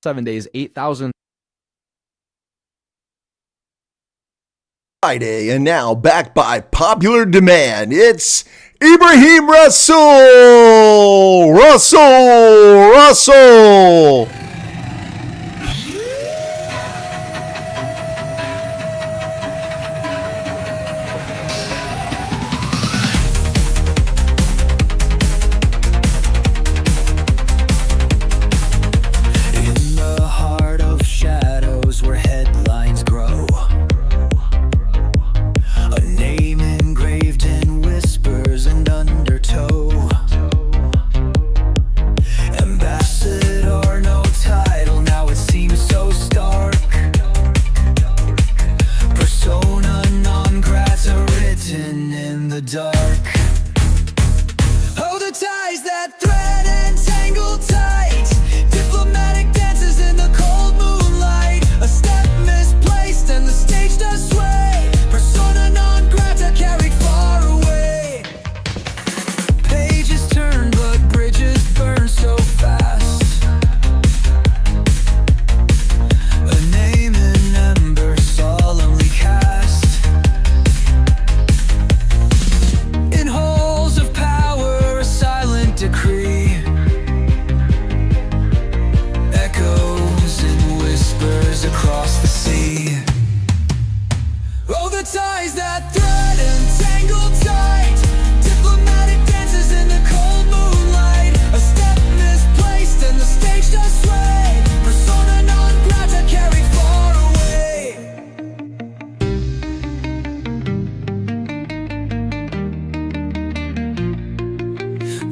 7 days, 8,000. Friday, and now back by popular demand, it's Ibrahim Russell. In the heart of shadows where headlines grow, a name engraved in whispers and undertow. Ambassador, no title, now it seems so stark. Persona non grata written in the dark. Oh, the ties that thread and tangle tight, diplomatic dances in the cold moonlight. A step misplaced and the stage does sway. Persona non grata carried far away. Pages turn but bridges burn so fast. A name in ember solemnly cast. In halls of power a silent decree echoes and whispers across the sea. Oh, the ties that thread and tangle tight, diplomatic dances in the cold moonlight. A step misplaced and the stage does sway. Persona non grata carried far away.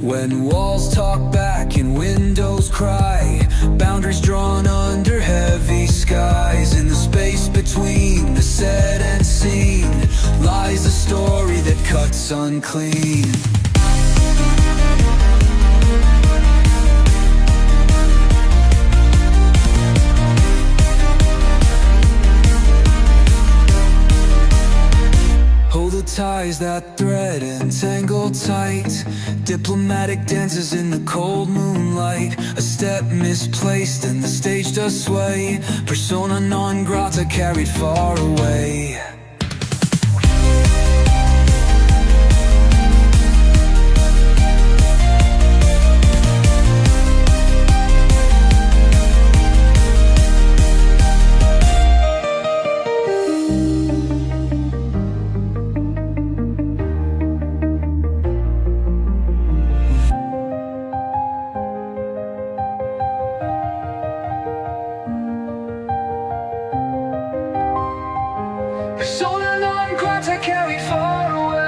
When walls talk back and windows cry, boundaries drawn under heavy skies. In the space between the set and scene lies a story that cuts unclean. Oh, the ties that thread and tangle tight, diplomatic dances in the cold moonlight. A step misplaced and the stage does sway. Persona non grata carried far away. Persona non grata carried far away.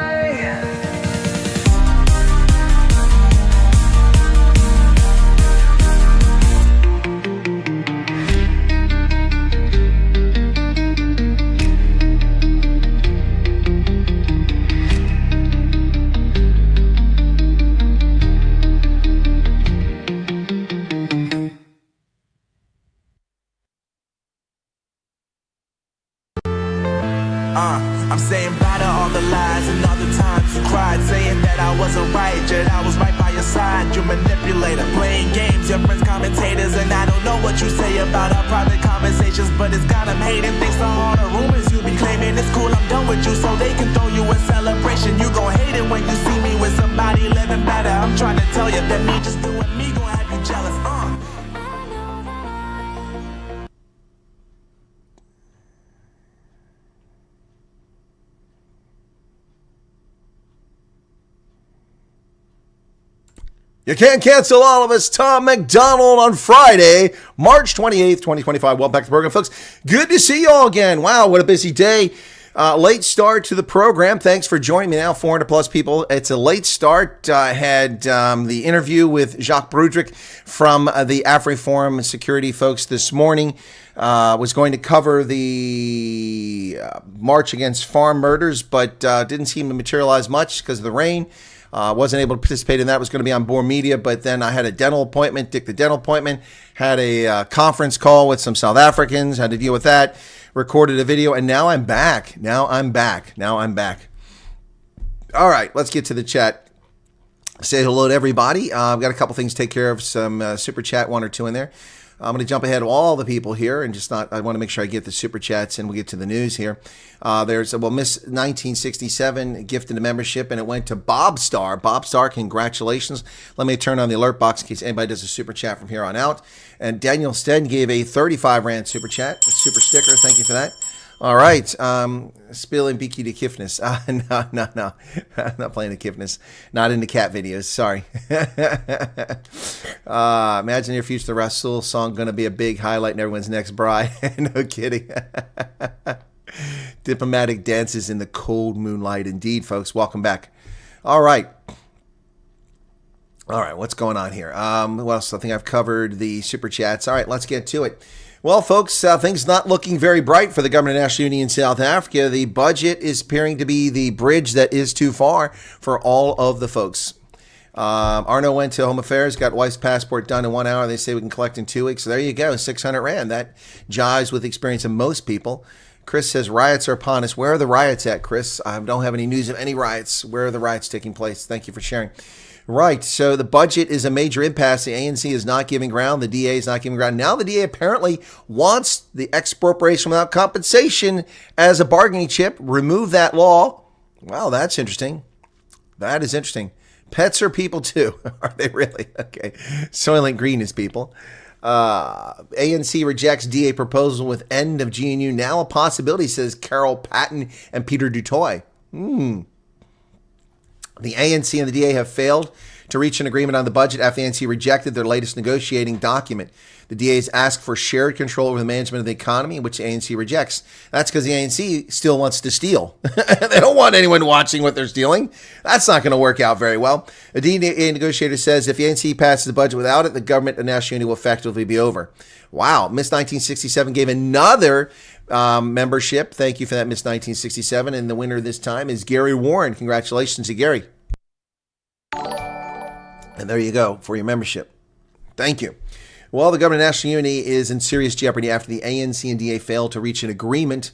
I'm saying bye to all the lies and all the times you cried, saying that I wasn't right, yet I was right by your side. You manipulator, playing games, your friends commentators, and I don't know what you say about our private conversations, but it's got them hating. Thanks to all the rumors you be claiming, it's cool, I'm done with you, so they can throw you a celebration. You gon' hate it when you see me with somebody living better. I'm trying to tell you that me just doing me gon' have you jealous. You can't cancel all of us. Tom McDonald on Friday, March 28th, 2025. Welcome back to the program, folks. Good to see you all again. Wow, what a busy day. Late start to the program. Thanks for joining me now, 400 plus people. It's a late start. I had the interview with Jacques Brudrick from the AfriForum security folks this morning. Was going to cover the march against farm murders, but didn't seem to materialize much because of the rain. Wasn't able to participate in that. Was going to be on Bohr Media, but then I had a dental appointment, Dick the dental appointment, had a conference call with some South Africans, had to deal with that, recorded a video, and now I'm back. Now I'm back. All right, let's get to the chat. Say hello to everybody. I've got a couple things to take care of, some super chat, one or two in there. I'm going to jump ahead of all the people here and I want to make sure I get the super chats and we'll get to the news here. There's Miss 1967 gifted a membership and it went to Bob Star. Bob Star, congratulations. Let me turn on the alert box in case anybody does a super chat from here on out. And Daniel Stead gave a 35 Rand super chat, a super sticker. Thank you for that. All right. Spilling Biki to Kiffness. No. I'm not playing the Kiffness. Not into cat videos. Sorry. Imagine your future. The Rasul song going to be a big highlight in everyone's next bride. No kidding. Diplomatic dances in the cold moonlight. Indeed, folks. Welcome back. All right. What's going on here? What else? I think I've covered the super chats. All right. Let's get to it. Well, folks, things not looking very bright for the Government of National Unity in South Africa. The budget is appearing to be the bridge that is too far for all of the folks. Arno went to Home Affairs, got wife's passport done in 1 hour. They say we can collect in 2 weeks. So there you go, 600 Rand. That jives with the experience of most people. Chris says riots are upon us. Where are the riots at, Chris? I don't have any news of any riots. Where are the riots taking place? Thank you for sharing. Right, so the budget is a major impasse. The ANC is not giving ground. The DA is not giving ground. Now the DA apparently wants the expropriation without compensation as a bargaining chip. Remove that law. Wow, that's interesting. That is interesting. Pets are people too. Are they really? Okay. Soylent Green is people. ANC rejects DA proposal with end of GNU. Now a possibility, says Carol Patton and Peter Dutoy. The ANC and the DA have failed to reach an agreement on the budget after the ANC rejected their latest negotiating document. The DA has asked for shared control over the management of the economy, which the ANC rejects. That's because the ANC still wants to steal. They don't want anyone watching what they're stealing. That's not going to work out very well. A DA negotiator says if the ANC passes the budget without it, the government of national unity will effectively be over. Wow. Miss 1967 gave another membership. Thank you for that, Miss 1967. And the winner this time is Gary Warren. Congratulations to Gary. And there you go for your membership. Thank you. Well, the Government of National Unity is in serious jeopardy after the ANC and DA failed to reach an agreement.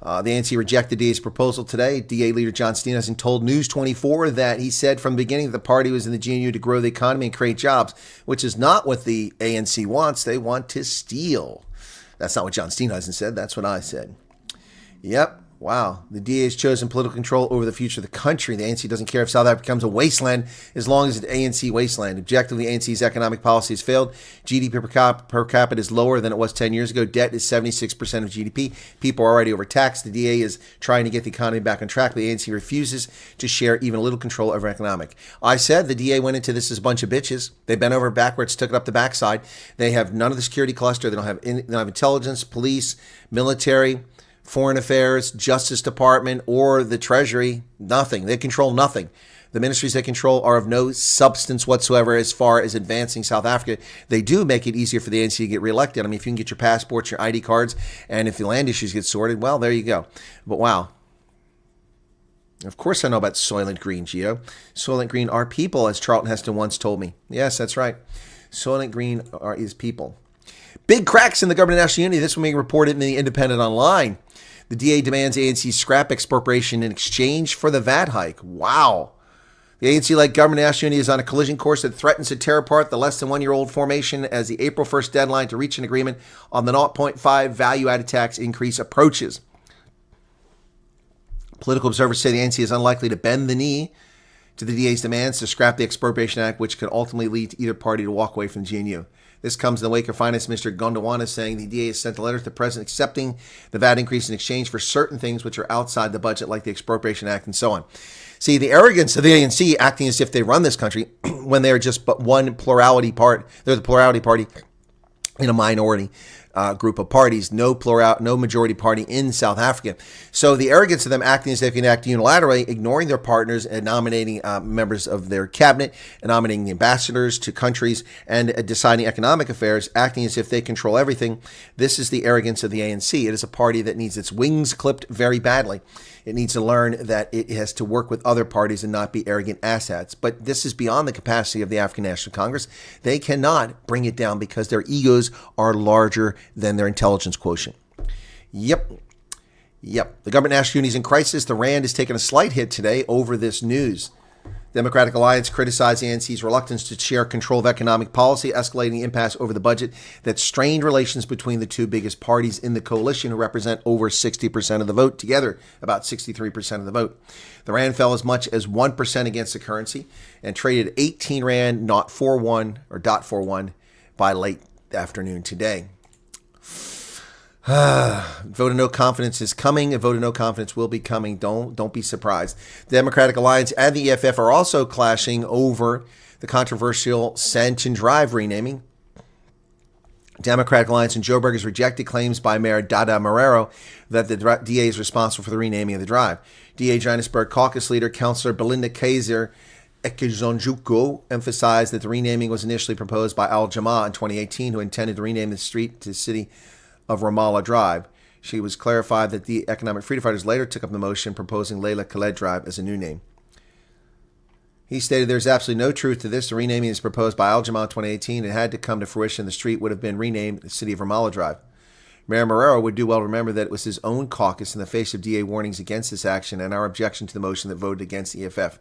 The ANC rejected DA's proposal today. DA leader John Steenhuisen told News 24 that he said from the beginning that the party was in the GNU to grow the economy and create jobs, which is not what the ANC wants. They want to steal. That's not what John Steenhuisen said. That's what I said. Yep. Wow. The DA has chosen political control over the future of the country. The ANC doesn't care if South Africa becomes a wasteland as long as it's an ANC wasteland. Objectively, the ANC's economic policy has failed. GDP per capita is lower than it was 10 years ago. Debt is 76% of GDP. People are already overtaxed. The DA is trying to get the economy back on track, but the ANC refuses to share even a little control over economic. I said the DA went into this as a bunch of bitches. They bent over backwards, took it up the backside. They have none of the security cluster. They don't have intelligence, police, military, Foreign Affairs, Justice Department, or the Treasury. Nothing. They control nothing. The ministries they control are of no substance whatsoever as far as advancing South Africa. They do make it easier for the ANC to get reelected. I mean, if you can get your passports, your ID cards, and if the land issues get sorted, well, there you go. But wow. Of course I know about Soylent Green, Gio. Soylent Green are people, as Charlton Heston once told me. Yes, that's right. Soylent Green is people. Big cracks in the Government of National Unity. This one being reported in the Independent Online. The DA demands ANC scrap expropriation in exchange for the VAT hike. Wow. The ANC-led Government of National Unity is on a collision course that threatens to tear apart the less than 1 year old formation as the April 1st deadline to reach an agreement on the 0.5 value-added tax increase approaches. Political observers say the ANC is unlikely to bend the knee to the DA's demands to scrap the Expropriation Act, which could ultimately lead to either party to walk away from the GNU. This comes in the wake of Finance Minister Gondwana saying the DA has sent a letter to the President accepting the VAT increase in exchange for certain things which are outside the budget, like the Expropriation Act and so on. See, the arrogance of the ANC acting as if they run this country when they're just but one plurality part. They're the plurality party in a minority group of parties, no majority party in South Africa. So the arrogance of them acting as they can act unilaterally, ignoring their partners and nominating members of their cabinet, and nominating the ambassadors to countries, and deciding economic affairs, acting as if they control everything. This is the arrogance of the ANC. It is a party that needs its wings clipped very badly. It needs to learn that it has to work with other parties and not be arrogant asshats. But this is beyond the capacity of the African National Congress. They cannot bring it down because their egos are larger than their intelligence quotient. Yep. The Government of National Unity is in crisis. The Rand has taken a slight hit today over this news. Democratic Alliance criticized the ANC's reluctance to share control of economic policy, escalating the impasse over the budget that strained relations between the two biggest parties in the coalition, who represent over 60% of the vote, together about 63% of the vote. The rand fell as much as 1% against the currency and traded 18 rand, not 41 or .41 by late afternoon today. Vote of no confidence is coming. A vote of no confidence will be coming. Don't be surprised. The Democratic Alliance and the EFF are also clashing over the controversial Santon Drive renaming. Democratic Alliance and Joburg has rejected claims by Mayor Dada Marrero that the DA is responsible for the renaming of the drive. DA Johannesburg caucus leader, Councillor Belinda Kaiser Ekizonjuku, emphasized that the renaming was initially proposed by Al Jamaa in 2018, who intended to rename the street to the city of Ramallah Drive. She was clarified that the Economic Freedom Fighters later took up the motion proposing Leila Khaled Drive as a new name. He stated there's absolutely no truth to this. The renaming is proposed by Al Jamaa in 2018 and had to come to fruition. The street would have been renamed the City of Ramallah Drive. Mayor Marrero would do well to remember that it was his own caucus in the face of DA warnings against this action and our objection to the motion that voted against the EFF.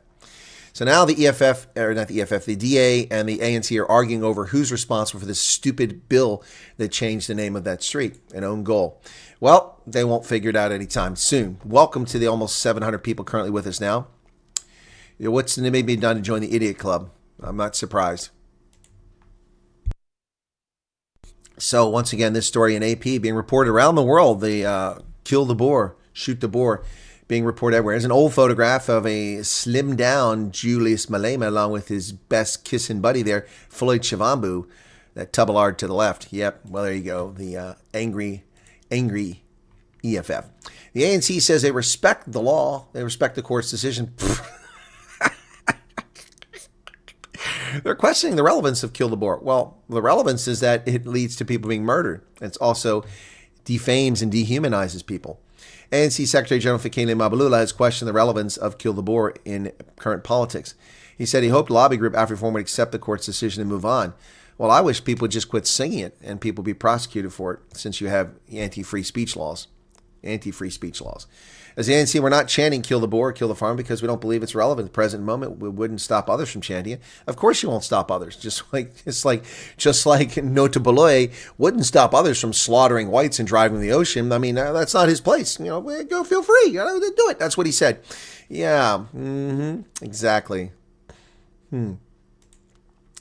So now the EFF, or not the EFF, the DA and the ANC are arguing over who's responsible for this stupid bill that changed the name of that street, an own goal. Well, they won't figure it out anytime soon. Welcome to the almost 700 people currently with us now. What's maybe be done to join the idiot club? I'm not surprised. So once again, this story in AP being reported around the world. The kill the boar, shoot the boar, being reported everywhere. There's an old photograph of a slimmed down Julius Malema along with his best kissing buddy there, Floyd Shivambu, that Tubalard to the left. Yep, well, there you go. The angry EFF. The ANC says they respect the law. They respect the court's decision. They're questioning the relevance of kill the boar. Well, the relevance is that it leads to people being murdered. It also defames and dehumanizes people. ANC Secretary General Fikile Mbalula has questioned the relevance of kill the boar in current politics. He said he hoped lobby group AfriForum would accept the court's decision and move on. Well, I wish people would just quit singing it and people be prosecuted for it, since you have anti-free speech laws. Anti-free speech laws. As the ANC, we're not chanting kill the boar, kill the farm, because we don't believe it's relevant at the present moment. We wouldn't stop others from chanting it. Of course you won't stop others. Just like Nota Baloy wouldn't stop others from slaughtering whites and driving the ocean. I mean, that's not his place. Go feel free. Do it. That's what he said. Yeah. Exactly.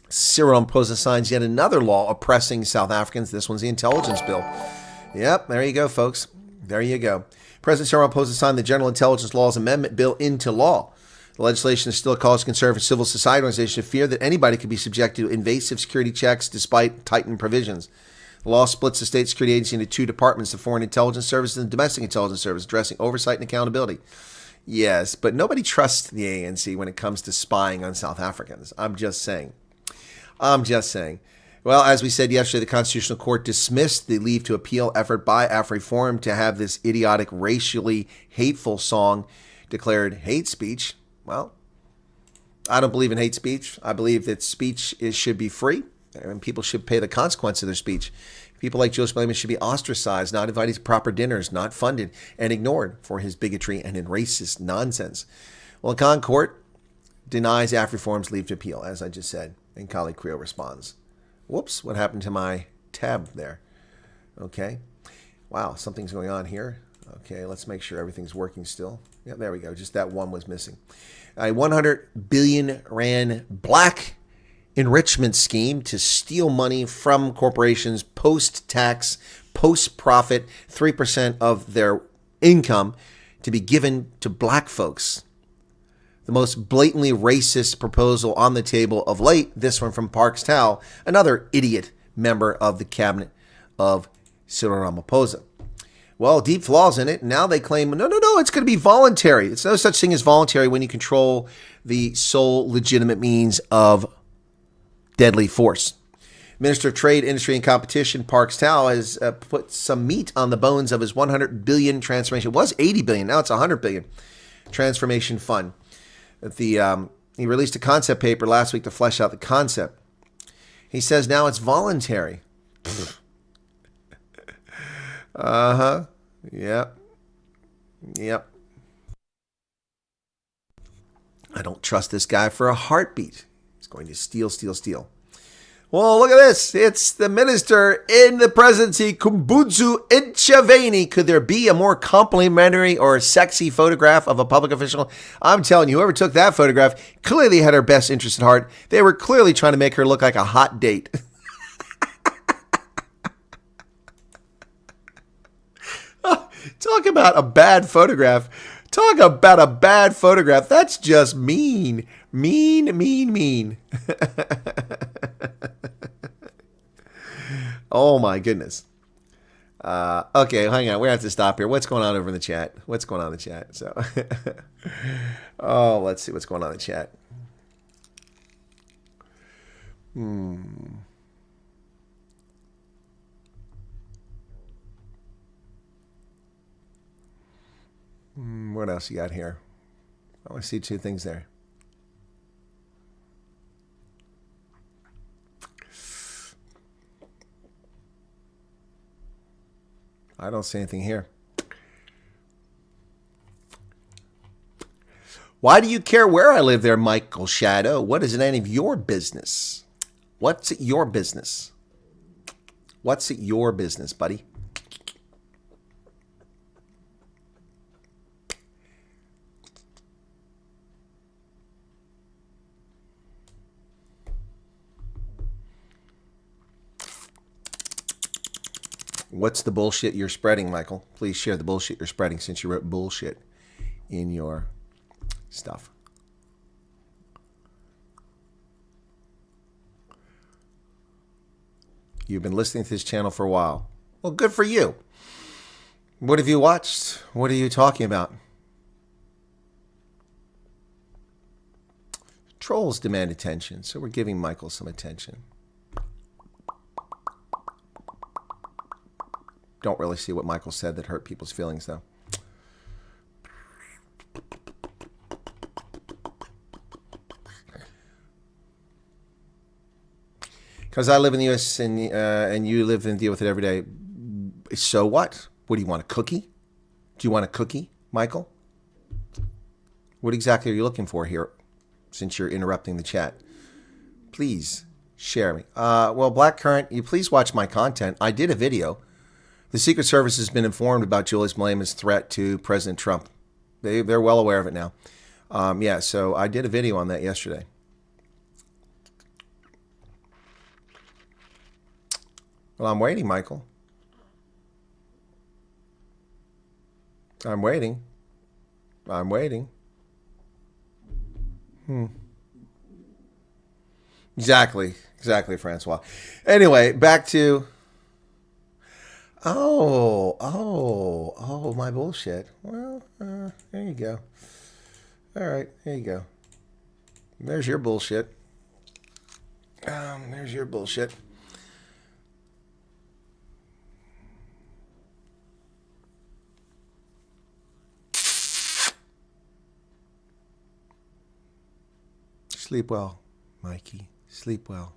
Cyril Ramaphosa signs yet another law oppressing South Africans. This one's the intelligence bill. Yep. There you go, folks. There you go. President Cyril Ramaphosa signed the General Intelligence Laws Amendment Bill into law. The legislation is still a cause of concern for civil society organizations who fear that anybody could be subjected to invasive security checks despite tightened provisions. The law splits the state security agency into two departments, the Foreign Intelligence Service and the Domestic Intelligence Service, addressing oversight and accountability. Yes, but nobody trusts the ANC when it comes to spying on South Africans. I'm just saying. Well, as we said yesterday, the Constitutional Court dismissed the leave to appeal effort by AfriForum to have this idiotic, racially hateful song declared hate speech. Well, I don't believe in hate speech. I believe that speech should be free, and people should pay the consequence of their speech. People like Joseph Malema should be ostracized, not invited to proper dinners, not funded, and ignored for his bigotry and racist nonsense. Well, the Con Court denies AfriForum's leave to appeal, as I just said, and Kali Creel responds. Whoops, what happened to my tab there? Okay. Wow, something's going on here. Okay, let's make sure everything's working still. Yeah, there we go. Just that one was missing. A 100 billion rand black enrichment scheme to steal money from corporations post-tax, post-profit, 3% of their income to be given to black folks. The most blatantly racist proposal on the table of late, this one from Parks Tao, another idiot member of the cabinet of Cyril Ramaphosa. Well, deep flaws in it. Now they claim, no, it's going to be voluntary. It's no such thing as voluntary when you control the sole legitimate means of deadly force. Minister of Trade, Industry, and Competition, Parks Tao, has put some meat on the bones of his 100 billion transformation. It was 80 billion. Now it's 100 billion transformation fund. He released a concept paper last week to flesh out the concept. He says now it's voluntary. Yep. I don't trust this guy for a heartbeat. He's going to steal, steal, steal. Well, look at this. It's the minister in the presidency, Bezuidenhout. Could there be a more complimentary or sexy photograph of a public official? I'm telling you, whoever took that photograph clearly had her best interest at heart. They were clearly trying to make her look like a hot date. Talk about a bad photograph. Talk about a bad photograph. That's just mean. Mean, mean, mean. Oh, my goodness. Okay, hang on. We have to stop here. What's going on over in the chat? What's going on in the chat? So, oh, let's see what's going on in the chat. What else you got here? I want to see two things there. I don't see anything here. Why do you care where I live there, Michael Shadow? What is it any of your business? What's it your business? What's it your business, buddy? What's the bullshit you're spreading, Michael? Please share the bullshit you're spreading since you wrote bullshit in your stuff. You've been listening to this channel for a while. Well, good for you. What have you watched? What are you talking about? Trolls demand attention, so we're giving Michael some attention. Don't really see what Michael said that hurt people's feelings, though. Because I live in the U.S. and you live and deal with it every day. So what? What do you want, a cookie? Do you want a cookie, Michael? What exactly are you looking for here, since you're interrupting the chat? Please share me. Well, Blackcurrant, you please watch my content. I did a video. The Secret Service has been informed about Julius Malema's threat to President Trump. They're well aware of it now. Yeah, so I did a video on that yesterday. Well, I'm waiting, Michael. I'm waiting. I'm waiting. Exactly, Francois. Anyway, back to... Oh, my bullshit. Well, there you go. All right, there you go. There's your bullshit. There's your bullshit. Sleep well, Mikey. Sleep well.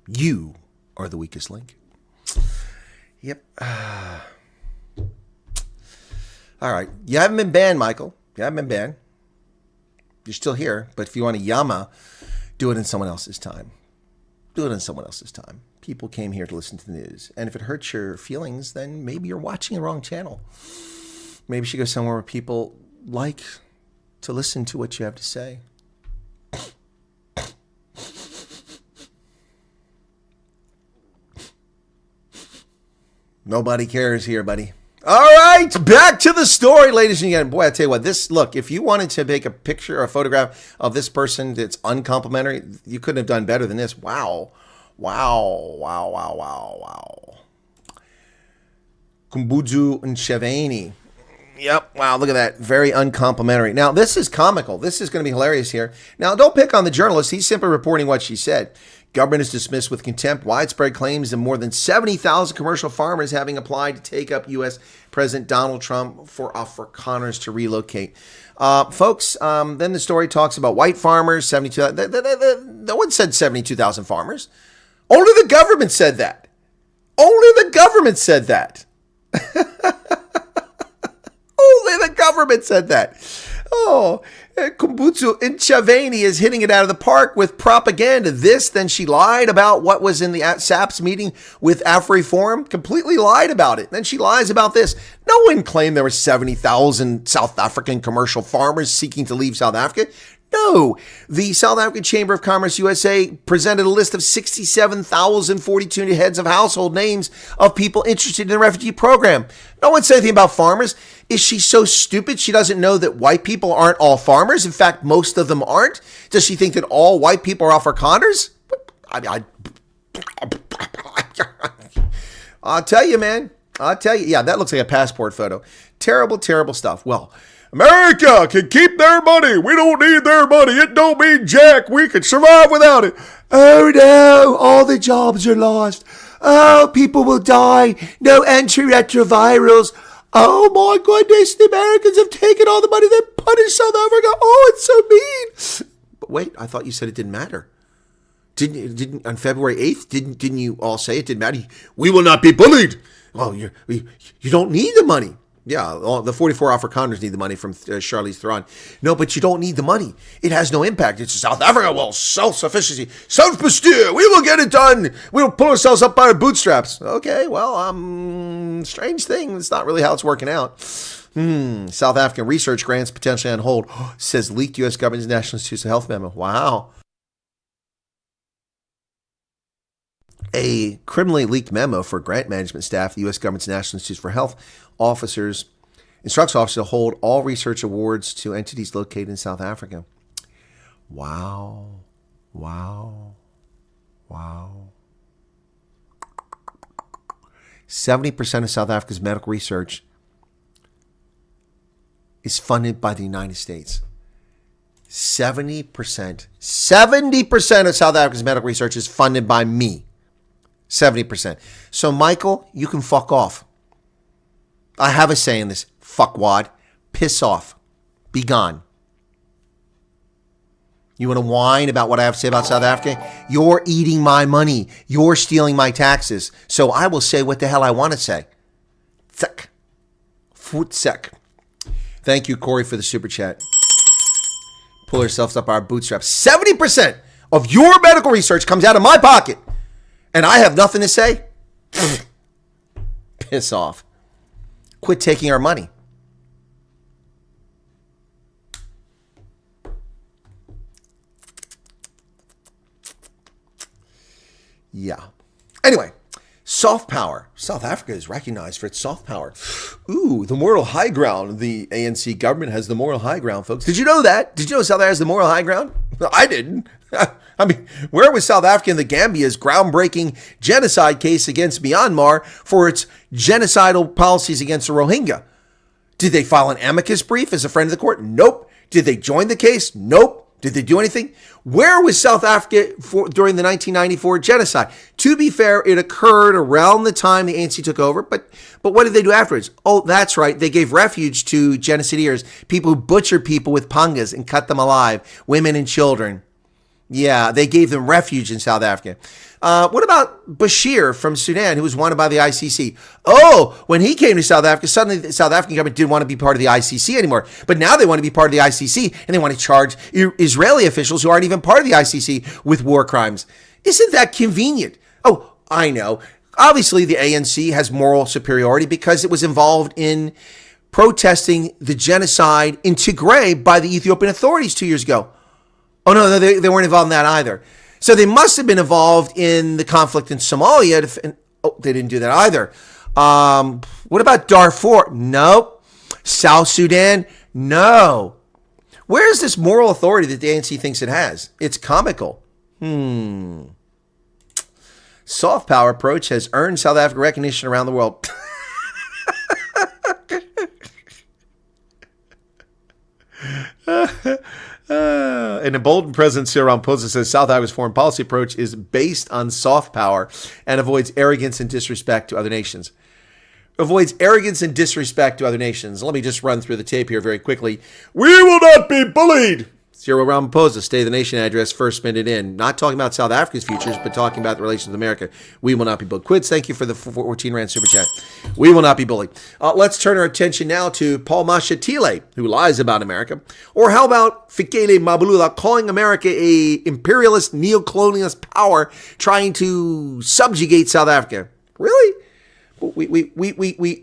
You are the weakest link. Yep. All right. You haven't been banned, Michael. You haven't been banned. You're still here. But if you want to yama, do it in someone else's time. Do it in someone else's time. People came here to listen to the news. And if it hurts your feelings, then maybe you're watching the wrong channel. Maybe you should go somewhere where people like to listen to what you have to say. Nobody cares here, buddy. All right, back to the story, ladies and gentlemen. Boy, I tell you what, look, if you wanted to make a picture or a photograph of this person that's uncomplimentary, you couldn't have done better than this. Wow. Bezuidenhout. Yep, wow, look at that. Very uncomplimentary. Now, this is comical. This is going to be hilarious here. Now, don't pick on the journalist. He's simply reporting what she said. Government is dismissed with contempt widespread claims of more than 70,000 commercial farmers having applied to take up U.S. President Donald Trump for Afrikaners to relocate. Folks, then the story talks about white farmers, 72,000. No one said 72,000 farmers. Only the government said that. Only the government said that. Only the government said that. Oh, Kumbutsu Inchavani is hitting it out of the park with propaganda. Then she lied about what was in the SAPS meeting with AfriForum. Completely lied about it. Then she lies about this. No one claimed there were 70,000 South African commercial farmers seeking to leave South Africa. No, the South African Chamber of Commerce USA presented a list of 67,042 heads of household names of people interested in the refugee program. No one said anything about farmers. Is she so stupid she doesn't know that white people aren't all farmers? In fact, most of them aren't. Does she think that all white people are Afrikaners? I'll tell you, man. I'll tell you. Yeah, that looks like a passport photo. Terrible, terrible stuff. Well, America can keep their money. We don't need their money. It don't mean jack. We can survive without it. Oh no, all the jobs are lost. Oh, people will die. No antiretrovirals. Oh my goodness, the Americans have taken all the money. They punished South Africa. Oh, it's so mean. But wait, I thought you said it didn't matter. Didn't on February 8th, didn't you all say it didn't matter? We will not be bullied. Oh, you don't need the money. Yeah, the 44 Afrikaners need the money from Charlize Theron. No, but you don't need the money. It has no impact. It's South Africa. Well, self-sufficiency. Self-bestir. We will get it done. We'll pull ourselves up by our bootstraps. Okay, well, strange thing. It's not really how it's working out. South African research grants potentially on hold, says leaked U.S. government's National Institutes of Health memo. Wow. A criminally leaked memo for grant management staff, the U.S. government's National Institutes for Health officers, instructs officers to hold all research awards to entities located in South Africa. Wow. Wow. Wow. 70% of South Africa's medical research is funded by the United States. 70%. 70% of South Africa's medical research is funded by me. 70%. So, Michael, you can fuck off. I have a say in this. Fuckwad. Piss off. Be gone. You want to whine about what I have to say about South Africa? You're eating my money. You're stealing my taxes. So I will say what the hell I want to say. Tsek. Futsek. Thank you, Corey, for the super chat. Pull ourselves up our bootstraps. 70% of your medical research comes out of my pocket. And I have nothing to say? Piss off. Quit taking our money. Yeah. Anyway, soft power. South Africa is recognized for its soft power. Ooh, the moral high ground. The ANC government has the moral high ground, folks. Did you know that? Did you know South Africa has the moral high ground? I didn't. I mean, where was South Africa in the Gambia's groundbreaking genocide case against Myanmar for its genocidal policies against the Rohingya? Did they file an amicus brief as a friend of the court? Nope. Did they join the case? Nope. Did they do anything? Where was South Africa during the 1994 genocide? To be fair, it occurred around the time the ANC took over, but what did they do afterwards? Oh, that's right. They gave refuge to genocideers, people who butchered people with pangas and cut them alive, women and children. Yeah, they gave them refuge in South Africa. What about Bashir from Sudan, who was wanted by the ICC? Oh, when he came to South Africa, suddenly the South African government didn't want to be part of the ICC anymore. But now they want to be part of the ICC, and they want to charge Israeli officials who aren't even part of the ICC with war crimes. Isn't that convenient? Oh, I know. Obviously, the ANC has moral superiority because it was involved in protesting the genocide in Tigray by the Ethiopian authorities 2 years ago. Oh, no, they weren't involved in that either. So they must have been involved in the conflict in Somalia. They didn't do that either. What about Darfur? Nope. South Sudan? No. Where's this moral authority that the ANC thinks it has? It's comical. Soft power approach has earned South Africa recognition around the world. An emboldened President Cyril Ramaphosa says South Africa's foreign policy approach is based on soft power and avoids arrogance and disrespect to other nations. Avoids arrogance and disrespect to other nations. Let me just run through the tape here very quickly. We will not be bullied. Cyril Ramaphosa, State of the Nation address, first minute in. Not talking about South Africa's futures, but talking about the relations with America. We will not be bullied. Quids, thank you for the 14 Rand super chat. We will not be bullied. Let's turn our attention now to Paul Mashatile, who lies about America. Or how about Fikele Mabulula calling America a imperialist, neo-colonialist power trying to subjugate South Africa? Really?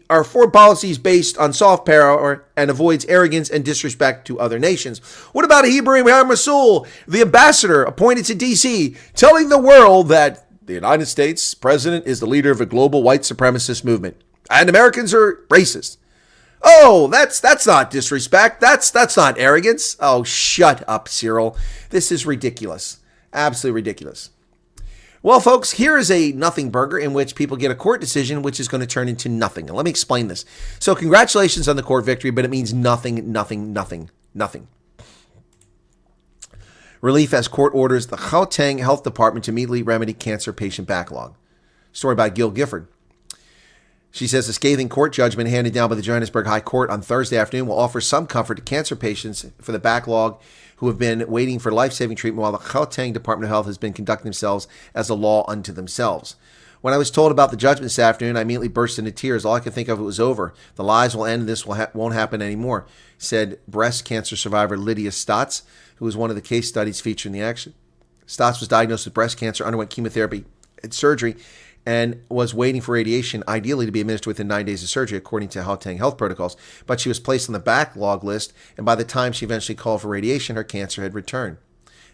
Our foreign policy is based on soft power and avoids arrogance and disrespect to other nations. What about Ibrahim Rasool, the ambassador appointed to D.C., telling the world that the United States president is the leader of a global white supremacist movement and Americans are racist? Oh, that's not disrespect. That's not arrogance. Oh, shut up, Cyril. This is ridiculous. Absolutely ridiculous. Well, folks, here is a nothing burger in which people get a court decision which is going to turn into nothing. And let me explain this. So congratulations on the court victory, but it means nothing, nothing, nothing, nothing. Relief as court orders the Gauteng Health Department to immediately remedy cancer patient backlog. Story by Gil Gifford. She says the scathing court judgment handed down by the Johannesburg High Court on Thursday afternoon will offer some comfort to cancer patients for the backlog who have been waiting for life-saving treatment while the Gauteng Department of Health has been conducting themselves as a law unto themselves. When I was told about the judgment this afternoon, I immediately burst into tears. All I could think of, it was over. The lies will end and this won't happen anymore, said breast cancer survivor Lydia Stotts, who was one of the case studies featured in the action. Stotts was diagnosed with breast cancer, underwent chemotherapy and surgery, and was waiting for radiation, ideally to be administered within 9 days of surgery, according to Gauteng health protocols. But she was placed on the backlog list, and by the time she eventually called for radiation, her cancer had returned.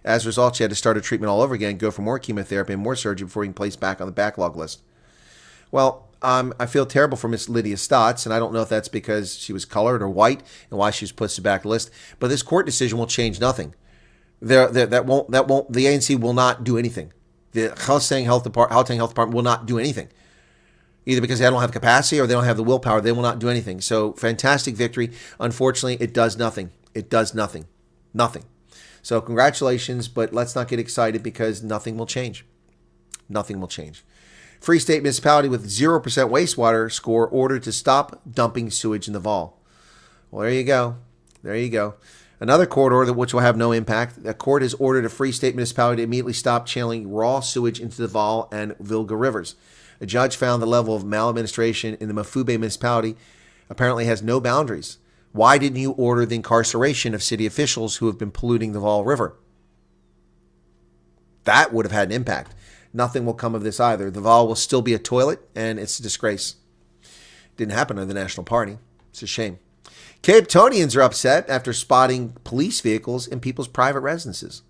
As a result, she had to start her treatment all over again, go for more chemotherapy and more surgery before being placed back on the backlog list. Well, I feel terrible for Miss Lydia Stotts, and I don't know if that's because she was colored or white and why she was put to the back list. But this court decision will change nothing. The ANC will not do anything. The Gauteng Health Department will not do anything, either because they don't have capacity or they don't have the willpower. They will not do anything. So fantastic victory. Unfortunately, it does nothing. It does nothing. Nothing. So congratulations, but let's not get excited because nothing will change. Nothing will change. Free State municipality with 0% wastewater score ordered to stop dumping sewage in the Vaal. Well, there you go. There you go. Another court order which will have no impact. The court has ordered a Free State municipality to immediately stop channeling raw sewage into the Vaal and Vilga rivers. A judge found the level of maladministration in the Mafube municipality apparently has no boundaries. Why didn't you order the incarceration of city officials who have been polluting the Vaal River? That would have had an impact. Nothing will come of this either. The Vaal will still be a toilet, and it's a disgrace. Didn't happen under the National Party. It's a shame. Cape Townians are upset after spotting police vehicles in people's private residences.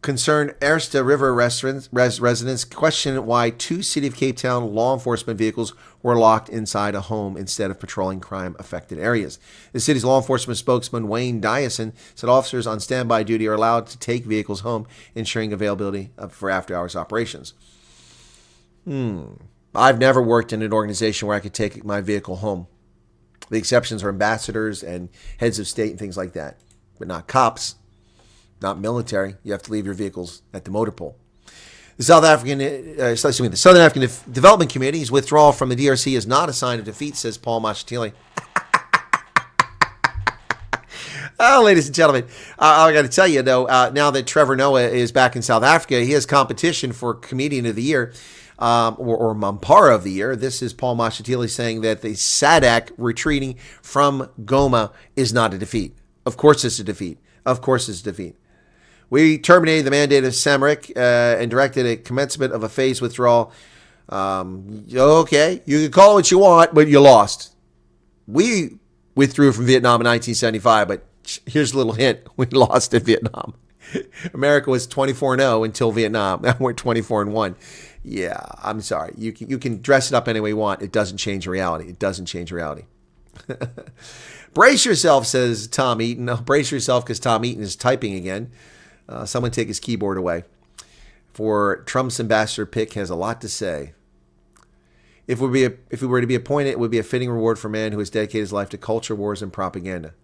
Concerned Ersta River residents question why 2 City of Cape Town law enforcement vehicles were locked inside a home instead of patrolling crime-affected areas. The city's law enforcement spokesman, Wayne Dyson, said officers on standby duty are allowed to take vehicles home, ensuring availability for after-hours operations. I've never worked in an organization where I could take my vehicle home. The exceptions are ambassadors and heads of state and things like that, but not cops, not military. You have to leave your vehicles at the motor pool. The Southern African Development Committee's withdrawal from the DRC is not a sign of defeat, says Paul Mashatile. Oh, ladies and gentlemen, I got to tell you, though, now that Trevor Noah is back in South Africa, he has competition for Comedian of the Year. Or Mampara of the Year. This is Paul Mashatile saying that the SADC retreating from Goma is not a defeat. Of course it's a defeat. Of course it's a defeat. We terminated the mandate of SAMRIC and directed a commencement of a phased withdrawal. Okay, you can call it what you want, but you lost. We withdrew from Vietnam in 1975, but here's a little hint. We lost in Vietnam. America was 24-0 until Vietnam. Now we're 24-1. Yeah, I'm sorry. You can dress it up any way you want. It doesn't change reality. It doesn't change reality. Brace yourself, says Tom Eaton. No, brace yourself because Tom Eaton is typing again. Someone take his keyboard away. For Trump's ambassador pick has a lot to say. If we were to be appointed, it would be a fitting reward for a man who has dedicated his life to culture wars and propaganda.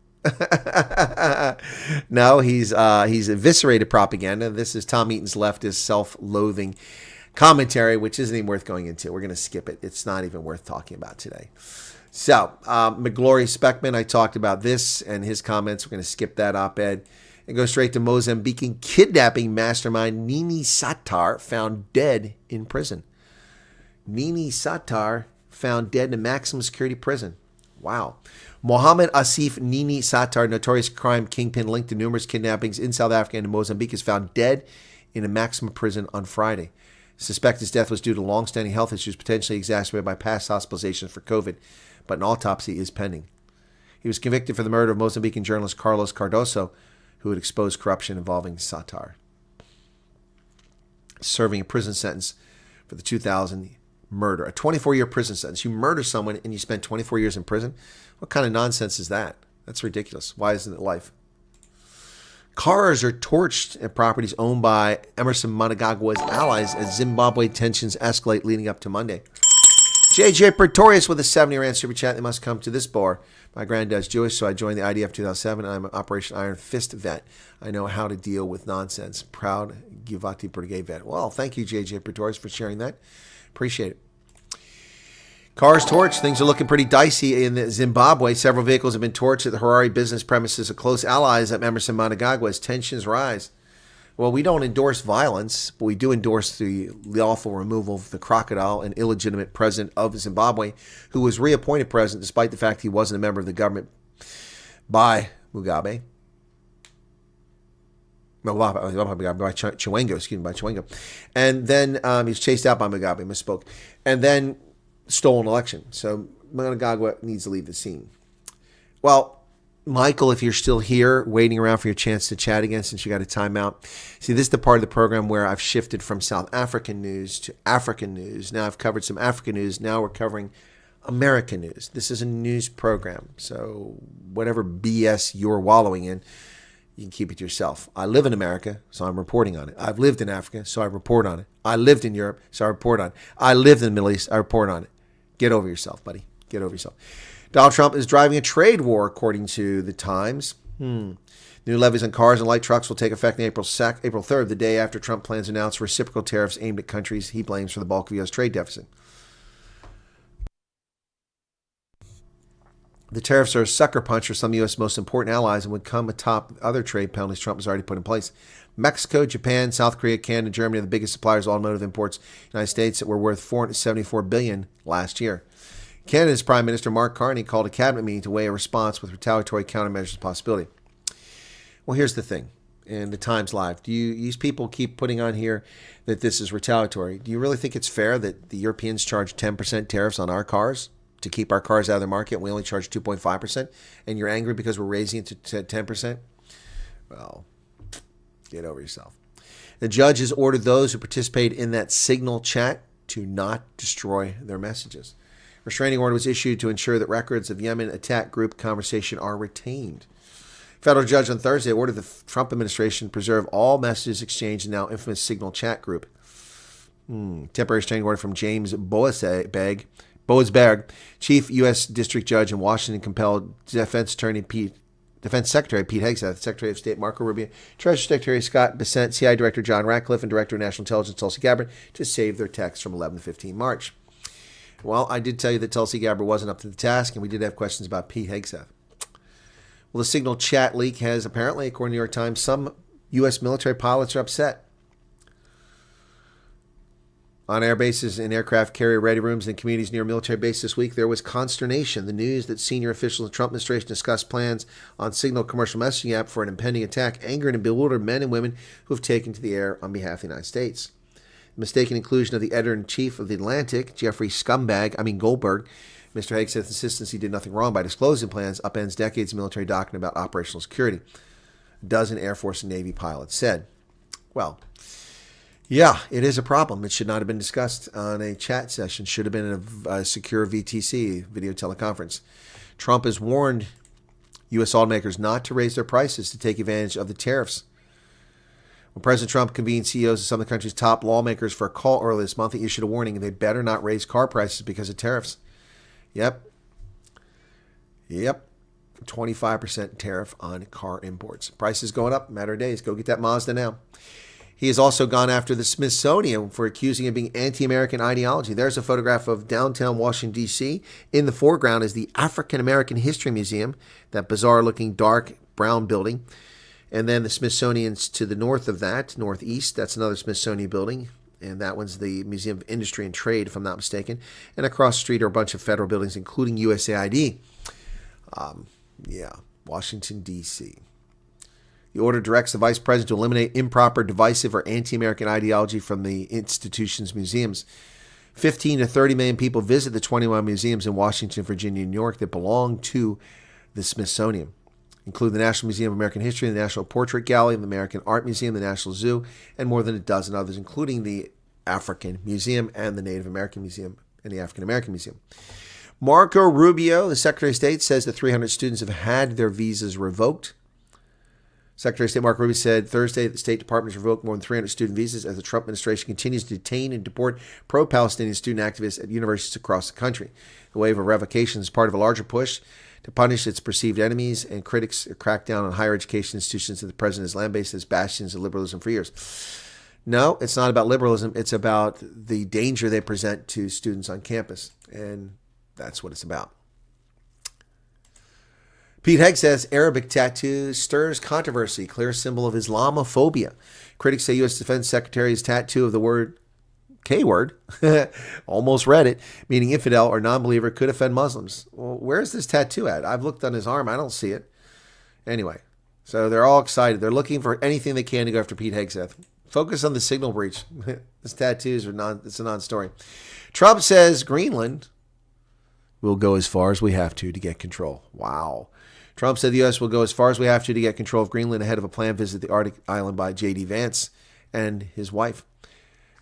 No, he's eviscerated propaganda. This is Tom Eaton's leftist self-loathing commentary, which isn't even worth going into. We're going to skip it. It's not even worth talking about today. So, McGlory Speckman, I talked about this and his comments. We're going to skip that op-ed. And go straight to Mozambican kidnapping mastermind Nini Sattar found dead in prison. Nini Sattar found dead in a maximum security prison. Wow. Mohammed Asif Nini Sattar, notorious crime kingpin linked to numerous kidnappings in South Africa and in Mozambique, is found dead in a maximum prison on Friday. Suspect his death was due to long-standing health issues, potentially exacerbated by past hospitalizations for COVID, but an autopsy is pending. He was convicted for the murder of Mozambican journalist Carlos Cardoso, who had exposed corruption involving Sattar, serving a prison sentence for the 2000 murder. A 24-year prison sentence. You murder someone and you spend 24 years in prison? What kind of nonsense is that? That's ridiculous. Why isn't it life? Cars are torched at properties owned by Emerson Mnangagwa's allies as Zimbabwe tensions escalate leading up to Monday. JJ Pretorius with a 70 Rand super chat. They must come to this bar. My granddad's Jewish, so I joined the IDF 2007. I'm an Operation Iron Fist vet. I know how to deal with nonsense. Proud Givati Brigade vet. Well, thank you, JJ Pretorius, for sharing that. Appreciate it. Cars torched. Things are looking pretty dicey in Zimbabwe. Several vehicles have been torched at the Harare business premises of close allies of Emerson Mnangagwa as tensions rise. Well, we don't endorse violence, but we do endorse the lawful removal of the crocodile and illegitimate president of Zimbabwe, who was reappointed president despite the fact he wasn't a member of the government by Mugabe. No, by Chiwengo. And then he was chased out by Mugabe, misspoke. And then stole an election. So Mnangagwa needs to leave the scene. Well, Michael, if you're still here, waiting around for your chance to chat again since you got a timeout. See, this is the part of the program where I've shifted from South African news to African news. Now I've covered some African news. Now we're covering American news. This is a news program. So whatever BS you're wallowing in, you can keep it to yourself. I live in America, so I'm reporting on it. I've lived in Africa, so I report on it. I lived in Europe, so I report on it. I lived in the Middle East, I report on it. Get over yourself, buddy. Get over yourself. Donald Trump is driving a trade war, according to the Times. New levies on cars and light trucks will take effect on April 3rd, the day after Trump plans to announce reciprocal tariffs aimed at countries he blames for the bulk of U.S. trade deficit. The tariffs are a sucker punch for some of U.S. most important allies and would come atop other trade penalties Trump has already put in place. Mexico, Japan, South Korea, Canada, and Germany are the biggest suppliers of automotive imports in the United States that were worth $474 billion last year. Canada's Prime Minister Mark Carney called a cabinet meeting to weigh a response with retaliatory countermeasures possibility. Well, here's the thing, and the Times Live. These people keep putting on here that this is retaliatory. Do you really think it's fair that the Europeans charge 10% tariffs on our cars to keep our cars out of the market? We only charge 2.5%, and you're angry because we're raising it to 10%? Well, get over yourself. The judge has ordered those who participate in that Signal chat to not destroy their messages. Restraining order was issued to ensure that records of Yemen attack group conversation are retained. Federal judge on Thursday ordered the Trump administration to preserve all messages exchanged in now infamous Signal chat group. Temporary restraining order from James Boasberg, chief U.S. District Judge in Washington, compelled Defense Secretary Pete Hegseth, Secretary of State Marco Rubio, Treasury Secretary Scott Bessent, CIA Director John Ratcliffe, and Director of National Intelligence Tulsi Gabbard to save their texts from 11 to 15 March. Well, I did tell you that Tulsi Gabbard wasn't up to the task, and we did have questions about Pete Hegseth. Well, the Signal chat leak has apparently, according to the New York Times, some U.S. military pilots are upset. On air bases and aircraft carrier ready rooms in communities near military bases this week, there was consternation. The news that senior officials of the Trump administration discussed plans on Signal commercial messaging app for an impending attack angered and bewildered men and women who have taken to the air on behalf of the United States. The mistaken inclusion of the editor-in-chief of The Atlantic, Jeffrey Goldberg, Mr. Hegseth insists he did nothing wrong by disclosing plans, upends decades of military doctrine about operational security. A dozen Air Force and Navy pilots said. Well, yeah, it is a problem. It should not have been discussed on a chat session. Should have been a secure VTC, video teleconference. Trump has warned U.S. automakers not to raise their prices to take advantage of the tariffs. When President Trump convened CEOs of some of the country's top lawmakers for a call earlier this month, he issued a warning they better not raise car prices because of tariffs. Yep. 25% tariff on car imports. Prices going up, matter of days. Go get that Mazda now. He has also gone after the Smithsonian for accusing of being anti-American ideology. There's a photograph of downtown Washington, D.C. In the foreground is the African American History Museum, that bizarre-looking dark brown building. And then the Smithsonian's to the north of that, northeast, that's another Smithsonian building. And that one's the Museum of Industry and Trade, if I'm not mistaken. And across the street are a bunch of federal buildings, including USAID. Washington, D.C. The order directs the vice president to eliminate improper, divisive, or anti-American ideology from the institution's museums. 15 to 30 million people visit the 21 museums in Washington, Virginia, and New York that belong to the Smithsonian, including the National Museum of American History, the National Portrait Gallery, the American Art Museum, the National Zoo, and more than a dozen others, including the African Museum and the Native American Museum and the African American Museum. Marco Rubio, the Secretary of State, says that 300 students have had their visas revoked. Secretary of State Marco Rubio said Thursday that the State Department has revoked more than 300 student visas as the Trump administration continues to detain and deport pro-Palestinian student activists at universities across the country. The wave of revocation is part of a larger push to punish its perceived enemies and critics, crack down on higher education institutions that the president has lambasted as bastions of liberalism for years. No, it's not about liberalism. It's about the danger they present to students on campus, and that's what it's about. Pete Hegg says Arabic tattoo stirs controversy, clear symbol of Islamophobia. Critics say U.S. Defense Secretary's tattoo of the word K-word, almost read it, meaning infidel or non-believer, could offend Muslims. Well, where's this tattoo at? I've looked on his arm. I don't see it. Anyway, so they're all excited. They're looking for anything they can to go after Pete Hegseth. Focus on the signal breach. His tattoos are it's a non-story. Trump says Greenland will go as far as we have to get control. Wow. Trump said the U.S. will go as far as we have to get control of Greenland ahead of a planned visit to the Arctic island by J.D. Vance and his wife.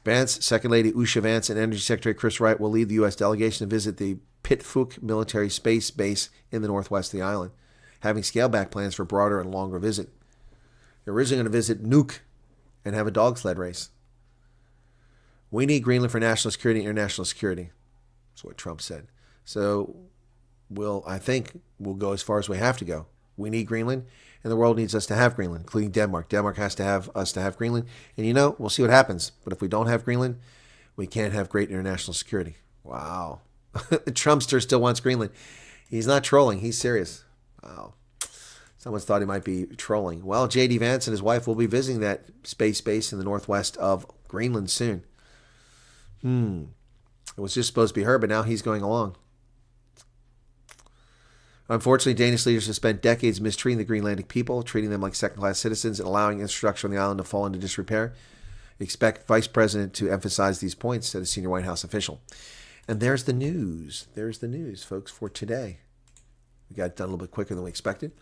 Vance, Second Lady Usha Vance, and Energy Secretary Chris Wyatt will lead the U.S. delegation to visit the Pitfook military space base in the northwest of the island, having scaled-back plans for a broader and longer visit. They're originally going to visit Nuuk and have a dog sled race. We need Greenland for national security and international security. That's what Trump said. So I think we'll go as far as we have to go. We need Greenland, and the world needs us to have Greenland, including Denmark. Denmark has to have us to have Greenland. And we'll see what happens. But if we don't have Greenland, we can't have great international security. Wow. The Trumpster still wants Greenland. He's not trolling. He's serious. Wow. Someone thought he might be trolling. Well, J.D. Vance and his wife will be visiting that space base in the northwest of Greenland soon. It was just supposed to be her, but now he's going along. Unfortunately, Danish leaders have spent decades mistreating the Greenlandic people, treating them like second-class citizens and allowing infrastructure on the island to fall into disrepair. We expect Vice President to emphasize these points, said a senior White House official. And there's the news. There's the news, folks, for today. We got it done a little bit quicker than we expected.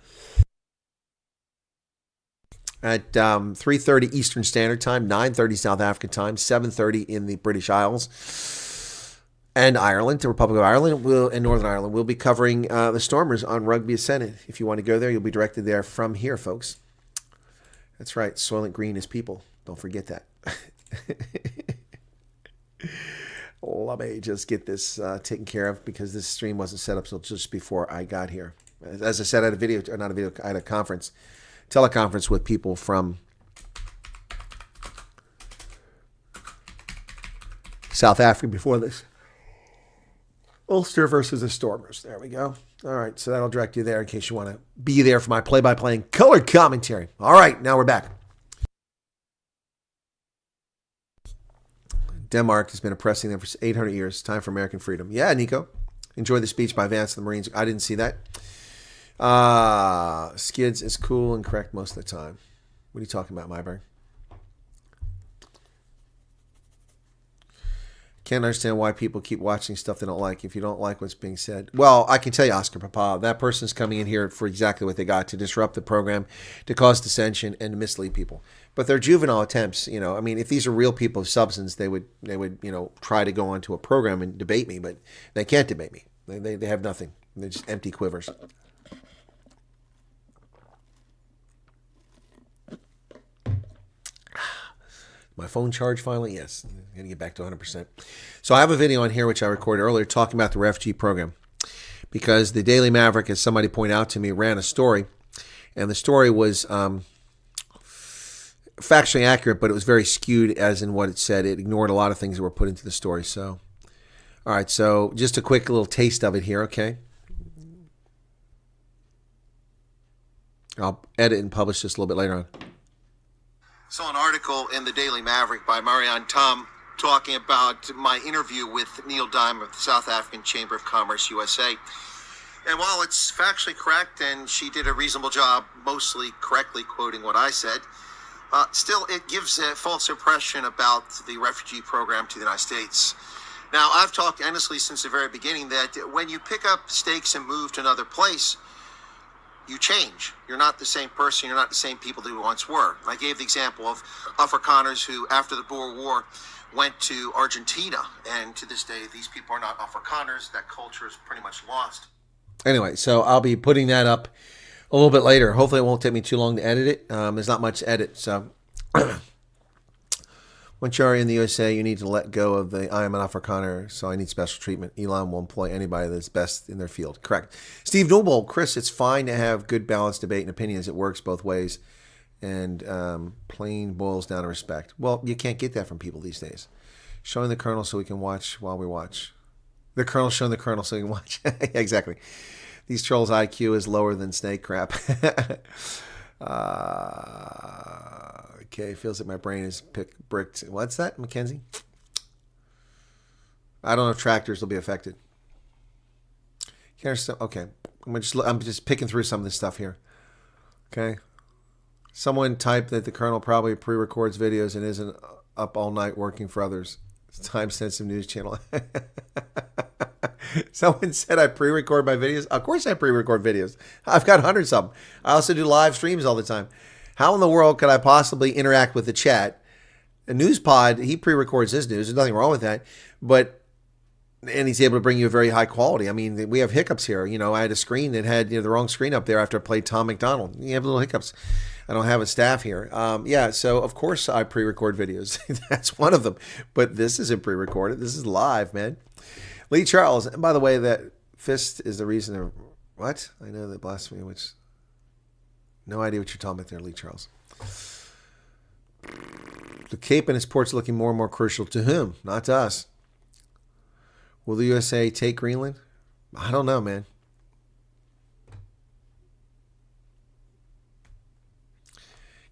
At 3:30 Eastern Standard Time, 9:30 South African Time, 7:30 in the British Isles and Ireland, the Republic of Ireland, and Northern Ireland. We'll be covering the Stormers on Rugby Ascendant. If you want to go there, you'll be directed there from here, folks. That's right. Soylent Green is people. Don't forget that. Let me just get this taken care of because this stream wasn't set up until just before I got here. As I said, I had I had a teleconference with people from South Africa before this. Ulster versus the Stormers. There we go. All right, so that'll direct you there in case you want to be there for my play-by-play and color commentary. All right, now we're back. Denmark has been oppressing them for 800 years. Time for American freedom. Yeah, Nico. Enjoy the speech by Vance and the Marines. I didn't see that. Skids is cool and correct most of the time. What are you talking about, Myberg? Can't understand why people keep watching stuff they don't like if you don't like what's being said. Well, I can tell you, Oscar Papa, that person's coming in here for exactly what they got, to disrupt the program, to cause dissension, and to mislead people. But they're juvenile attempts. If these are real people of substance, they would try to go onto a program and debate me, but they can't debate me. They have nothing. They're just empty quivers. My phone charged finally? Yes. I'm going to get back to 100%. So I have a video on here which I recorded earlier talking about the refugee program, because the Daily Maverick, as somebody pointed out to me, ran a story, and the story was factually accurate, but it was very skewed as in what it said. It ignored a lot of things that were put into the story. So, all right, so just a quick little taste of it here, okay? I'll edit and publish this a little bit later on. Saw an article in the Daily Maverick by Marianne Tom talking about my interview with Neil Diamond of the South African Chamber of Commerce, USA. And while it's factually correct, and she did a reasonable job, mostly correctly quoting what I said, still it gives a false impression about the refugee program to the United States. Now, I've talked endlessly since the very beginning that when you pick up stakes and move to another place, you change. You're not the same person. You're not the same people that you once were. I gave the example of Afrikaners who, after the Boer War, went to Argentina. And to this day, these people are not Afrikaners. That culture is pretty much lost. Anyway, so I'll be putting that up a little bit later. Hopefully it won't take me too long to edit it. There's not much to edit. So once you're in the USA, you need to let go of the I am an Afrikaner, so I need special treatment. Elon will employ anybody that's best in their field. Correct. Steve Noble, Chris, it's fine to have good balanced debate and opinions. It works both ways. And plain boils down to respect. Well, you can't get that from people these days. Showing the Colonel so we can watch while we watch. The Colonel showing the Colonel so we can watch. Exactly. These trolls' IQ is lower than snake crap. Okay, feels like my brain is bricked. What's that, Mackenzie? I don't know if tractors will be affected. Okay, I'm just picking through some of this stuff here. Okay, someone typed that the Colonel probably pre-records videos and isn't up all night working for others. It's a time-sensitive news channel. Someone said I pre-record my videos. Of course I pre-record videos. I've got hundreds of them. I also do live streams all the time. How in the world could I possibly interact with the chat? A news pod, he pre-records his news. There's nothing wrong with that. And he's able to bring you a very high quality. I mean, we have hiccups here. You know, I had a screen that had the wrong screen up there after I played Tom McDonald. You have little hiccups. I don't have a staff here. Yeah, so of course I pre-record videos. That's one of them. But this isn't pre-recorded. This is live, man. Lee Charles. And by the way, that fist is the reason of what? I know that blasphemy, which... No idea what you're talking about there, Lee Charles. The Cape and its ports looking more and more crucial to whom? Not to us. Will the USA take Greenland? I don't know, man.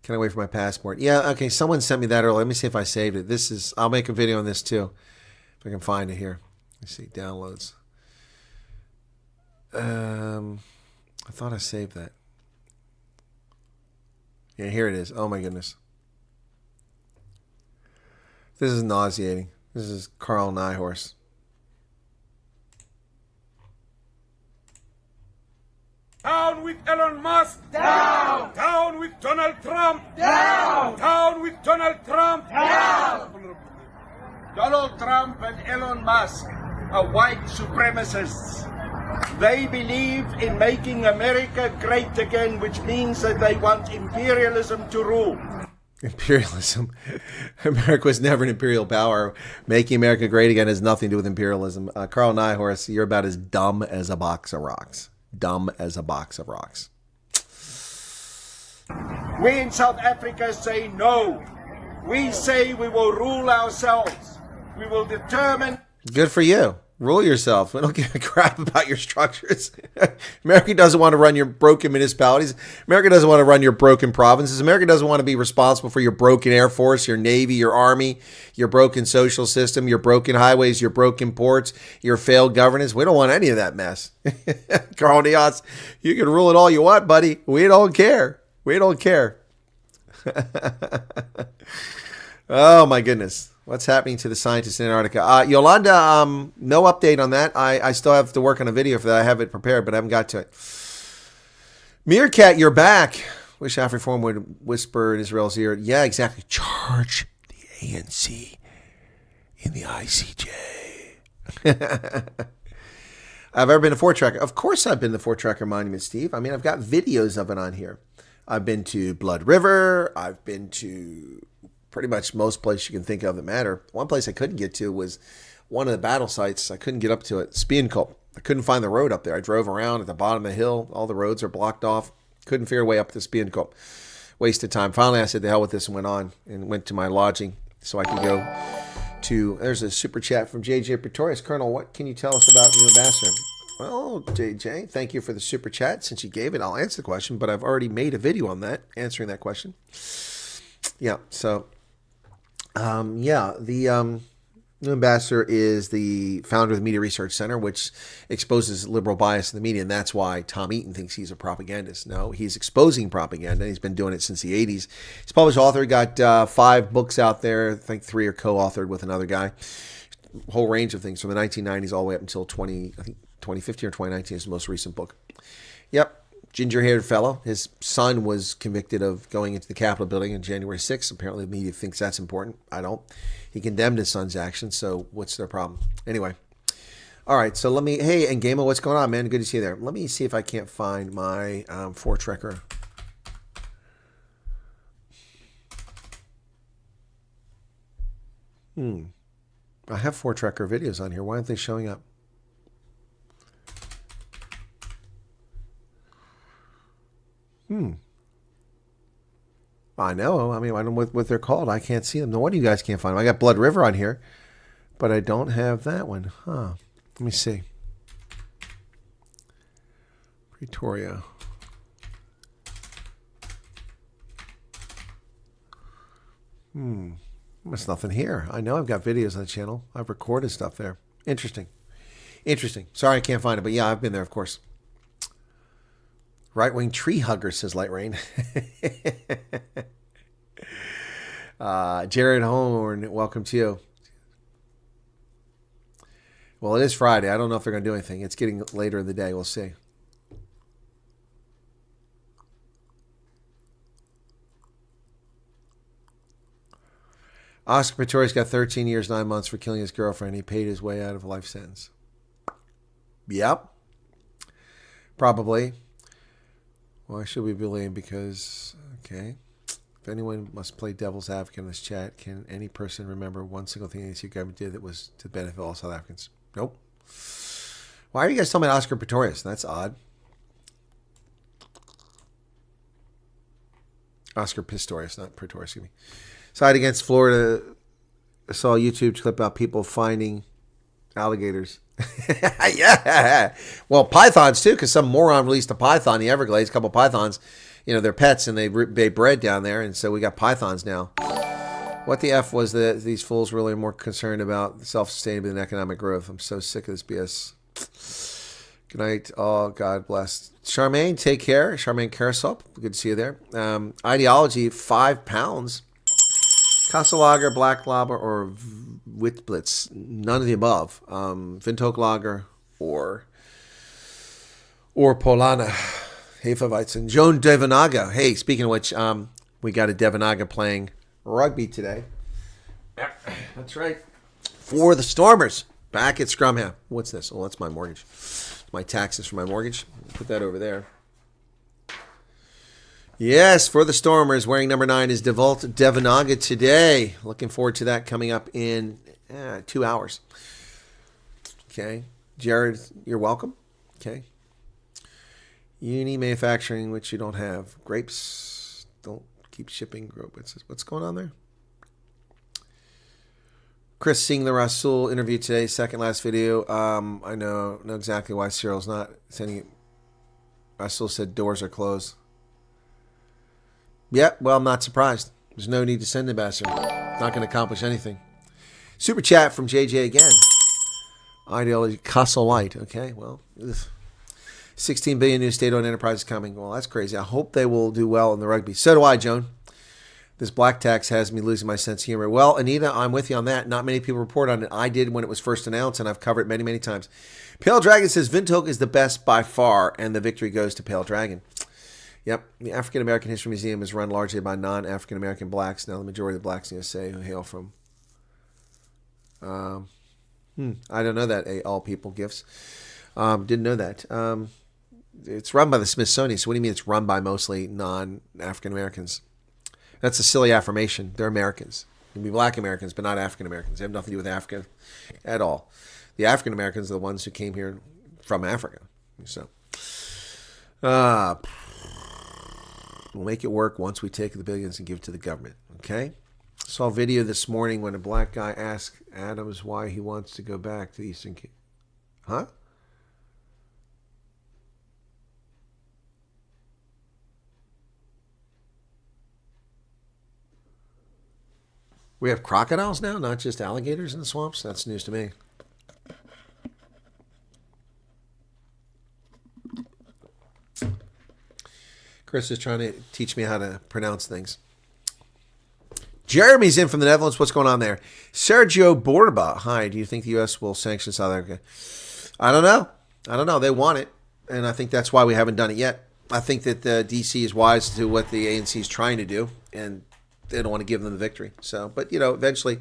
Can I wait for my passport? Yeah, okay. Someone sent me that earlier. Let me see if I saved it. I'll make a video on this too. If I can find it here. Let's see. Downloads. I thought I saved that. Yeah, here it is. Oh my goodness. This is nauseating. This is Carl Nyhorse. Down with Elon Musk! Down! Down with Donald Trump! Down! Down with Donald Trump! Down! Donald Trump and Elon Musk are white supremacists. They believe in making America great again, which means that they want imperialism to rule. Imperialism. America was never an imperial power. Making America great again has nothing to do with imperialism. Carl Nyhorse, you're about as dumb as a box of rocks. Dumb as a box of rocks. We in South Africa say no. We say we will rule ourselves. We will determine... Good for you. Rule yourself. We don't give a crap about your structures. America doesn't want to run your broken municipalities. America doesn't want to run your broken provinces. America doesn't want to be responsible for your broken Air Force, your Navy, your Army, your broken social system, your broken highways, your broken ports, your failed governance. We don't want any of that mess. Carl Diaz, you can rule it all you want, buddy. We don't care. We don't care. Oh, my goodness. What's happening to the scientists in Antarctica? Yolanda, no update on that. I still have to work on a video for that. I have it prepared, but I haven't got to it. Meerkat, you're back. Wish Afriform would whisper in Israel's ear. Yeah, exactly. Charge the ANC in the ICJ. Have I ever been to Fort Tracker? Of course I've been to Fort Tracker Monument, Steve. I mean, I've got videos of it on here. I've been to Blood River. I've been to... pretty much most places you can think of that matter. One place I couldn't get to was one of the battle sites. I couldn't get up to it. Spienkop. I couldn't find the road up there. I drove around at the bottom of the hill. All the roads are blocked off. Couldn't figure a way up to Spienkop. Wasted time. Finally, I said the hell with this and went on and went to my lodging so I could go to... There's a super chat from JJ Pretorius. Colonel, what can you tell us about the new ambassador? Well, JJ, thank you for the super chat. Since you gave it, I'll answer the question, but I've already made a video on that, answering that question. Yeah, so, the new ambassador is the founder of the Media Research Center, which exposes liberal bias in the media, and that's why Tom Eaton thinks he's a propagandist. No, he's exposing propaganda. He's been doing it since the 80s. He's a published author. He got 5 books out there. I think 3 are co-authored with another guy. Whole range of things from the 1990s all the way up until 2015 or 2019 is the most recent book. Yep, ginger-haired fellow. His son was convicted of going into the Capitol building on January 6th. Apparently the media thinks that's important. I don't. He condemned his son's actions, so what's their problem? Anyway. All right, so let me... Hey, and Gamer, what's going on, man? Good to see you there. Let me see if I can't find my 4Trekker. I have 4Trekker videos on here. Why aren't they showing up? I know. I mean, I don't know what they're called. I can't see them. No wonder you guys can't find them. I got Blood River on here, but I don't have that one. Huh. Let me see. Pretoria. There's nothing here. I know I've got videos on the channel. I've recorded stuff there. Interesting. Sorry I can't find it, but yeah, I've been there, of course. Right-wing tree hugger, says Light Rain. Jared Horn, welcome to you. Well, it is Friday. I don't know if they're going to do anything. It's getting later in the day. We'll see. Oscar Pistorius got 13 years, 9 months for killing his girlfriend. He paid his way out of a life sentence. Yep. Probably. Why should we believe? Because, okay. If anyone must play devil's advocate in this chat, can any person remember one single thing the ANC government did that was to benefit all South Africans? Nope. Why are you guys talking about Oscar Pistorius? That's odd. Oscar Pistorius, not Pistorius, excuse me. Side against Florida. I saw a YouTube clip about people finding alligators. Yeah. Well, pythons too, because some moron released a python in the Everglades, a couple of pythons. You know, they're pets and they bred down there, and so we got pythons now. What the F was that these fools really are more concerned about self-sustainability than economic growth? I'm so sick of this BS. Good night. Oh, God bless. Charmaine, take care. Charmaine Carousel, good to see you there. Ideology, 5 pounds. Kassellager, Black Lager, or Witblitz. None of the above. Windhoek Lager or Polana. Hefeweizen. Joan Devanaga. Hey, speaking of which, we got a Devanaga playing rugby today. Yep, that's right. For the Stormers. Back at Scrumham. What's this? Oh, that's my mortgage. My taxes for my mortgage. Put that over there. Yes, for the Stormers, wearing number 9 is Devault Devanaga today. Looking forward to that coming up in 2 hours. Okay. Jared, you're welcome. Okay. Uni manufacturing, which you don't have. Grapes, don't keep shipping. What's going on there? Chris, seeing the Rasul interview today, second last video. I know exactly why Cyril's not sending it. Rasul said doors are closed. Yeah, well, I'm not surprised. There's no need to send ambassador. Not going to accomplish anything. Super chat from JJ again. Ideology, Castle Light. Okay, well, 16 billion new state-owned enterprises coming. Well, that's crazy. I hope they will do well in the rugby. So do I, Joan. This black tax has me losing my sense of humor. Well, Anita, I'm with you on that. Not many people report on it. I did when it was first announced, and I've covered it many, many times. Pale Dragon says Windhoek is the best by far, and the victory goes to Pale Dragon. Yep, the African American History Museum is run largely by non-African American blacks. Now, the majority of the blacks in the USA who hail from, I don't know that, all people gifts. Didn't know that. It's run by the Smithsonian. So what do you mean it's run by mostly non-African Americans? That's a silly affirmation. They're Americans. They can be black Americans, but not African Americans. They have nothing to do with Africa at all. The African Americans are the ones who came here from Africa. So, we'll make it work once we take the billions and give it to the government. Okay? Saw a video this morning when a black guy asked Adams why he wants to go back to the Eastern Cape. Huh? We have crocodiles now, not just alligators in the swamps? That's news to me. Chris is trying to teach me how to pronounce things. Jeremy's in from the Netherlands. What's going on there? Sergio Borba. Hi, do you think the U.S. will sanction South Africa? I don't know. They want it, and I think that's why we haven't done it yet. I think that the D.C. is wise to what the ANC is trying to do, and they don't want to give them the victory. So, but, eventually,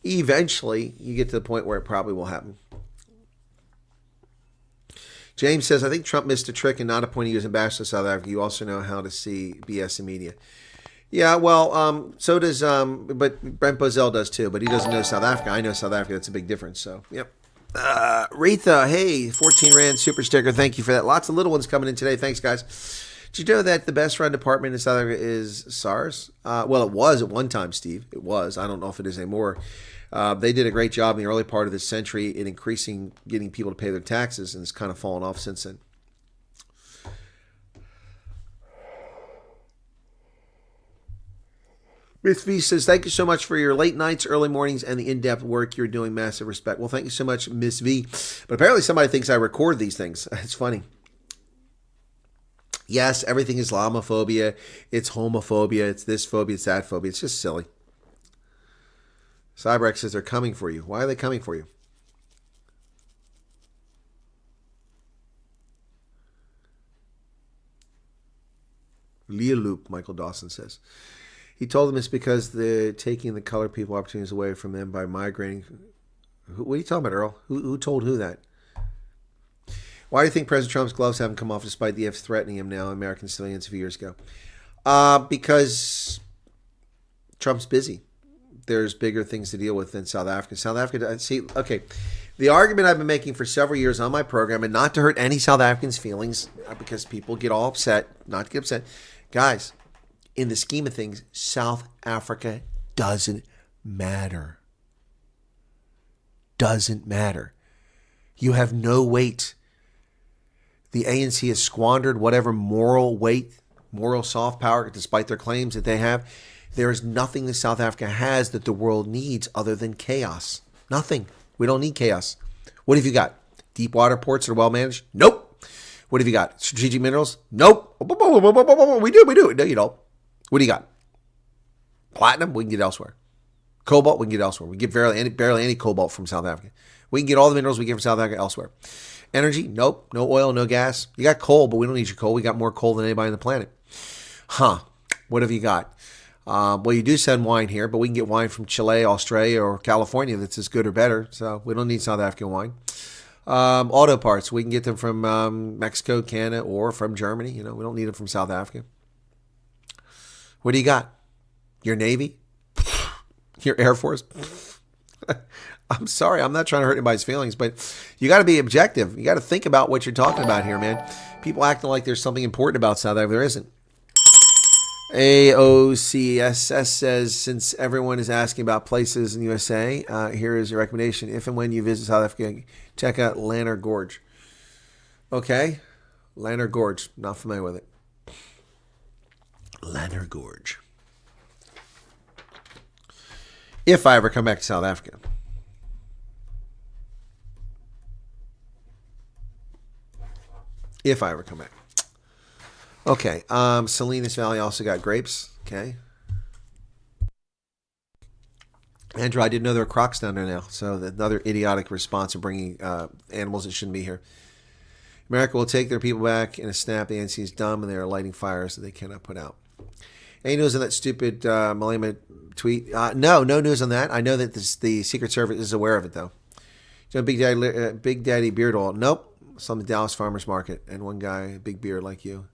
you get to the point where it probably will happen. James says, I think Trump missed a trick in not appointing you as ambassador to South Africa. You also know how to see BS in media. Yeah, well, so does, but Brent Bozell does too, but he doesn't know South Africa. I know South Africa. That's a big difference. So, yep. Retha, hey, 14 Rand super sticker. Thank you for that. Lots of little ones coming in today. Thanks, guys. Did you know that the best run department in South Africa is SARS? Well, it was at one time, Steve. It was. I don't know if it is anymore. They did a great job in the early part of this century in getting people to pay their taxes, and it's kind of fallen off since then. Miss V says, thank you so much for your late nights, early mornings, and the in-depth work you're doing. Massive respect. Well, thank you so much, Miss V. But apparently somebody thinks I record these things. It's funny. Yes, everything is Islamophobia. It's homophobia. It's this phobia. It's that phobia. It's just silly. Cyberx says they're coming for you. Why are they coming for you? Leah Loop, Michael Dawson says. He told them it's because they're taking the colored people opportunities away from them by migrating. What are you talking about, Earl? Who told who that? Why do you think President Trump's gloves haven't come off despite the F threatening him now, American civilians a few years ago? Because Trump's busy. There's bigger things to deal with than South Africa. South Africa, see, okay. The argument I've been making for several years on my program, and not to hurt any South Africans' feelings, because people get all upset, not to get upset. Guys, in the scheme of things, South Africa doesn't matter. Doesn't matter. You have no weight. The ANC has squandered whatever moral weight, moral soft power, despite their claims that they have. There is nothing that South Africa has that the world needs other than chaos. Nothing. We don't need chaos. What have you got? Deep water ports that are well managed? Nope. What have you got? Strategic minerals? Nope. We do. No, you don't. What do you got? Platinum? We can get elsewhere. Cobalt? We can get elsewhere. We get barely any cobalt from South Africa. We can get all the minerals we get from South Africa elsewhere. Energy? Nope. No oil, no gas. You got coal, but we don't need your coal. We got more coal than anybody on the planet. What have you got? Well, you do send wine here, but we can get wine from Chile, Australia, or California that's as good or better. So we don't need South African wine. Auto parts, we can get them from Mexico, Canada, or from Germany. We don't need them from South Africa. What do you got? Your Navy? Your Air Force? I'm sorry, I'm not trying to hurt anybody's feelings, but you got to be objective. You got to think about what you're talking about here, man. People acting like there's something important about South Africa. There isn't. AOCSS says, since everyone is asking about places in the USA, here is your recommendation. If and when you visit South Africa, check out Lanner Gorge. Okay. Lanner Gorge. Not familiar with it. Lanner Gorge. If I ever come back to South Africa. If I ever come back. Okay, Salinas Valley also got grapes. Okay. Andrew, I didn't know there were crocs down there now. So another idiotic response of bringing animals that shouldn't be here. America will take their people back in a snap. The ANC is dumb and they are lighting fires that they cannot put out. Any news on that stupid Malema tweet? No news on that. I know that the Secret Service is aware of it, though. Big Daddy Beard Oil. Nope. Some Dallas Farmers Market and one guy, big beard like you.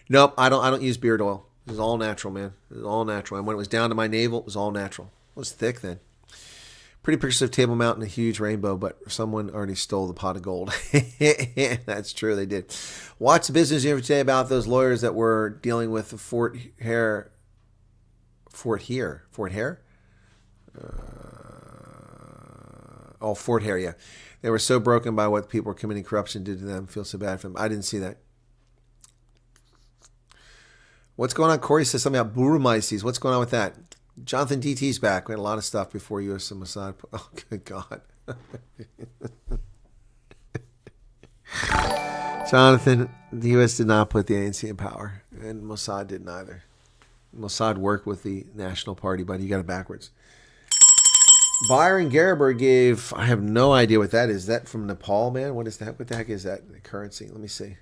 Nope, I don't use beard oil. It was all natural, man. It was all natural. And when it was down to my navel, it was all natural. It was thick then. Pretty pictures of Table Mountain, a huge rainbow, but someone already stole the pot of gold. That's true, they did. Watch the business here today about those lawyers that were dealing with the Fort Hare. Fort Hare, yeah. They were so broken by what people were committing corruption did to them. Feel so bad for them. I didn't see that. What's going on? Corey says something about Burmeises. What's going on with that? Jonathan DT's back. We had a lot of stuff before U.S. and Mossad. Oh, good God. Jonathan, the U.S. did not put the ANC in power, and Mossad didn't either. Mossad worked with the National Party, buddy. You got it backwards. Byron Gerber gave, I have no idea what that is. Is that from Nepal, man? What is that? What the heck is that? The currency. Let me see.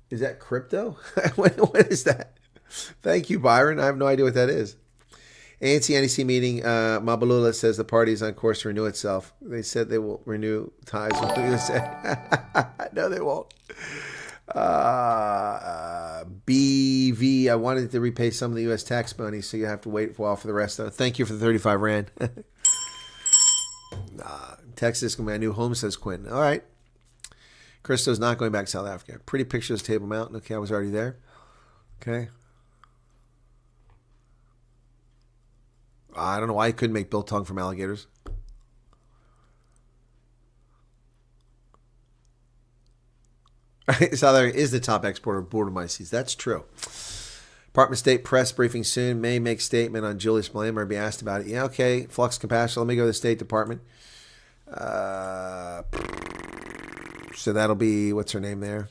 Is that crypto? What is that? Thank you, Byron. I have no idea what that is. ANC NEC meeting. Mabalula says the party is on course to renew itself. They said they will renew ties with the USA. No, they won't. BV, I wanted to repay some of the U.S. tax money, so you have to wait for a while for the rest of it. Thank you for the 35 Rand. Texas, my new home, says Quinn. All right. Christo's not going back to South Africa. Pretty pictures of Table Mountain. Okay, I was already there. Okay. I don't know why I couldn't make biltong from alligators. South Africa is the top exporter of border mices. That's true. Department of State press briefing soon. May make statement on Julius Malema or be asked about it. Yeah, okay. Flux Compassion. Let me go to the State Department. So that'll be, what's her name there?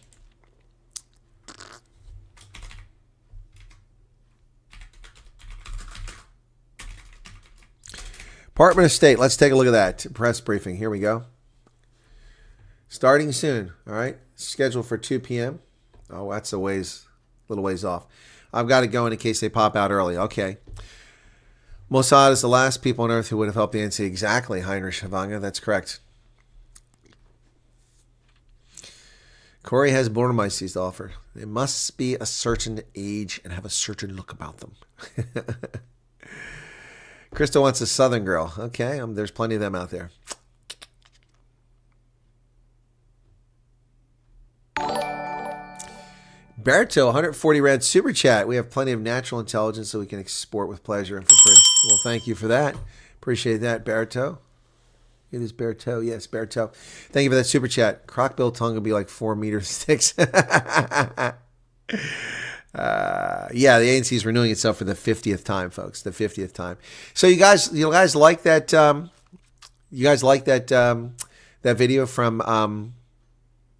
Department of State. Let's take a look at that. Press briefing. Here we go. Starting soon. All right. Scheduled for 2 p.m. Oh, that's a little ways off. I've got to go in case they pop out early. Okay. Mossad is the last people on earth who would have helped the ANC. Exactly, Heinrich Havanga. That's correct. Corey has border mice to offer. They must be a certain age and have a certain look about them. Krista wants a Southern girl. Okay, there's plenty of them out there. Berto, 140 Rand super chat. We have plenty of natural intelligence so we can export with pleasure and for free. Well, thank you for that. Appreciate that, Berto. It is Berto. Yes, Berto. Thank you for that super chat. Crockbill tongue will be like 4 meters sticks. Yeah, the ANC is renewing itself for the 50th time, folks. The 50th time. So you guys like that? You guys like that? That video from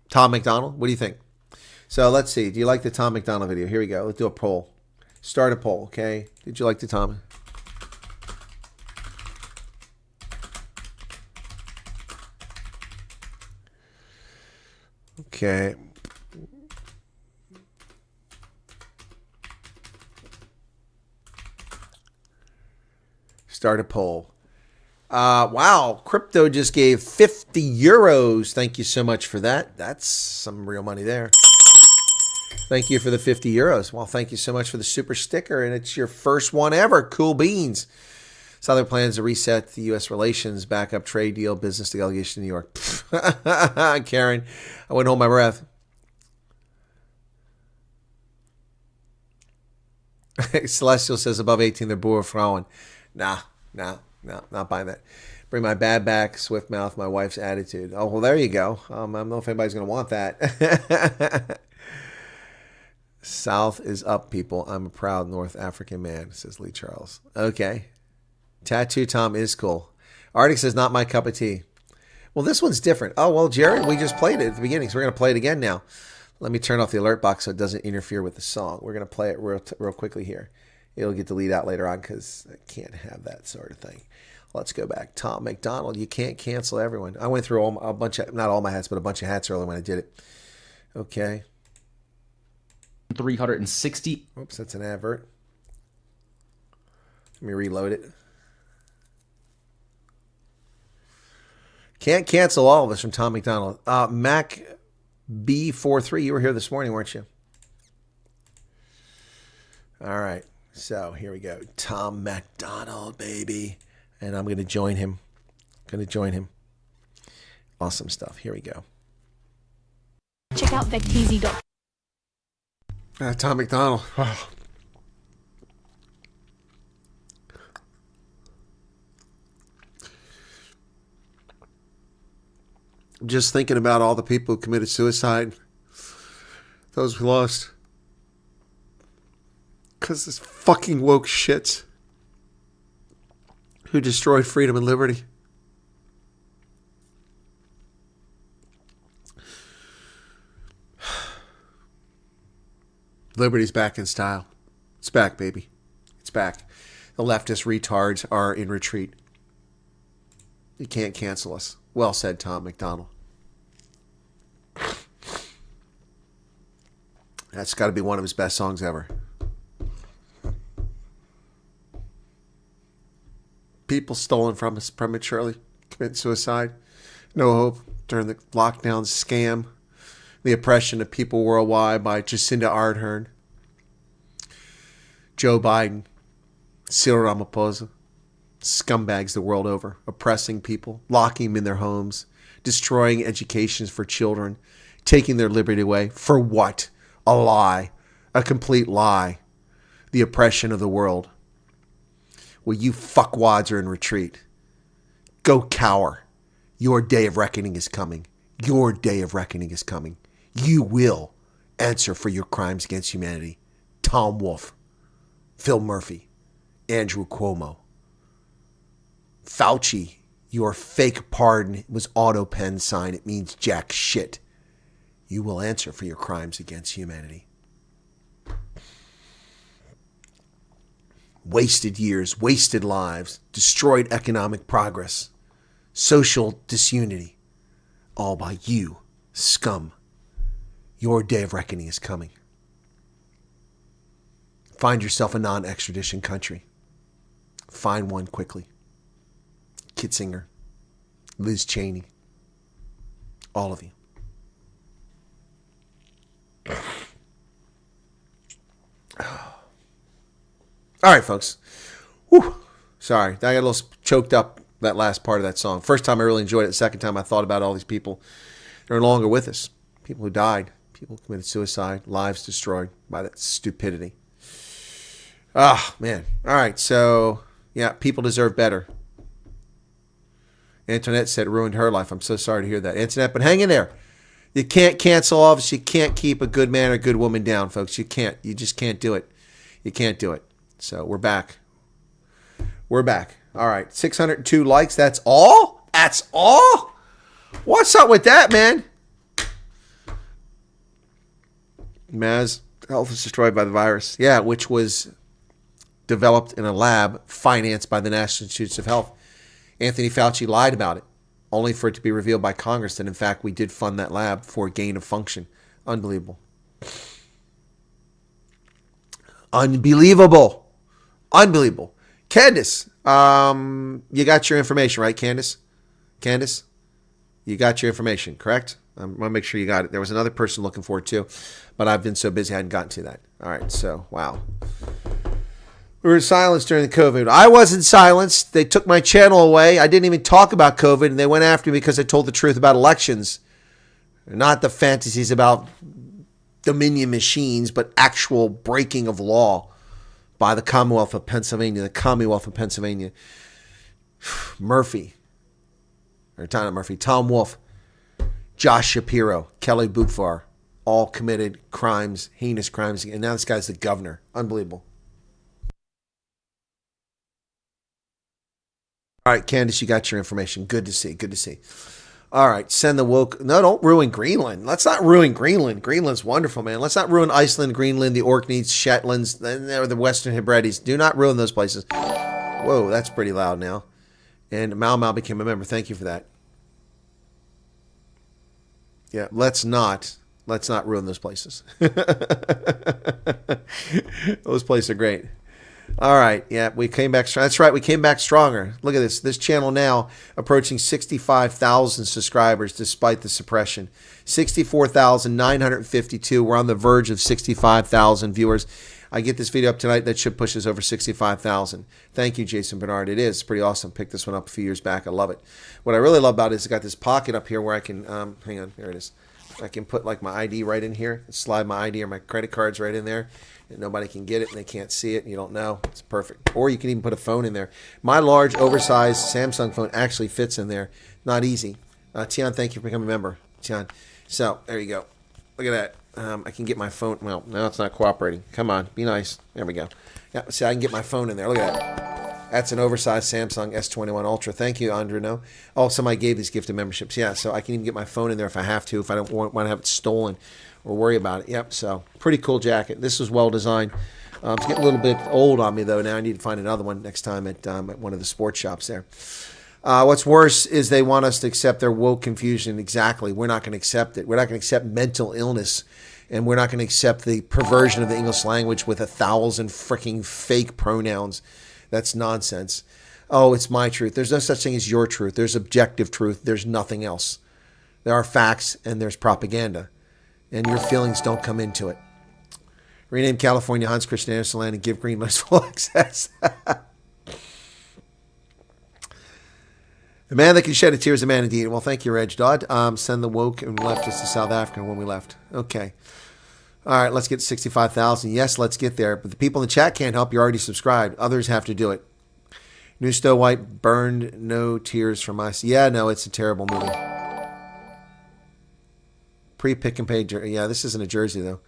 Tom McDonald? What do you think? So let's see. Do you like the Tom McDonald video? Here we go. Let's do a poll. Start a poll, okay? Did you like the Tom? Okay. Start a poll. Wow. Crypto just gave 50 euros. Thank you so much for that. That's some real money there. Thank you for the 50 euros. Well, thank you so much for the super sticker. And it's your first one ever. Cool beans. Southern plans to reset the U.S. relations, backup trade deal, business delegation to New York. Karen, I wouldn't hold my breath. Celestial says above 18, they're boer frauen. Nah, not buying that. Bring my bad back, swift mouth, my wife's attitude. Oh, well, there you go. I don't know if anybody's going to want that. South is up, people. I'm a proud North African man, says Lee Charles. Okay. Tattoo Tom is cool. Arctic says, not my cup of tea. Well, this one's different. Oh, well, Jared, we just played it at the beginning, so we're going to play it again now. Let me turn off the alert box so it doesn't interfere with the song. We're going to play it real quickly here. It'll get deleted out later on because I can't have that sort of thing. Let's go back. Tom McDonald, you can't cancel everyone. I went through a bunch of, not all my hats, but a bunch of hats earlier when I did it. Okay. 360. Oops, that's an advert. Let me reload it. Can't cancel all of us from Tom McDonald. Mac B43, you were here this morning, weren't you? All right. So here we go. Tom McDonald, baby. And I'm going to join him. Awesome stuff. Here we go. Check out vecteezy.com. Tom McDonald. Oh. I'm just thinking about all the people who committed suicide. Those we lost. Because this fucking woke shits who destroyed freedom and liberty. Liberty's back in style. It's back, baby. It's back. The leftist retards are in retreat. You can't cancel us. Well said, Tom McDonald. That's got to be one of his best songs ever. People stolen from us prematurely, commit suicide. No hope during the lockdown scam. The oppression of people worldwide by Jacinda Ardern, Joe Biden, Cyril Ramaphosa, scumbags the world over, oppressing people, locking them in their homes, destroying educations for children, taking their liberty away. For what? A lie. A complete lie. The oppression of the world. Well, you fuckwads are in retreat. Go cower. Your day of reckoning is coming. Your day of reckoning is coming. You will answer for your crimes against humanity. Tom Wolfe, Phil Murphy, Andrew Cuomo. Fauci, your fake pardon was auto pen sign. It means jack shit. You will answer for your crimes against humanity. Wasted years, wasted lives, destroyed economic progress, social disunity, all by you, scum. Your day of reckoning is coming. Find yourself a non-extradition country. Find one quickly. Kitzinger, Liz Cheney, all of you. All right, folks. Whew. Sorry, I got a little choked up that last part of that song. First time I really enjoyed it. The second time I thought about all these people that are no longer with us. People who died. People who committed suicide. Lives destroyed by that stupidity. Ah, man. All right, so, yeah, people deserve better. Antoinette said it ruined her life. I'm so sorry to hear that. Antoinette, but hang in there. You can't cancel office. You can't keep a good man or good woman down, folks. You can't. You just can't do it. You can't do it. So we're back. We're back. All right. 602 likes. That's all? That's all? What's up with that, man? Maz, health is destroyed by the virus. Yeah, which was developed in a lab financed by the National Institutes of Health. Anthony Fauci lied about it, only for it to be revealed by Congress that, in fact, we did fund that lab for gain of function. Unbelievable. Unbelievable. Unbelievable. Candace, you got your information, right, Candace? Candace, you got your information, correct? I want to make sure you got it. There was another person looking for it too, but I've been so busy I hadn't gotten to that. All right, so, wow. We were silenced during the COVID. I wasn't silenced. They took my channel away. I didn't even talk about COVID, and they went after me because I told the truth about elections. Not the fantasies about Dominion machines, but actual breaking of law by the Commonwealth of Pennsylvania. The Commonwealth of Pennsylvania. Murphy. Or not Murphy. Tom Wolfe. Josh Shapiro. Kelly Bufar. All committed crimes, heinous crimes. And now this guy's the governor. Unbelievable. All right, Candace, you got your information. Good to see. Good to see. All right, send the woke. No, don't ruin Greenland. Let's not ruin Greenland. Greenland's wonderful, man. Let's not ruin Iceland, Greenland, the Orkneys, Shetlands, or the Western Hebrides. Do not ruin those places. Whoa, that's pretty loud now. And Mau Mau became a member. Thank you for that. Yeah, let's not ruin those places. Those places are great. All right. Yeah, we came back strong. That's right. We came back stronger. Look at this. This channel now approaching 65,000 subscribers despite the suppression. 64,952. We're on the verge of 65,000 viewers. I get this video up tonight. That should push us over 65,000. Thank you, Jason Bernard. It is pretty awesome. Picked this one up a few years back. I love it. What I really love about it is I got this pocket up here where I can, hang on, here it is. I can put like my ID right in here, slide my ID or my credit cards right in there. And nobody can get it and they can't see it and you don't know. It's perfect. Or you can even put a phone in there. My large, oversized Samsung phone actually fits in there. Not easy. Tian, thank you for becoming a member. Tian. So, there you go. Look at that. I can get my phone. Well, no, it's not cooperating. Come on, be nice. There we go. Yeah, see, I can get my phone in there. Look at that. That's an oversized Samsung S21 Ultra. Thank you, Andrew. No. Oh, somebody gave these gifted memberships. Yeah, so I can even get my phone in there if I have to, if I don't want to have it stolen or worry about it. Yep, so pretty cool jacket. This was well designed. It's getting a little bit old on me, though. Now I need to find another one next time at one of the sports shops there. What's worse is they want us to accept their woke confusion. Exactly. We're not going to accept it. We're not going to accept mental illness. And we're not going to accept the perversion of the English language with 1,000 freaking fake pronouns. That's nonsense. Oh, it's my truth. There's no such thing as your truth. There's objective truth. There's nothing else. There are facts and there's propaganda. And your feelings don't come into it. Rename California Hans Christian Andersen land and give green lights full access. The man that can shed a tear is a man indeed. Well, thank you, Reg Dodd. Send the woke and leftists to South Africa when we left. Okay. All right, let's get 65,000. Yes, let's get there. But the people in the chat can't help. You're already subscribed. Others have to do it. New Snow White burned no tears from us. Yeah, no, it's a terrible movie. Pre-pick and pay jersey. Yeah, this isn't a jersey, though.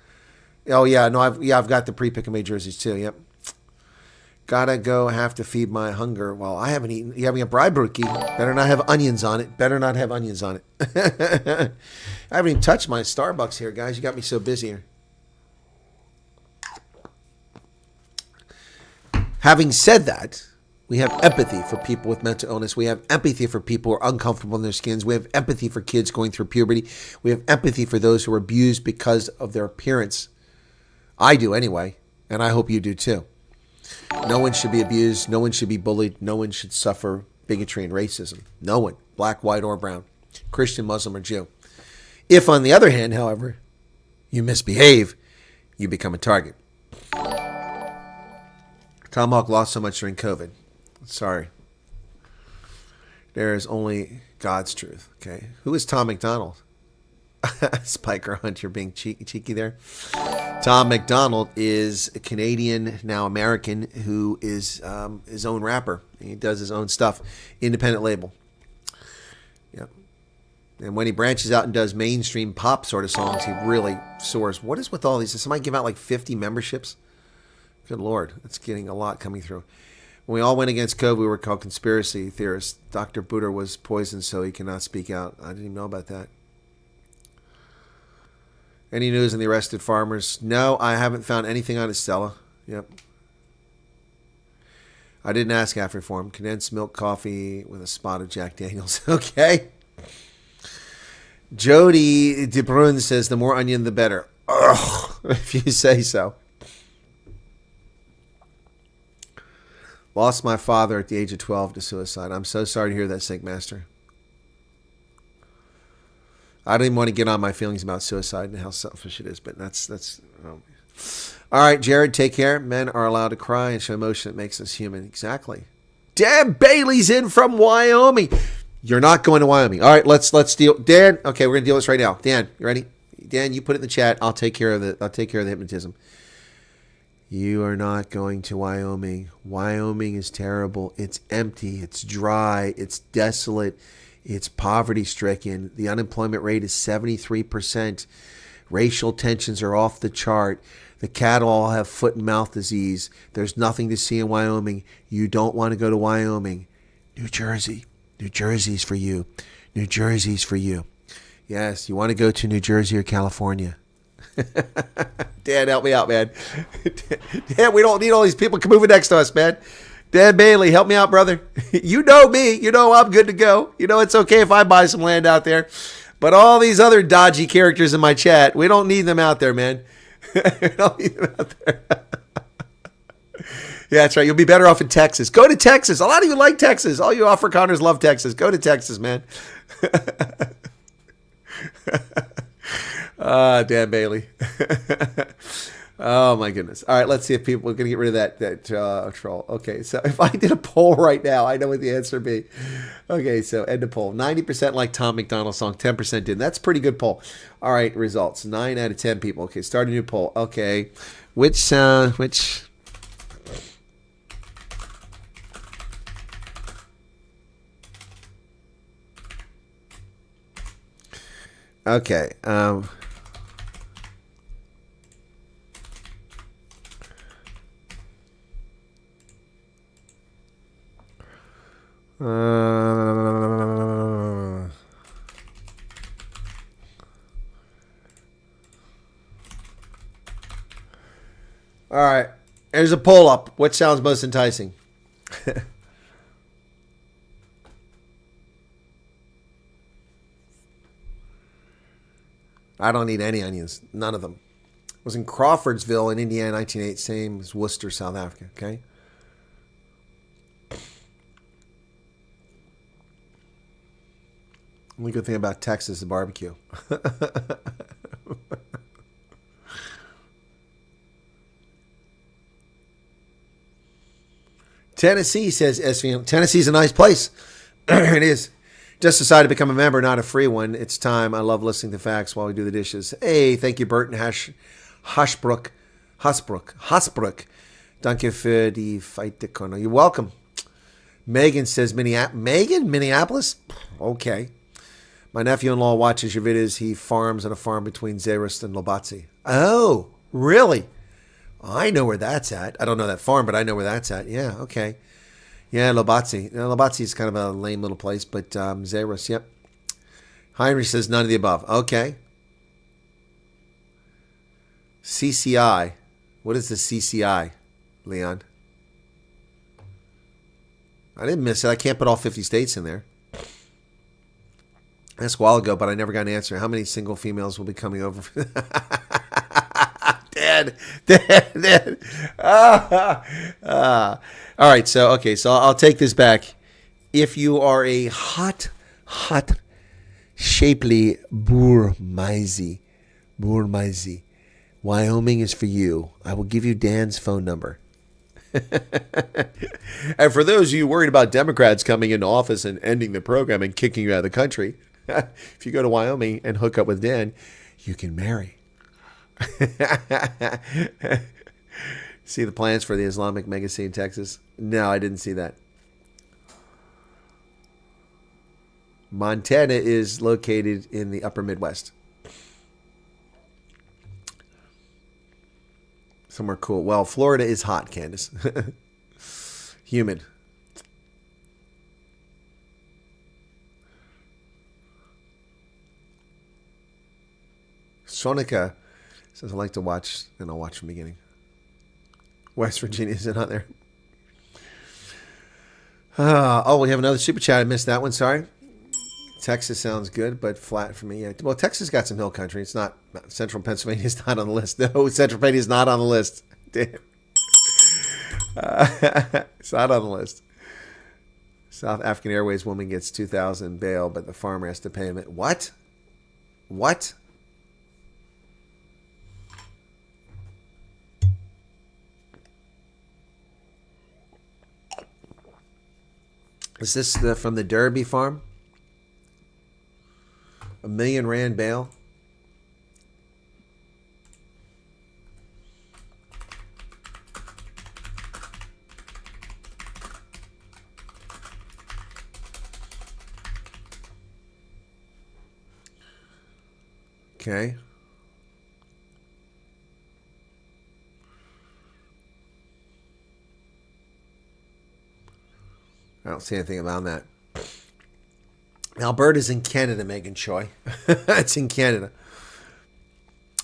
Oh, yeah, no, I've got the pre-pick and pay jerseys, too. Yep. Gotta go, have to feed my hunger. Well, I haven't eaten. You having a Brybrook? Better not have onions on it. Better not have onions on it. I haven't even touched my Starbucks here, guys. You got me so busy here. Having said that, we have empathy for people with mental illness. We have empathy for people who are uncomfortable in their skins. We have empathy for kids going through puberty. We have empathy for those who are abused because of their appearance. I do anyway, and I hope you do too. No one should be abused. No one should be bullied. No one should suffer bigotry and racism. No one, black, white, or brown, Christian, Muslim, or Jew. If, on the other hand, however, you misbehave, you become a target. Tomahawk lost so much during COVID. Sorry. There is only God's truth. Okay. Who is Tom McDonald? Spiker Hunt, you're being cheeky there. Tom McDonald is a Canadian, now American, who is his own rapper. He does his own stuff. Independent label. Yep. And when he branches out and does mainstream pop sort of songs, he really soars. What is with all these? Did somebody give out like 50 memberships? Good Lord. That's getting a lot coming through. When we all went against COVID, we were called conspiracy theorists. Dr. Buddha was poisoned, so he cannot speak out. I didn't even know about that. Any news on the arrested farmers? No, I haven't found anything on it, Stella. Yep. I didn't ask after reform. Condensed milk coffee with a spot of Jack Daniels. Okay. Jody DeBrun says, the more onion, the better. Ugh, if you say so. Lost my father at the age of 12 to suicide. I'm so sorry to hear that, Sink Master. I don't even want to get on my feelings about suicide and how selfish it is, but that's. All right, Jared, take care. Men are allowed to cry and show emotion that makes us human. Exactly. Dan Bailey's in from Wyoming. You're not going to Wyoming. All right, let's deal. Dan, okay, we're gonna deal with this right now. Dan, you ready? Dan, you put it in the chat. I'll take care of the hypnotism. You are not going to Wyoming. Wyoming is terrible. It's empty. It's dry. It's desolate. It's poverty-stricken. The unemployment rate is 73%. Racial tensions are off the chart. The cattle all have foot and mouth disease. There's nothing to see in Wyoming. You don't want to go to Wyoming. New Jersey. New Jersey's for you. New Jersey's for you. Yes, you want to go to New Jersey or California. Dan, help me out, man. Dan, we don't need all these people moving next to us, man. Dan Bailey, help me out, brother. You know me. You know I'm good to go. You know it's okay if I buy some land out there. But all these other dodgy characters in my chat, we don't need them out there, man. We don't need them out there. Yeah, that's right. You'll be better off in Texas. Go to Texas. A lot of you like Texas. All you Afrikaners love Texas. Go to Texas, man. Dan Bailey. Oh my goodness. All right, let's see if people are going to get rid of that troll. Okay, so if I did a poll right now, I know what the answer would be. Okay, so end of poll. 90% like Tom McDonald's song, 10% didn't. That's a pretty good poll. All right, results. 9 out of 10 people. Okay, start a new poll. Okay, which okay, All right. Here's a poll up. What sounds most enticing? I don't need any onions. None of them. Was in Crawfordsville in Indiana, 1908. Same as Worcester, South Africa. Okay. Only good thing about Texas is barbecue. Tennessee, says SVM. Tennessee's a nice place. It is. Just decided to become a member, not a free one. It's time. I love listening to facts while we do the dishes. Hey, thank you, Burton Hasbrook. Danke für die Feite Corner. You're welcome. Megan says, Minneapolis? Okay. My nephew-in-law watches your videos. He farms on a farm between Zagreb and Lobatse. Oh, really? I know where that's at. I don't know that farm, but I know where that's at. Yeah, okay. Yeah, Lobatse. Lobatse is kind of a lame little place, but Zagreb, yep. Heinrich says none of the above. Okay. CCI. What is the CCI, Leon? I didn't miss it. I can't put all 50 states in there. I asked a while ago, but I never got an answer. How many single females will be coming over? Dead. All right, so I'll take this back. If you are a hot, shapely Burmese, Wyoming is for you. I will give you Dan's phone number. And for those of you worried about Democrats coming into office and ending the program and kicking you out of the country, if you go to Wyoming and hook up with Dan, you can marry. See the plans for the Islamic megacity in Texas? No, I didn't see that. Montana is located in the upper Midwest. Somewhere cool. Well, Florida is hot, Candace. Humid. Sonica says I like to watch, and I'll watch from the beginning. West Virginia is not there. Oh, we have another super chat. I missed that one. Sorry. Texas sounds good, but flat for me. Yeah. Well, Texas got some hill country. It's not. Central Pennsylvania is not on the list. No, Central Pennsylvania is not on the list. Damn. It's not on the list. South African Airways woman gets $2,000 bail, but the farmer has to pay him. What? What? Is this from the Derby farm? $1 million rand bail? Okay. I don't see anything about that. Alberta's in Canada, Megan Choi. It's in Canada.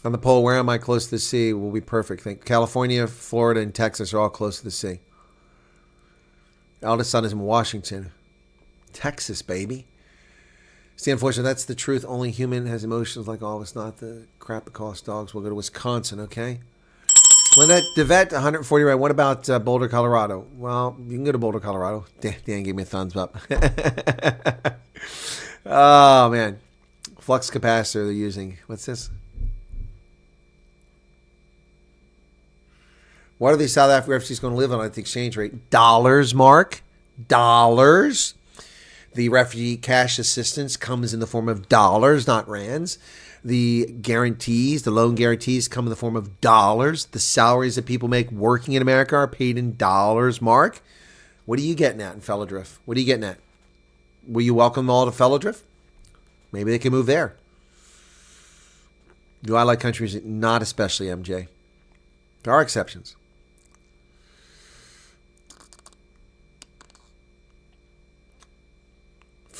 On the poll, where am I close to the sea? Will be perfect. Think California, Florida, and Texas are all close to the sea. Eldest son is in Washington. Texas, baby. See, unfortunately, that's the truth. Only human has emotions like all of us, not the crap that costs dogs. We'll go to Wisconsin, okay? Lynette DeVette, 140 right. What about Boulder, Colorado? Well, you can go to Boulder, Colorado. Dan gave me a thumbs up. Oh, man. Flux capacitor they're using. What's this? What are these South African refugees going to live on at the exchange rate? Dollars, Mark. Dollars. The refugee cash assistance comes in the form of dollars, not rands. The guarantees, the loan guarantees come in the form of dollars. The salaries that people make working in America are paid in dollars, Mark. What are you getting at in Fellow-Drift? What are you getting at? Will you welcome them all to Fellow-Drift? Maybe they can move there. Do I like countries? Not especially, MJ. There are exceptions.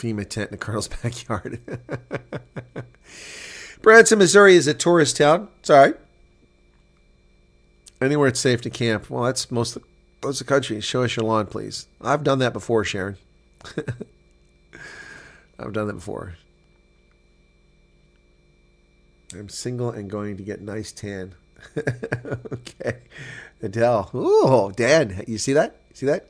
FEMA tent in the Colonel's backyard. Branson, Missouri is a tourist town. It's all right. Anywhere it's safe to camp. Well, that's most of the country. Show us your lawn, please. I've done that before, Sharon. I've done that before. I'm single and going to get nice tan. Okay. Adele. Ooh, Dan. You see that? See that?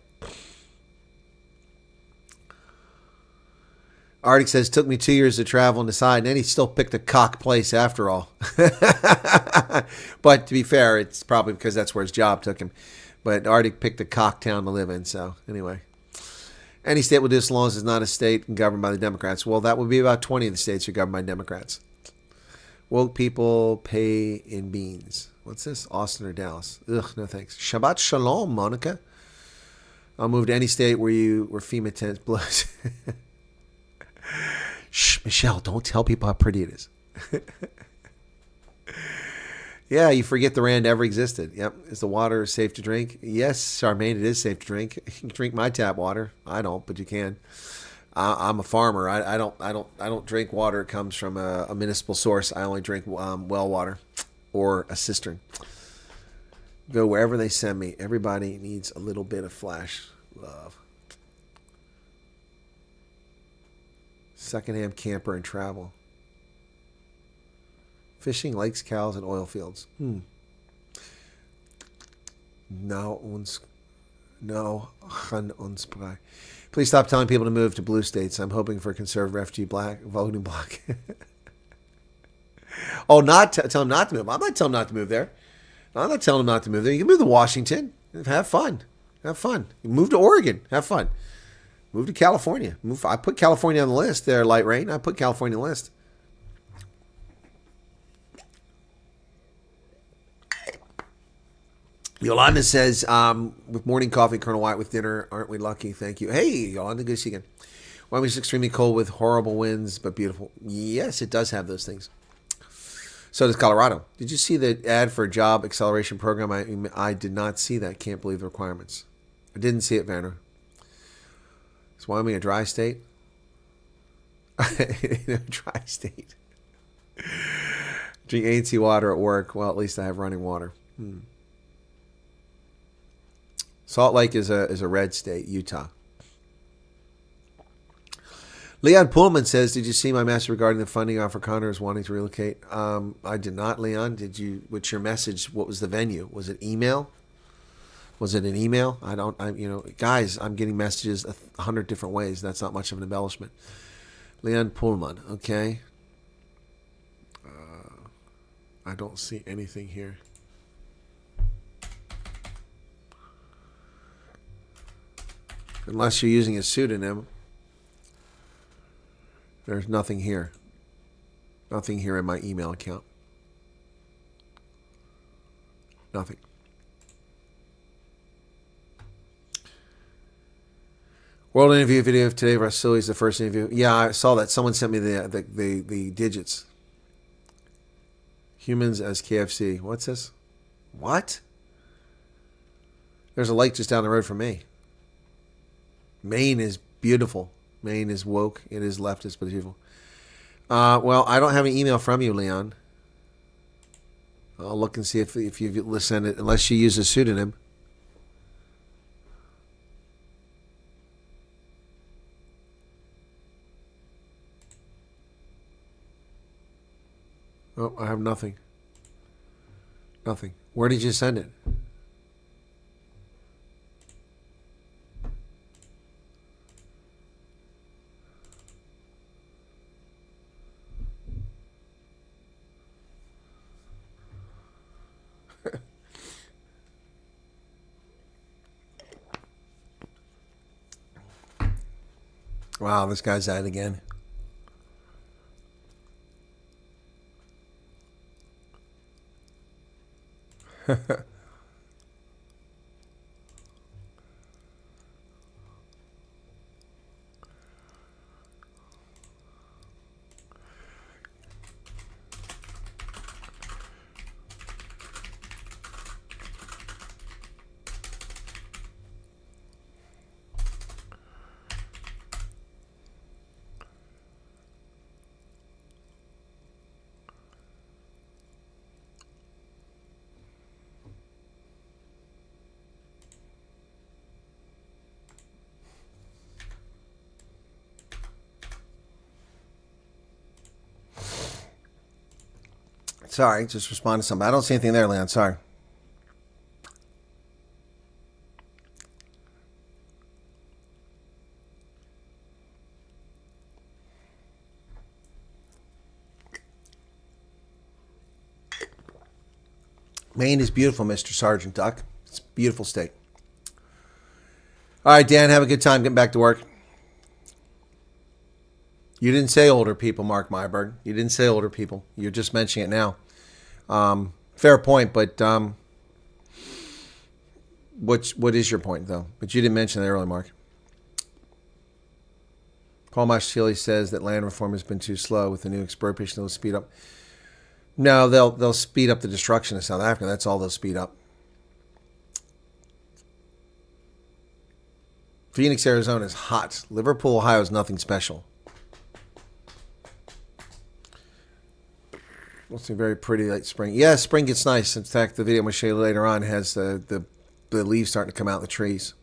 Arctic says, took me 2 years to travel and decide, and then he still picked a cock place after all. But to be fair, it's probably because that's where his job took him. But Arctic picked a cock town to live in, so anyway. Any state will do this as long as it's not a state and governed by the Democrats. Well, that would be about 20 of the states are governed by Democrats. Woke people pay in beans. What's this? Austin or Dallas? Ugh, no thanks. Shabbat shalom, Monica. I'll move to any state where FEMA tents blows. Shh, Michelle, don't tell people how pretty it is. Yeah, you forget the Rand ever existed. Yep. Is the water safe to drink? Yes, Charmaine, it is safe to drink. You can drink my tap water. I don't, but you can. I'm a farmer. I don't drink water. It comes from a municipal source. I only drink well water or a cistern. Go wherever they send me. Everybody needs a little bit of flash love. Secondhand camper and travel. Fishing, lakes, cows, and oil fields. No, kann uns frei. Please stop telling people to move to blue states. I'm hoping for a conservative refugee voting bloc. Oh, tell them not to move. I'm not telling them not to move there. I'm not telling them not to move there. You can move to Washington. Have fun. Have fun. Move to Oregon. Have fun. Move to California. I put California on the list there, Light Rain. I put California on the list. Yolanda says, with morning coffee, Colonel Wyatt with dinner, aren't we lucky? Thank you. Hey, Yolanda, good to see you again. Wyoming's extremely cold with horrible winds, but beautiful. Yes, it does have those things. So does Colorado. Did you see the ad for a job acceleration program? I did not see that. Can't believe the requirements. I didn't see it, Vanner. Is Wyoming a dry state? Dry state. Drink ANC water at work. Well, at least I have running water. Salt Lake is a red state, Utah. Leon Pullman says, did you see my message regarding the funding offer Connors wanting to relocate? I did not, Leon. Did you? What's your message? What was the venue? Was it email? Was it an email? Guys, I'm getting messages 100 different ways. That's not much of an embellishment. Leon Pullman, okay. I don't see anything here. Unless you're using a pseudonym, there's nothing here. Nothing here in my email account. Nothing. World interview video of today. Vasily is the first interview. Yeah, I saw that. Someone sent me the digits. Humans as KFC. What's this? What? There's a lake just down the road from me. Maine is beautiful. Maine is woke. It is leftist, but it's beautiful. Well, I don't have an email from you, Leon. I'll look and see if you've listened it, unless you use a pseudonym. Oh, I have nothing. Nothing. Where did you send it? Wow, this guy's at it again. Sorry, just respond to something. I don't see anything there, Leon. Sorry. Maine is beautiful, Mr. Sergeant Duck. It's a beautiful state. All right, Dan, have a good time getting back to work. You didn't say older people, Mark Myberg. You didn't say older people. You're just mentioning it now. Fair point, but what is your point, though? But you didn't mention that earlier, Mark. Paul Maschili says that land reform has been too slow. With the new expropriation, they'll speed up. No, they'll speed up the destruction of South Africa. That's all they'll speed up. Phoenix, Arizona is hot. Liverpool, Ohio is nothing special. Looks like very pretty late spring. Yeah, spring gets nice. In fact, the video I'm going to show you later on has the leaves starting to come out of the trees.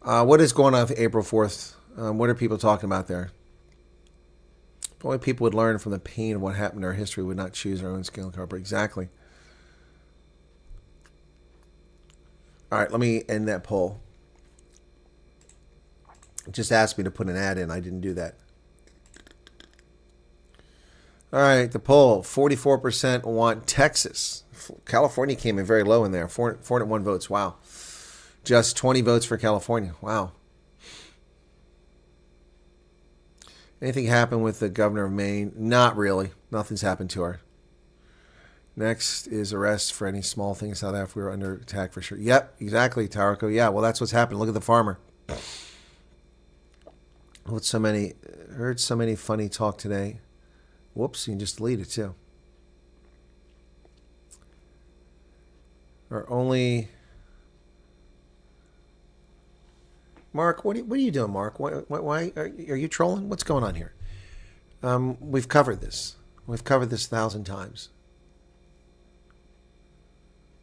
What is going on with April 4th? What are people talking about there? If only people would learn from the pain of what happened in our history, would not choose our own scale carper. Exactly. All right, let me end that poll. It just asked me to put an ad in. I didn't do that. All right, the poll. 44% want Texas. California came in very low in there. 401 votes. Wow. Just 20 votes for California. Wow. Anything happened with the governor of Maine? Not really. Nothing's happened to her. Next is arrests for any small thing in South Africa. We were under attack for sure. Yep, exactly, Tarako. Yeah, well, that's what's happened. Look at the farmer. Heard so many funny talk today. Whoops, you can just delete it too. Or only... Mark, what are you doing, Mark? Why are you trolling? What's going on here? We've covered this. We've covered this 1,000 times.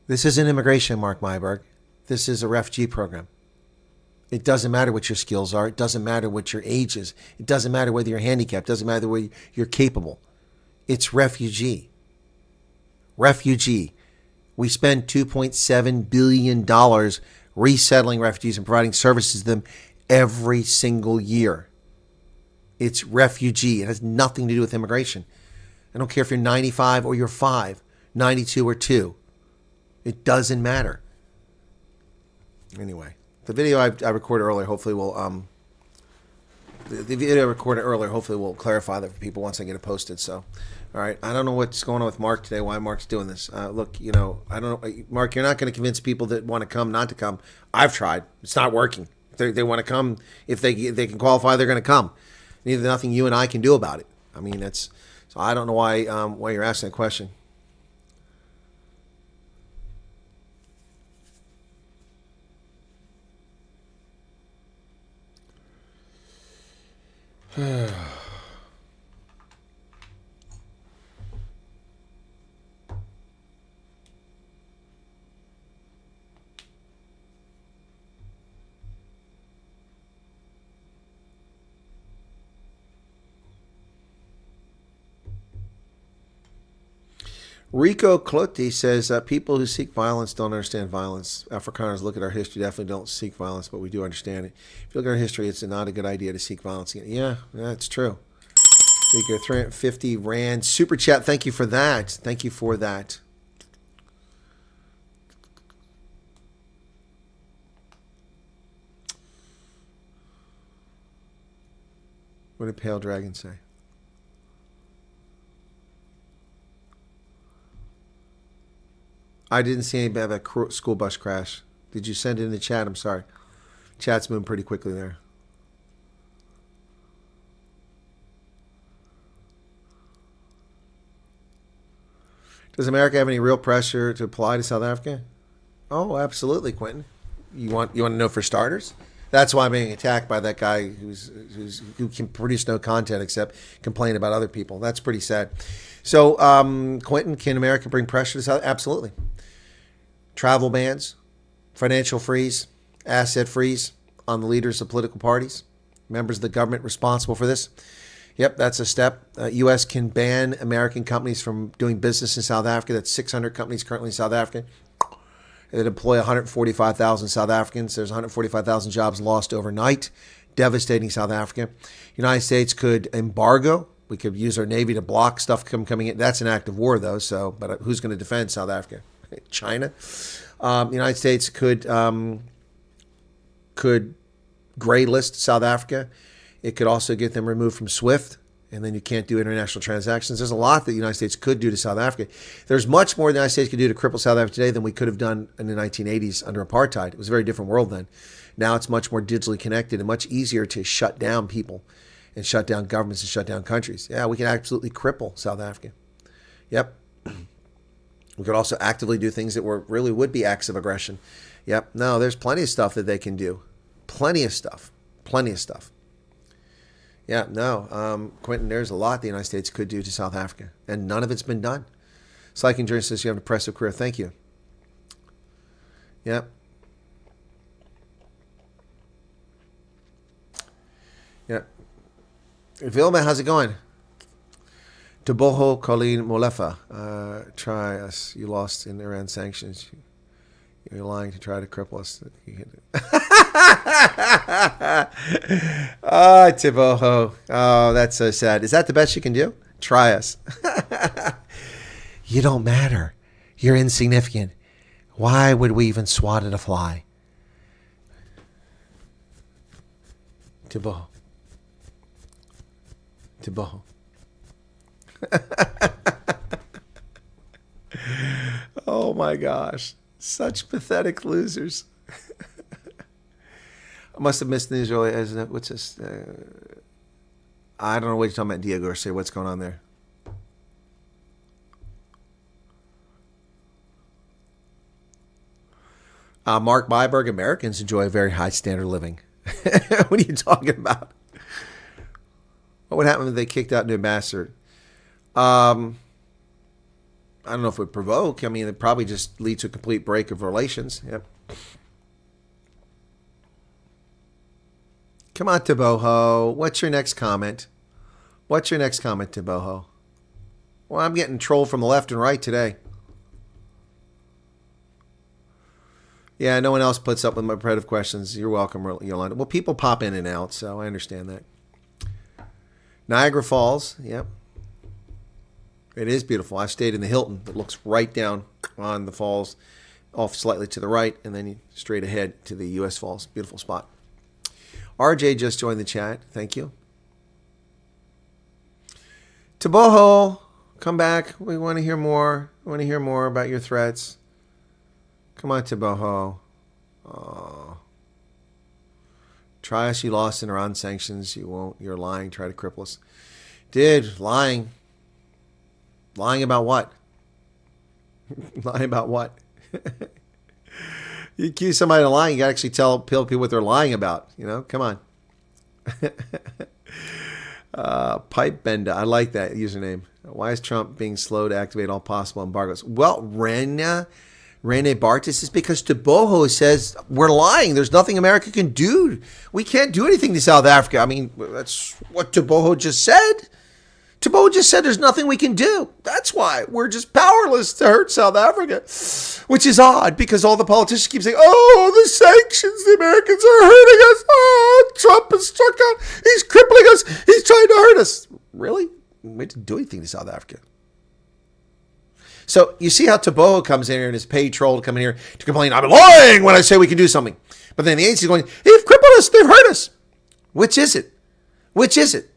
This isn't immigration, Mark Myberg. This is a refugee program. It doesn't matter what your skills are. It doesn't matter what your age is. It doesn't matter whether you're handicapped. It doesn't matter whether you're capable. It's refugee. Refugee. We spend $2.7 billion resettling refugees and providing services to them every single year. It's refugee. It has nothing to do with immigration. I don't care if you're 95 or you're 5, 92 or 2. It doesn't matter. Anyway, the video I recorded earlier hopefully will the video I recorded earlier hopefully will clarify that for people once I get it posted. So, all right, I don't know what's going on with Mark today. Why Mark's doing this? Look, I don't know, Mark. You're not going to convince people that want to come not to come. I've tried. It's not working. They want to come. If they can qualify, they're going to come. There's nothing you and I can do about it. I mean, that's so. I don't know why you're asking that question. Rico Clotti says people who seek violence don't understand violence. Afrikaners look at our history, definitely don't seek violence, but we do understand it. If you look at our history, it's not a good idea to seek violence. Yeah, that's true. Rico, 350 Rand. Super chat, thank you for that. Thank you for that. What did Pale Dragon say? I didn't see anybody have that school bus crash. Did you send it in the chat? I'm sorry. Chat's moving pretty quickly there. Does America have any real pressure to apply to South Africa? Oh, absolutely, Quentin. You want to know for starters? That's why I'm being attacked by that guy who can produce no content except complain about other people. That's pretty sad. So, Quentin, can America bring pressure to South? Absolutely. Travel bans, financial freeze, asset freeze on the leaders of political parties, members of the government responsible for this. Yep, that's a step. U.S. can ban American companies from doing business in South Africa. That's 600 companies currently in South Africa. They employ 145,000 South Africans. There's 145,000 jobs lost overnight. Devastating South Africa. United States could embargo. We could use our Navy to block stuff coming in. That's an act of war, though. So, but who's going to defend South Africa? China. United States could gray list South Africa. It could also get them removed from SWIFT, and then you can't do international transactions. There's a lot that the United States could do to South Africa. There's much more the United States could do to cripple South Africa today than we could have done in the 1980s under apartheid. It was a very different world then. Now it's much more digitally connected and much easier to shut down people and shut down governments and shut down countries. Yeah, we can absolutely cripple South Africa. Yep. We could also actively do things that really would be acts of aggression. Yep. No, there's plenty of stuff that they can do. Plenty of stuff. Plenty of stuff. Yeah, no. Quentin, there's a lot the United States could do to South Africa, and none of it's been done. Cycling Journey says you have an impressive career. Thank you. Yep. Yep. Vilma, how's it going? Toboho Colleen Molefa. Try us. You lost in Iran sanctions. You're lying to try to cripple us. Oh, Tiboho. Oh, that's so sad. Is that the best you can do? Try us. You don't matter. You're insignificant. Why would we even swat at a fly? Tiboho. Tiboho. Oh my gosh. Such pathetic losers. I must have missed the news earlier. What's this? I don't know what you're talking about, Diego Garcia. What's going on there? Mark Byberg, Americans enjoy a very high standard of living. What are you talking about? What would happen if they kicked out New Ambassador? I don't know if it would provoke. I mean, it probably just lead to a complete break of relations. Yep. Come on, Tiboho. What's your next comment? What's your next comment, Tiboho? Well, I'm getting trolled from the left and right today. Yeah, no one else puts up with my repetitive questions. You're welcome, Yolanda. Well, people pop in and out, so I understand that. Niagara Falls, yep. It is beautiful. I've stayed in the Hilton that looks right down on the falls, off slightly to the right, and then straight ahead to the U.S. Falls. Beautiful spot. RJ just joined the chat. Thank you. Tiboho, come back. We want to hear more. We want to hear more about your threats. Come on, Tiboho. Oh. Try us. You lost in Iran sanctions. You won't. You're lying. Try to cripple us. Dude, lying. Lying about what? Lying about what? You accuse somebody of lying, you got to actually tell people what they're lying about. You know, come on. Pipe Bender, I like that username. Why is Trump being slow to activate all possible embargoes? Well, Rene Bartis is because Tiboho says we're lying. There's nothing America can do. We can't do anything to South Africa. I mean, that's what Tiboho just said. Tiboho just said there's nothing we can do. That's why we're just powerless to hurt South Africa, which is odd because all the politicians keep saying, oh, the sanctions, the Americans are hurting us. Oh, Trump has struck out. He's crippling us. He's trying to hurt us. Really? We didn't do anything to South Africa. So you see how Tiboho comes in here and his paid troll to come in here to complain, I'm lying when I say we can do something. But then the agency's going, they've crippled us. They've hurt us. Which is it? Which is it?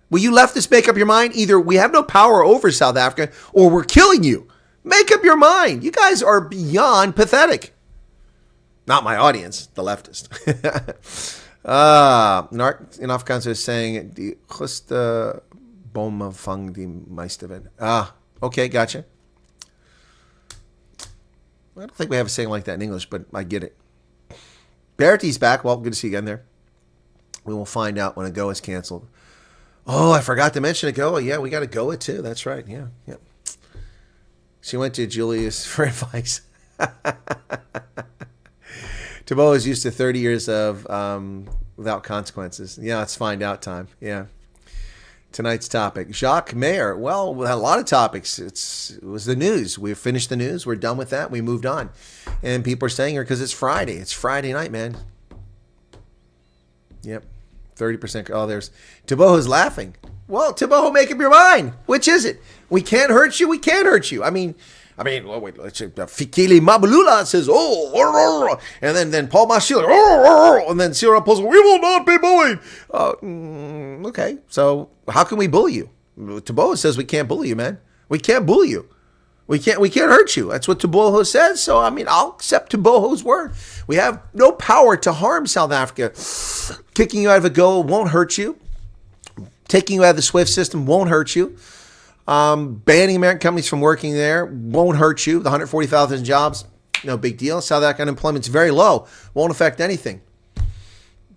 Will you leftists make up your mind? Either we have no power over South Africa or we're killing you. Make up your mind. You guys are beyond pathetic. Not my audience, the leftist. Nart in Afrikaans is saying, die guste bome vang die meeste wind. Okay, gotcha. I don't think we have a saying like that in English, but I get it. Barrett's back. Well, good to see you again there. We will find out when AGOA is canceled. Oh, I forgot to mention AGOA. Yeah, we got AGOA too. That's right. Yeah. She went to Julius for advice. Tiboho is used to 30 years of without consequences. Yeah, let's find out time. Yeah. tonight's topic. Jacques Mayer. Well, we had a lot of topics. It was the news. We finished the news. We're done with that. We moved on. And people are staying here because it's Friday. It's Friday night, man. Yep. 30%. Oh, there's Taboho's laughing. Well, Taboho, make up your mind. Which is it? We can't hurt you. We can't hurt you. I mean, well, wait. Let's see. Fikili Mabalula says, oh, and then Paul Mashila, oh, and then Cyril pulls, we will not be bullied. Okay. So how can we bully you? Taboho says we can't bully you, man. We can't bully you. We can't hurt you. That's what Taboho says. So, I mean, I'll accept Taboho's word. We have no power to harm South Africa. Kicking you out of a goal won't hurt you. Taking you out of the SWIFT system won't hurt you. Banning American companies from working there won't hurt you. The 140,000 jobs, no big deal. South African unemployment's very low. Won't affect anything.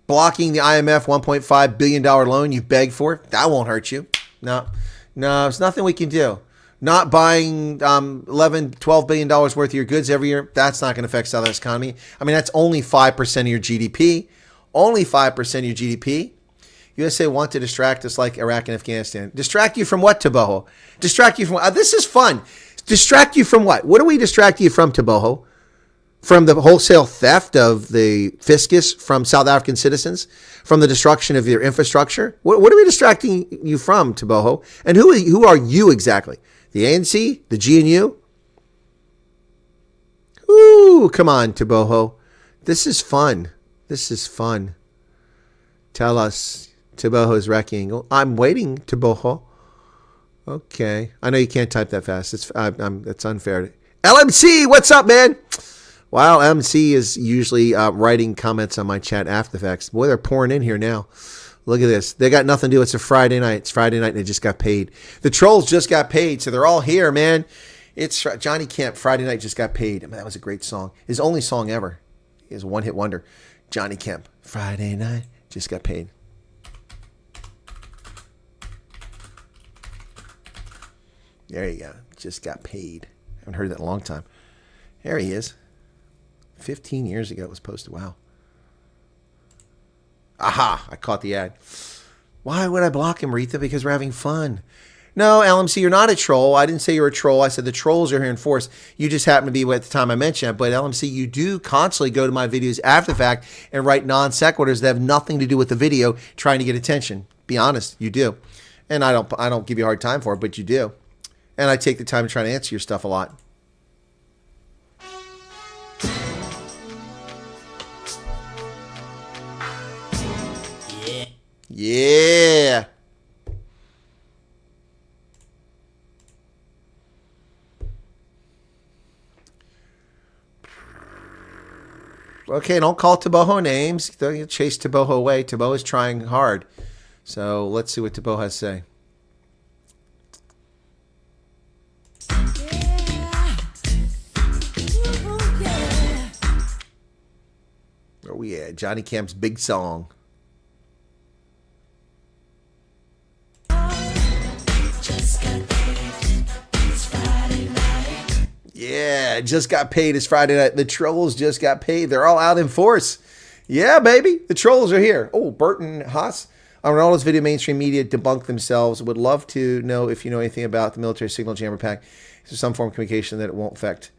Blocking the IMF $1.5 billion loan you begged for, that won't hurt you. No, there's nothing we can do. Not buying $11, $12 billion worth of your goods every year, that's not going to affect South Africa's economy. I mean, that's only 5% of your GDP. Only 5% of your GDP. USA want to distract us like Iraq and Afghanistan. Distract you from what, Taboho? Distract you from what? This is fun. Distract you from what? What do we distract you from, Taboho? From the wholesale theft of the fiscus from South African citizens? From the destruction of your infrastructure? What are we distracting you from, Taboho? And who are you exactly? The ANC? The GNU? Ooh, come on, Taboho. This is fun. This is fun. Tell us. Taboho's wrecking. I'm waiting, Taboho. Okay. I know you can't type that fast. It's unfair. LMC, what's up, man? Wow, LMC is usually writing comments on my chat after the facts. Boy, they're pouring in here now. Look at this. They got nothing to do. It's a Friday night. It's Friday night and they just got paid. The trolls just got paid, so they're all here, man. It's Johnny Kemp, Friday Night Just Got Paid. I mean, that was a great song. His only song ever. He has a one-hit wonder. Johnny Kemp, Friday Night Just Got Paid. There you go. Just got paid. Haven't heard that in a long time. There he is. 15 years ago it was posted. Wow. Aha, I caught the ad. Why would I block him, Rita? Because we're having fun. No, LMC, you're not a troll. I didn't say you're a troll. I said the trolls are here in force. You just happen to be at the time I mentioned it. But LMC, you do constantly go to my videos after the fact and write non sequiturs that have nothing to do with the video, trying to get attention. Be honest, you do. And I don't give you a hard time for it, but you do. And I take the time to try to answer your stuff a lot. Yeah. Okay, don't call Taboho names. Don't chase Taboho away. Taboho is trying hard. So let's see what Taboho has to say. Oh yeah, Johnny Camp's big song. Yeah, just got paid. It's Friday night. The trolls just got paid. They're all out in force. Yeah, baby. The trolls are here. Oh, Burton Haas. On Ronaldo's video, mainstream media debunked themselves. Would love to know if you know anything about the military signal jammer pack. Is there some form of communication that it won't affect?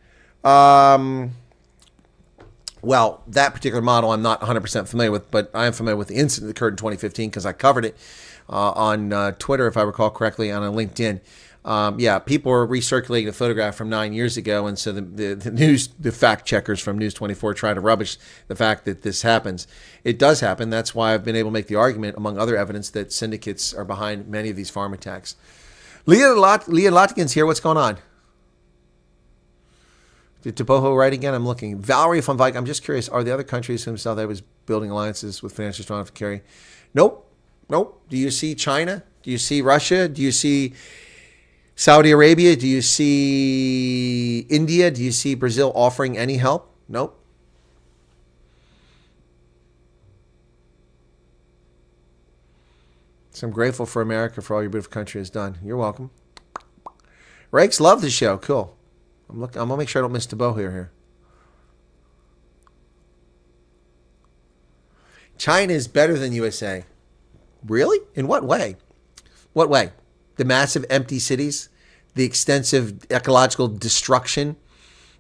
Well, that particular model I'm not 100% familiar with, but I am familiar with the incident that occurred in 2015 because I covered it on Twitter, if I recall correctly, and on LinkedIn. Yeah, people are recirculating a photograph from 9 years ago, and so the fact checkers from News 24 try to rubbish the fact that this happens. It does happen. That's why I've been able to make the argument, among other evidence, that syndicates are behind many of these farm attacks. Leah Lotkin's here. What's going on? Did Taboho write again? I'm looking. Valerie von Vijk, I'm just curious. Are the other countries whom South Africa was building alliances with financially strong enough to carry? Nope. Do you see China? Do you see Russia? Do you see Saudi Arabia? Do you see India? Do you see Brazil offering any help? Nope. So I'm grateful for America for all your beautiful country has done. You're welcome. Rakes love the show. Cool. I'm gonna make sure I don't miss Taboho here. China is better than USA. Really? In what way? What way? The massive empty cities, the extensive ecological destruction,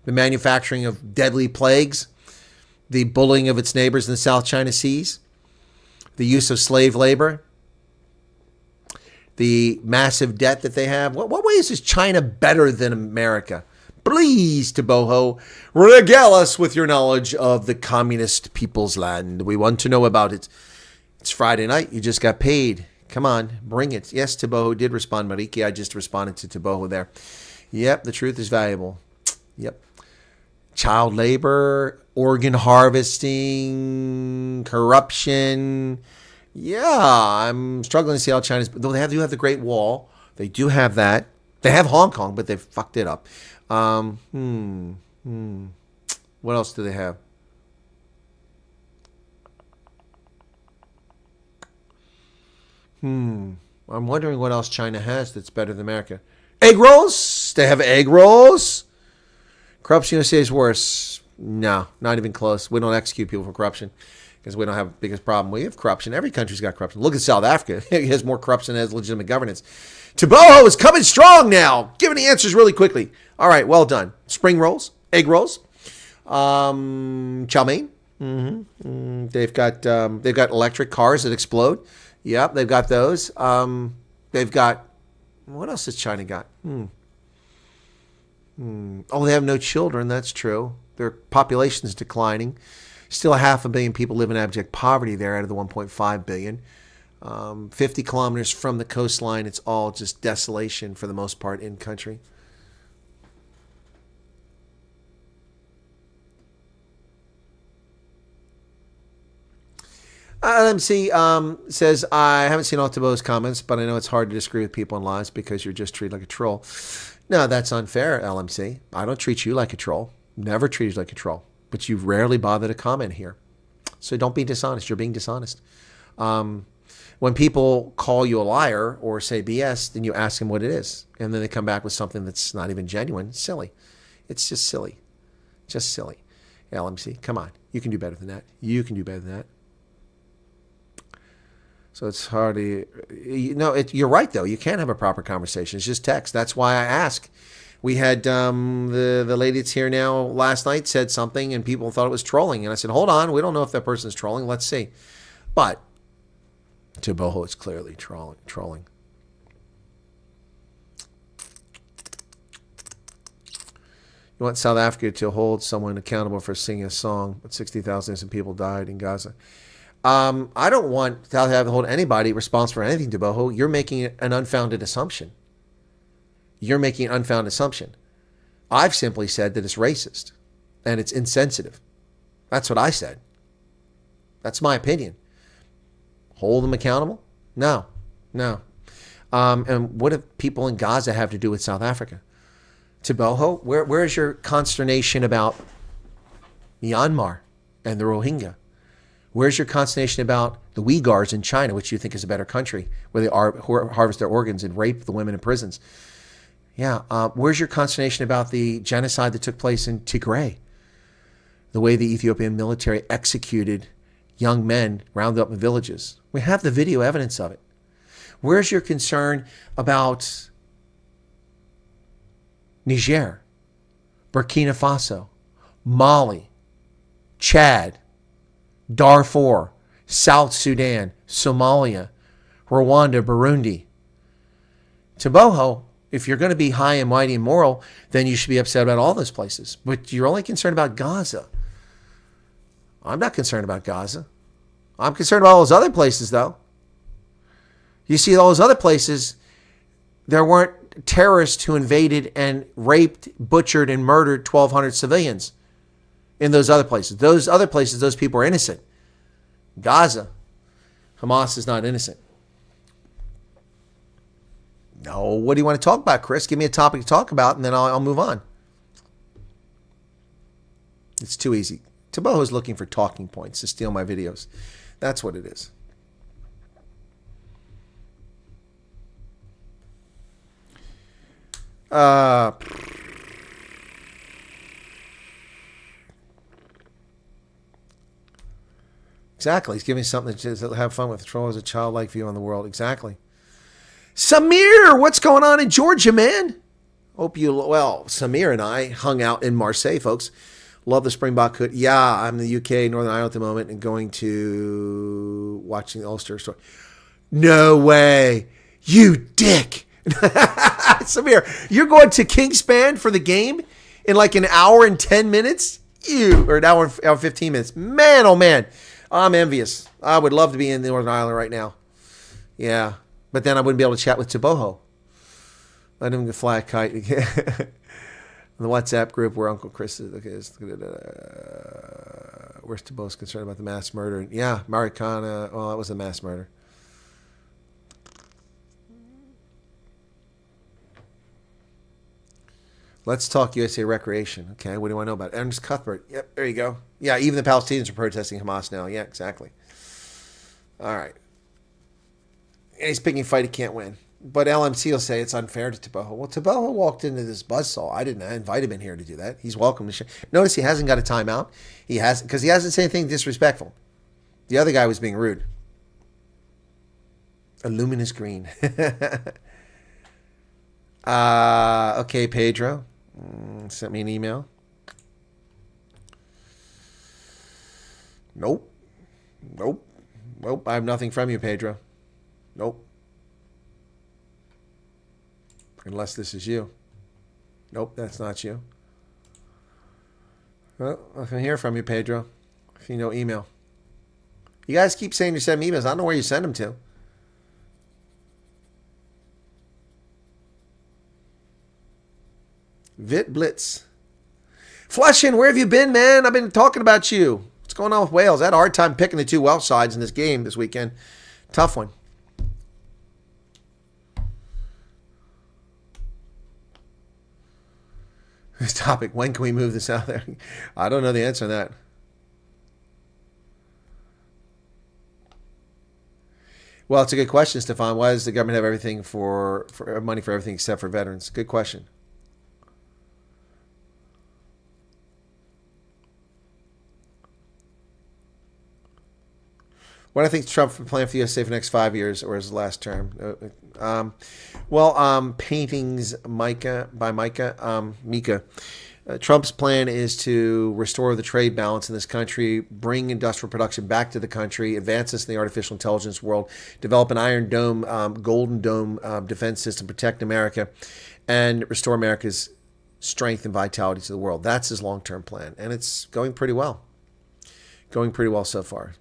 the manufacturing of deadly plagues, the bullying of its neighbors in the South China Seas, the use of slave labor, the massive debt that they have. What ways is China better than America? Please, Taboho, regale us with your knowledge of the communist people's land. We want to know about it. It's Friday night. You just got paid. Come on, bring it. Yes, Taboho did respond, Mariki. I just responded to Taboho there. Yep, the truth is valuable. Yep. Child labor, organ harvesting, corruption. Yeah, I'm struggling to see how China's... Though they do have the Great Wall. They do have that. They have Hong Kong, but they've fucked it up. What else do they have? I'm wondering what else China has that's better than America. Egg rolls? They have egg rolls? Corruption USA is worse. No, not even close. We don't execute people for corruption because we don't have the biggest problem. We have corruption. Every country's got corruption. Look at South Africa. It has more corruption than it has legitimate governance. Taboho is coming strong now. Giving the answers really quickly. All right, well done. Spring rolls, egg rolls, chow mein. They've got electric cars that explode. Yep, they've got those. They've got, what else has China got? Oh, they have no children. That's true. Their population is declining. Still 500 million people live in abject poverty there out of the 1.5 billion. 50 kilometers from the coastline, it's all just desolation for the most part in country. LMC says, I haven't seen all Tabo's comments, but I know it's hard to disagree with people in lives because you're just treated like a troll. No, that's unfair, LMC. I don't treat you like a troll. Never treated you like a troll. But you rarely bother to comment here. So don't be dishonest. You're being dishonest. When people call you a liar or say BS, then you ask them what it is. And then they come back with something that's not even genuine. Silly. It's just silly. Just silly. LMC, come on. You can do better than that. You can do better than that. So it's hard to, you're right though. You can't have a proper conversation. It's just text. That's why I ask. We had the lady that's here now last night said something and people thought it was trolling. And I said, hold on. We don't know if that person's trolling. Let's see. But Taboho is clearly trolling. You want South Africa to hold someone accountable for singing a song, but 60,000 innocent people died in Gaza. I don't want South Africa to hold anybody responsible for anything, Taboho. You're making an unfounded assumption. You're making an unfounded assumption. I've simply said that it's racist and it's insensitive. That's what I said. That's my opinion. Hold them accountable? No. And what do people in Gaza have to do with South Africa? Taboho, where is your consternation about Myanmar and the Rohingya? Where's your consternation about the Uyghurs in China, which you think is a better country, where they harvest their organs and rape the women in prisons? Yeah. Where's your consternation about the genocide that took place in Tigray? The way the Ethiopian military executed young men rounded up in villages. We have the video evidence of it. Where's your concern about Niger, Burkina Faso, Mali, Chad, Darfur, South Sudan, Somalia, Rwanda, Burundi? Taboho, if you're going to be high and mighty and moral, then you should be upset about all those places. But you're only concerned about Gaza. I'm not concerned about Gaza. I'm concerned about all those other places, though. You see, all those other places, there weren't terrorists who invaded and raped, butchered, and murdered 1,200 civilians in those other places. Those other places, those people are innocent. Gaza, Hamas is not innocent. No, what do you want to talk about, Chris? Give me a topic to talk about, and then I'll move on. It's too easy. Taboho is looking for talking points to steal my videos. That's what it is. Exactly. He's giving me something to have fun with. Troll is a childlike view on the world. Exactly. Samir, what's going on in Georgia, man? Hope you, well, Samir and I hung out in Marseille, folks. Love the Springbok hood. Yeah, I'm in the UK, Northern Ireland at the moment, and going to watching the Ulster story. No way. You dick. Samir, you're going to Kingspan for the game in like an hour and 10 minutes? Or an hour and 15 minutes. Man, oh man. I'm envious. I would love to be in Northern Ireland right now. Yeah. But then I wouldn't be able to chat with Taboho. Let him fly a kite. In the WhatsApp group where Uncle Chris is. Okay, where's Taboho's concerned about the mass murder? Yeah, Marikana. Well, that was a mass murder. Let's talk USA recreation. Okay, what do I know about it? Ernest Cuthbert. Yep, there you go. Yeah, even the Palestinians are protesting Hamas now. Yeah, exactly. All right. And he's picking a fight he can't win. But LMC will say it's unfair to Taboho. Well, Taboho walked into this buzzsaw. I didn't invite him in here to do that. He's welcome to share. Notice he hasn't got a timeout. He hasn't, because he hasn't said anything disrespectful. The other guy was being rude. A luminous green. Okay, Pedro. Sent me an email. Nope. I have nothing from you, Pedro. Nope. Unless this is you. Nope, that's not you. Well, I can hear from you, Pedro. If you know email. You guys keep saying you send me emails. I don't know where you send them to. Vit Blitz. Flushing, where have you been, man? I've been talking about you. What's going on with Wales? I had a hard time picking the two Welsh sides in this game this weekend. Tough one. This topic, when can we move this out there? I don't know the answer to that. Well, it's a good question, Stefan. Why does the government have everything for money for everything except for veterans? Good question. What do I think Trump plan for the USA for the next 5 years or his last term? Paintings by Mika. Trump's plan is to restore the trade balance in this country, bring industrial production back to the country, advance us in the artificial intelligence world, develop an Iron Dome, Golden Dome defense system, protect America, and restore America's strength and vitality to the world. That's his long-term plan, and it's going pretty well. Going pretty well so far.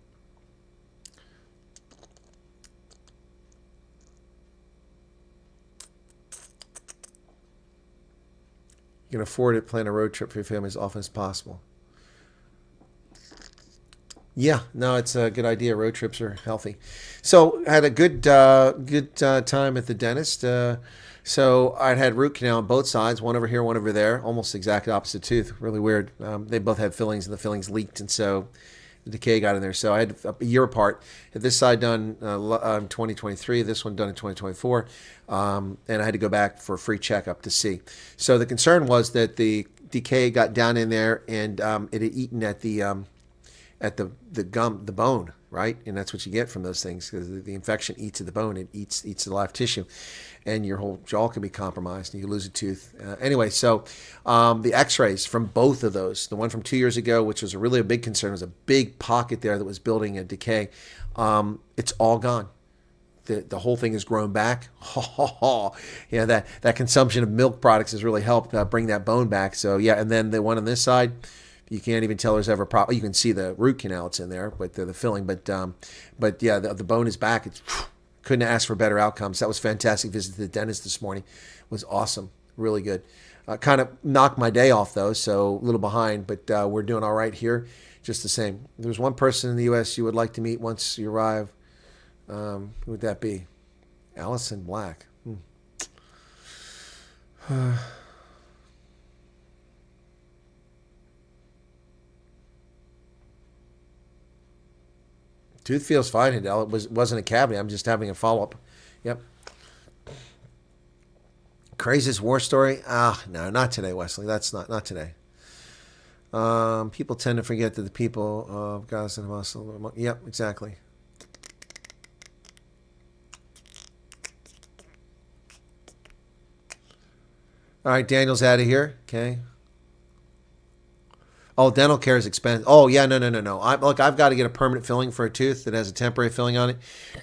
You can afford it, plan a road trip for your family as often as possible. Yeah, no, it's a good idea. Road trips are healthy. So I had a good time at the dentist. So I had root canal on both sides, one over here, one over there, almost the exact opposite tooth. Really weird. They both had fillings, and the fillings leaked, and so the decay got in there. So I had a year apart. Had this side done in 2023, this one done in 2024, and I had to go back for a free checkup to see. So the concern was that the decay got down in there, and it had eaten at the bone, right? And that's what you get from those things, because the infection eats at the bone. It eats the live tissue, and your whole jaw can be compromised, and you lose a tooth. Anyway, so the x-rays from both of those, the one from 2 years ago, which was really a big concern, was a big pocket there that was building a decay. It's all gone. The whole thing has grown back. Yeah, that consumption of milk products has really helped bring that bone back. So yeah, and then the one on this side, you can't even tell there's ever problem. You can see the root canal it's in there, but the filling. But yeah, the bone is back. It's couldn't ask for better outcomes. That was fantastic. Visit to the dentist this morning. It was awesome. Really good. Kind of knocked my day off though, so a little behind. But we're doing all right here, just the same. There's one person in the U.S. you would like to meet once you arrive. Who would that be? Allison Black. Tooth feels fine, Hidel. It wasn't a cavity. I'm just having a follow-up. Yep. Craziest war story? No, not today, Wesley. That's not today. People tend to forget that the people of Gaza and Hamas. Yep, exactly. All right, Daniel's out of here. Okay. Oh, dental care is expensive. Oh, yeah, no. Look, I've got to get a permanent filling for a tooth that has a temporary filling on it.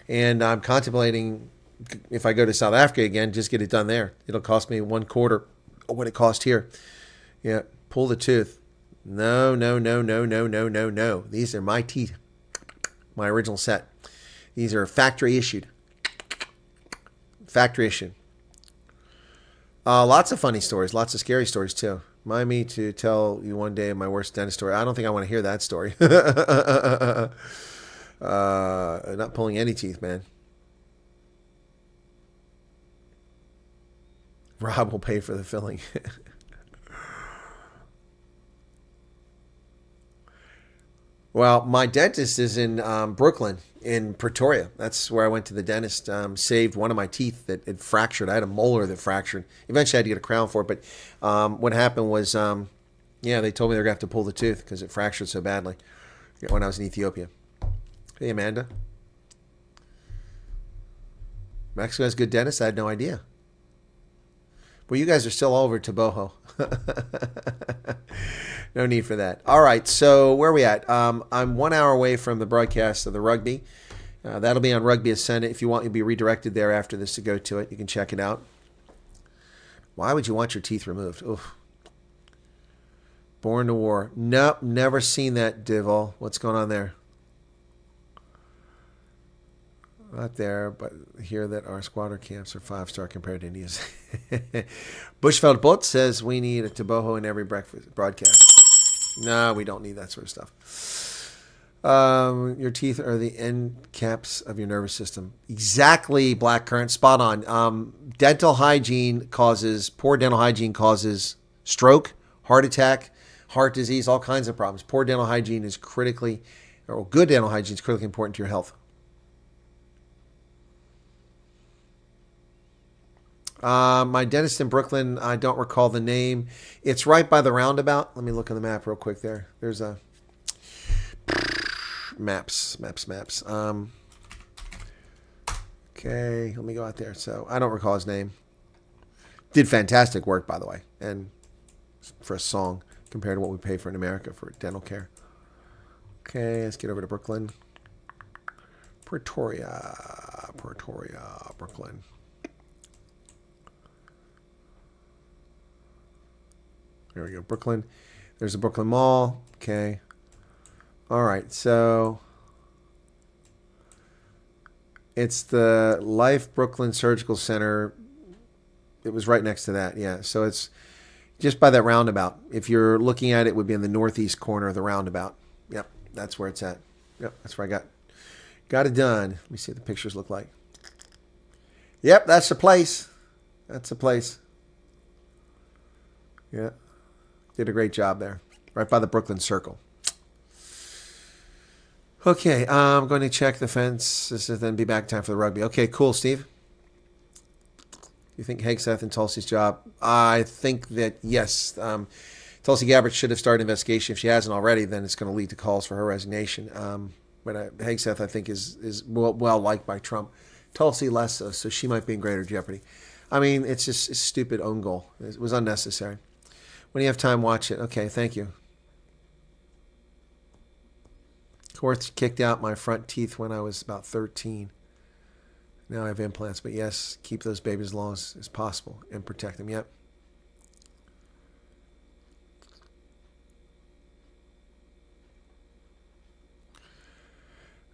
And I'm contemplating, if I go to South Africa again, just get it done there. It'll cost me 1/4 of what it cost here. Yeah, pull the tooth. No. These are my teeth. My original set. These are factory issued. Factory issued. Lots of funny stories. Lots of scary stories, too. Remind me to tell you one day my worst dentist story. I don't think I want to hear that story. Not pulling any teeth, man. Rob will pay for the filling. Well, my dentist is in Brooklyn, in Pretoria. That's where I went to the dentist. Saved one of my teeth that had fractured. I had a molar that fractured. Eventually, I had to get a crown for it. But what happened was, they told me they were going to have to pull the tooth because it fractured so badly when I was in Ethiopia. Hey, Amanda. Mexico has good dentists? I had no idea. Well, you guys are still all over Toboho. No need for that. All right, so where are we at? I'm 1 hour away from the broadcast of the rugby. That'll be on Rugby Ascendant. If you want, you'll be redirected there after this to go to it. You can check it out. Why would you want your teeth removed? Oof. Born to War. Nope, never seen that, Dival. What's going on there? Not there, but hear that our squatter camps are 5-star compared to India's. Bushveld Bot says we need a Toboho in every breakfast broadcast. No, we don't need that sort of stuff. Your teeth are the end caps of your nervous system. Exactly, Black Currant. Spot on. Poor dental hygiene causes stroke, heart attack, heart disease, all kinds of problems. Good dental hygiene is critically important to your health. My dentist in Brooklyn, I don't recall the name. It's right by the roundabout. Let me look on the map real quick there. There's a maps. Okay, let me go out there. So I don't recall his name. Did fantastic work, by the way, and for a song compared to what we pay for in America for dental care. Okay, let's get over to Brooklyn. Pretoria, Brooklyn. There we go, Brooklyn. There's the Brooklyn Mall. Okay. All right, so it's the Life Brooklyn Surgical Center. It was right next to that, yeah. So it's just by that roundabout. If you're looking at it, it would be in the northeast corner of the roundabout. Yep, that's where it's at. Yep, that's where I got it done. Let me see what the pictures look like. Yep, that's the place. That's the place. Yeah. Did a great job there. Right by the Brooklyn Circle. Okay, I'm going to check the fence. This is then be back time for the rugby. Okay, cool, Steve. You think Hegseth and Tulsi's job? I think that, yes. Tulsi Gabbard should have started an investigation. If she hasn't already, then it's going to lead to calls for her resignation. But Hegseth, I think, is well liked by Trump. Tulsi less so she might be in greater jeopardy. I mean, it's just a stupid own goal. It was unnecessary. When you have time, watch it. Okay, thank you. Korth kicked out my front teeth when I was about 13. Now I have implants, but yes, keep those babies as long as possible and protect them. Yep.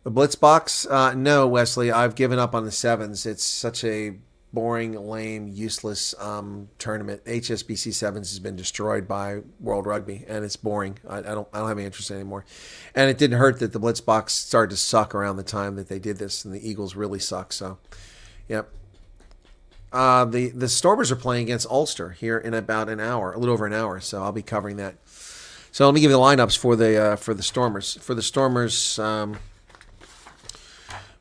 The Blitz box? No, Wesley. I've given up on the sevens. It's such a boring, lame, useless tournament. HSBC Sevens has been destroyed by World Rugby, and it's boring. I don't have any interest anymore. And it didn't hurt that the Blitz box started to suck around the time that they did this, and the Eagles really suck. So, yep. The Stormers are playing against Ulster here in about an hour, a little over an hour. So I'll be covering that. So let me give you the lineups for the Stormers. For the Stormers.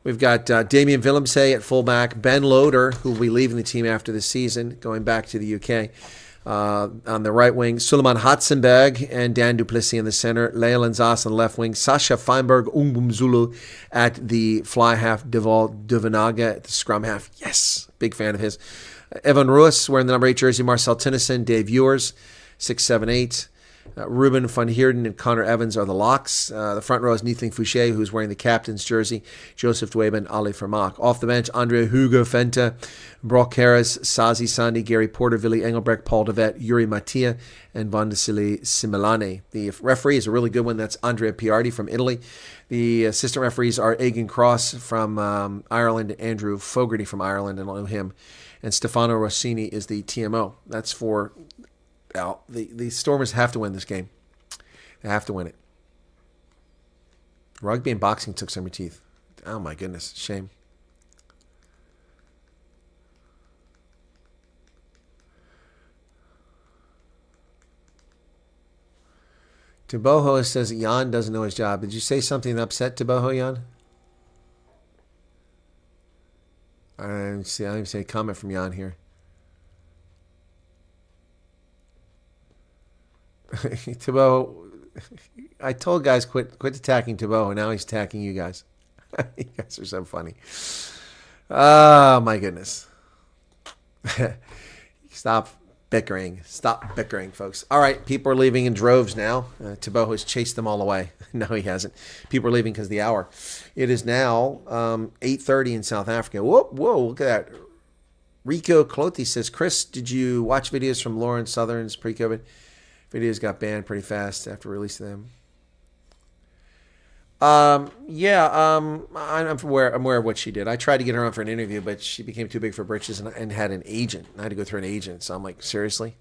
We've got Damien Willemse at fullback, Ben Loader, who will be leaving the team after the season, going back to the UK. On the right wing, Suleiman Hatzenberg and Dan Duplessis in the center, Lea Lanzas on the left wing, Sasha Feinberg Umbumzulu at the fly half, Deval Duvanaga at the scrum half. Yes, big fan of his. Evan Ruiz wearing the number 8 jersey. Marcel Tennyson, Dave Ewers, 678. Ruben van Heerden and Connor Evans are the locks. The front row is Nicklin Fouché, who's wearing the captain's jersey. Joseph Dwayben, Ali Vermaak. Off the bench, Andre Hugo Fenta, Brock Harris, Sazi Sandi, Gary Porter, Willy Engelbrecht, Paul Devet, Yuri Mattia, and Vandesili Similane. The referee is a really good one. That's Andrea Piardi from Italy. The assistant referees are Egan Cross from Ireland, Andrew Fogarty from Ireland, and I know him. And Stefano Rossini is the TMO. That's for... The Stormers have to win this game. They have to win it. Rugby and boxing took some of your teeth. Oh my goodness, shame. Tiboho says Jan doesn't know his job. Did you say something that upset Tiboho, Jan? I don't even see a comment from Jan here. Thibaut, I told guys quit attacking Thibaut, and now he's attacking you guys. You guys are so funny. Oh my goodness. Stop bickering. Stop bickering, folks. All right, people are leaving in droves now. Thibaut has chased them all away. No, he hasn't. People are leaving because of the hour. It is now 8:30 in South Africa. Whoa, look at that. Rico Clothi says, Chris, did you watch videos from Lawrence Southern's pre-COVID? Videos got banned pretty fast after releasing them. I'm aware of what she did. I tried to get her on for an interview, but she became too big for britches and had an agent. I had to go through an agent. So I'm like, seriously?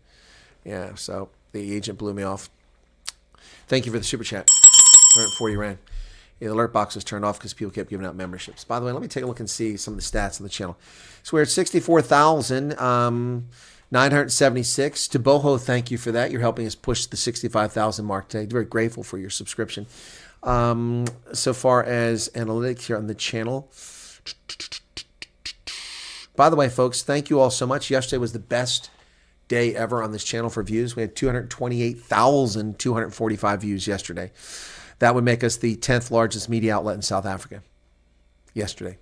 Yeah, so the agent blew me off. Thank you for the super chat. 140 Rand. The alert box was turned off because people kept giving out memberships. By the way, let me take a look and see some of the stats on the channel. So we're at 64,976. To Boho, thank you for that. You're helping us push the 65,000 mark today. Very grateful for your subscription. So far as analytics here on the channel. By the way, folks, thank you all so much. Yesterday was the best day ever on this channel for views. We had 228,245 views yesterday. That would make us the 10th largest media outlet in South Africa. Yesterday.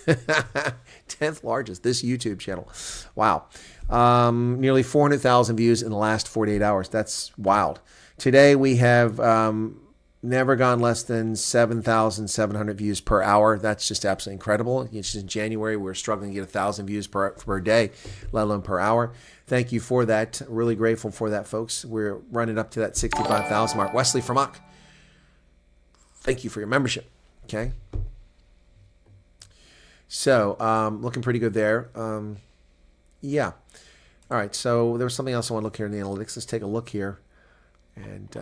10th largest, this YouTube channel. Wow. Nearly 400,000 views in the last 48 hours. That's wild. Today we have never gone less than 7,700 views per hour. That's just absolutely incredible. It's just in January, we were struggling to get 1,000 views per day, let alone per hour. Thank you for that. Really grateful for that, folks. We're running up to that 65,000 mark. Wesley Vermaak, thank you for your membership. Okay. So, looking pretty good there. Yeah. All right. So there was something else I want to look here in the analytics. Let's take a look here. And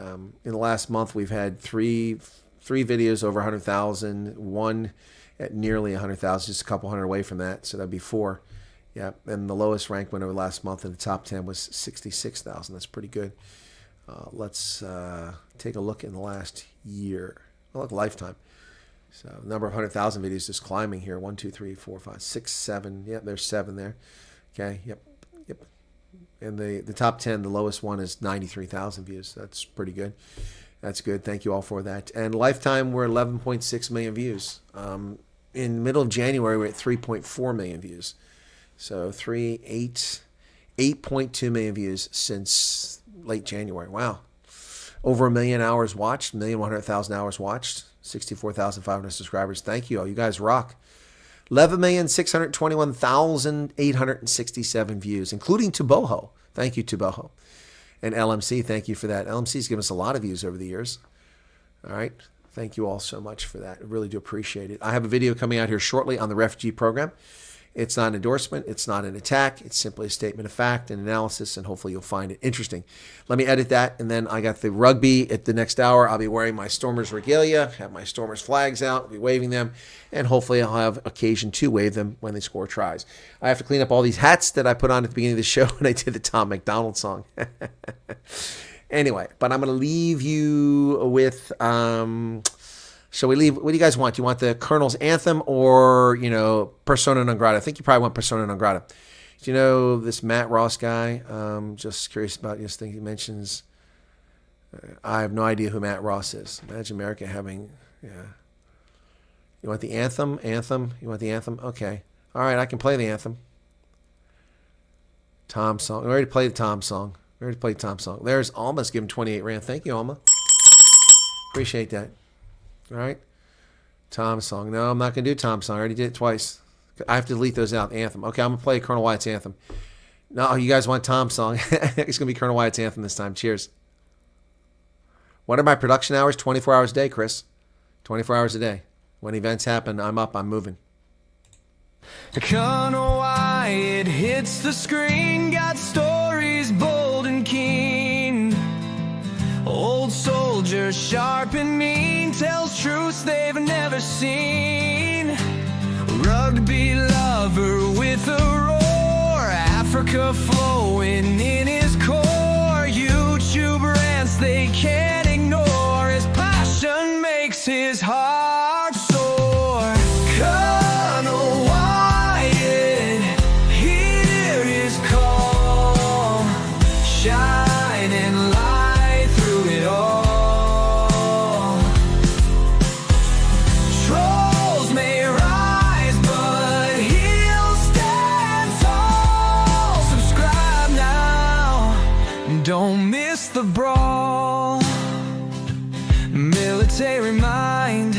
in the last month, we've had three videos over 100,000, one at nearly 100,000, just a couple hundred away from that. So that'd be 4. Yeah. And the lowest rank went over last month in the top 10 was 66,000. That's pretty good. Let's take a look in the last year. Oh, look, lifetime. So number of 100,000 videos is climbing here. 1, 2, 3, 4, 5, 6, 7. Yep, there's 7 there. Okay, yep. And the top 10, the lowest one is 93,000 views. That's pretty good. That's good. Thank you all for that. And lifetime, we're 11.6 million views. In the middle of January, we're at 3.4 million views. So 8.2 million views since late January. Wow. Over 1 million hours watched, 1,100,000 hours watched. 64,500 subscribers. Thank you all. You guys rock. 11,621,867 views, including Tuboho. Thank you, Tuboho. And LMC, thank you for that. LMC's given us a lot of views over the years. All right. Thank you all so much for that. I really do appreciate it. I have a video coming out here shortly on the refugee program. It's not an endorsement. It's not an attack. It's simply a statement of fact and analysis, and hopefully you'll find it interesting. Let me edit that, and then I got the rugby at the next hour. I'll be wearing my Stormers regalia, have my Stormers flags out, I'll be waving them, and hopefully I'll have occasion to wave them when they score tries. I have to clean up all these hats that I put on at the beginning of the show when I did the Tom McDonald song. Anyway, but I'm going to leave you with... Shall we leave? What do you guys want? Do you want the Colonel's Anthem or, Persona non grata? I think you probably want Persona non grata. Do you know this Matt Ross guy? Just curious about this thing he mentions. I have no idea who Matt Ross is. Imagine America having, You want the anthem? Anthem? You want the anthem? Okay. All right, I can play the anthem. Tom song. We already played Tom song. There's Alma's giving 28 Rand. Thank you, Alma. Appreciate that. All right. Tom song. No, I'm not going to do Tom song. I already did it twice. I have to delete those out. Anthem. Okay, I'm going to play Colonel Wyatt's Anthem. No, you guys want Tom song. It's going to be Colonel Wyatt's Anthem this time. Cheers. What are my production hours? 24 hours a day, Chris. 24 hours a day. When events happen, I'm up, I'm moving. Colonel Wyatt hits the screen, got stories bold and keen. Old soldier, sharp and mean, tells truths they've never seen. Rugby lover with a roar, Africa flowing in his core. YouTube rants they can't ignore, his passion makes his heart soar. Colonel Wyatt, hear his call, shining light through it all. Trolls may rise, but he'll stand tall. Subscribe now, don't miss the brawl. Military mind,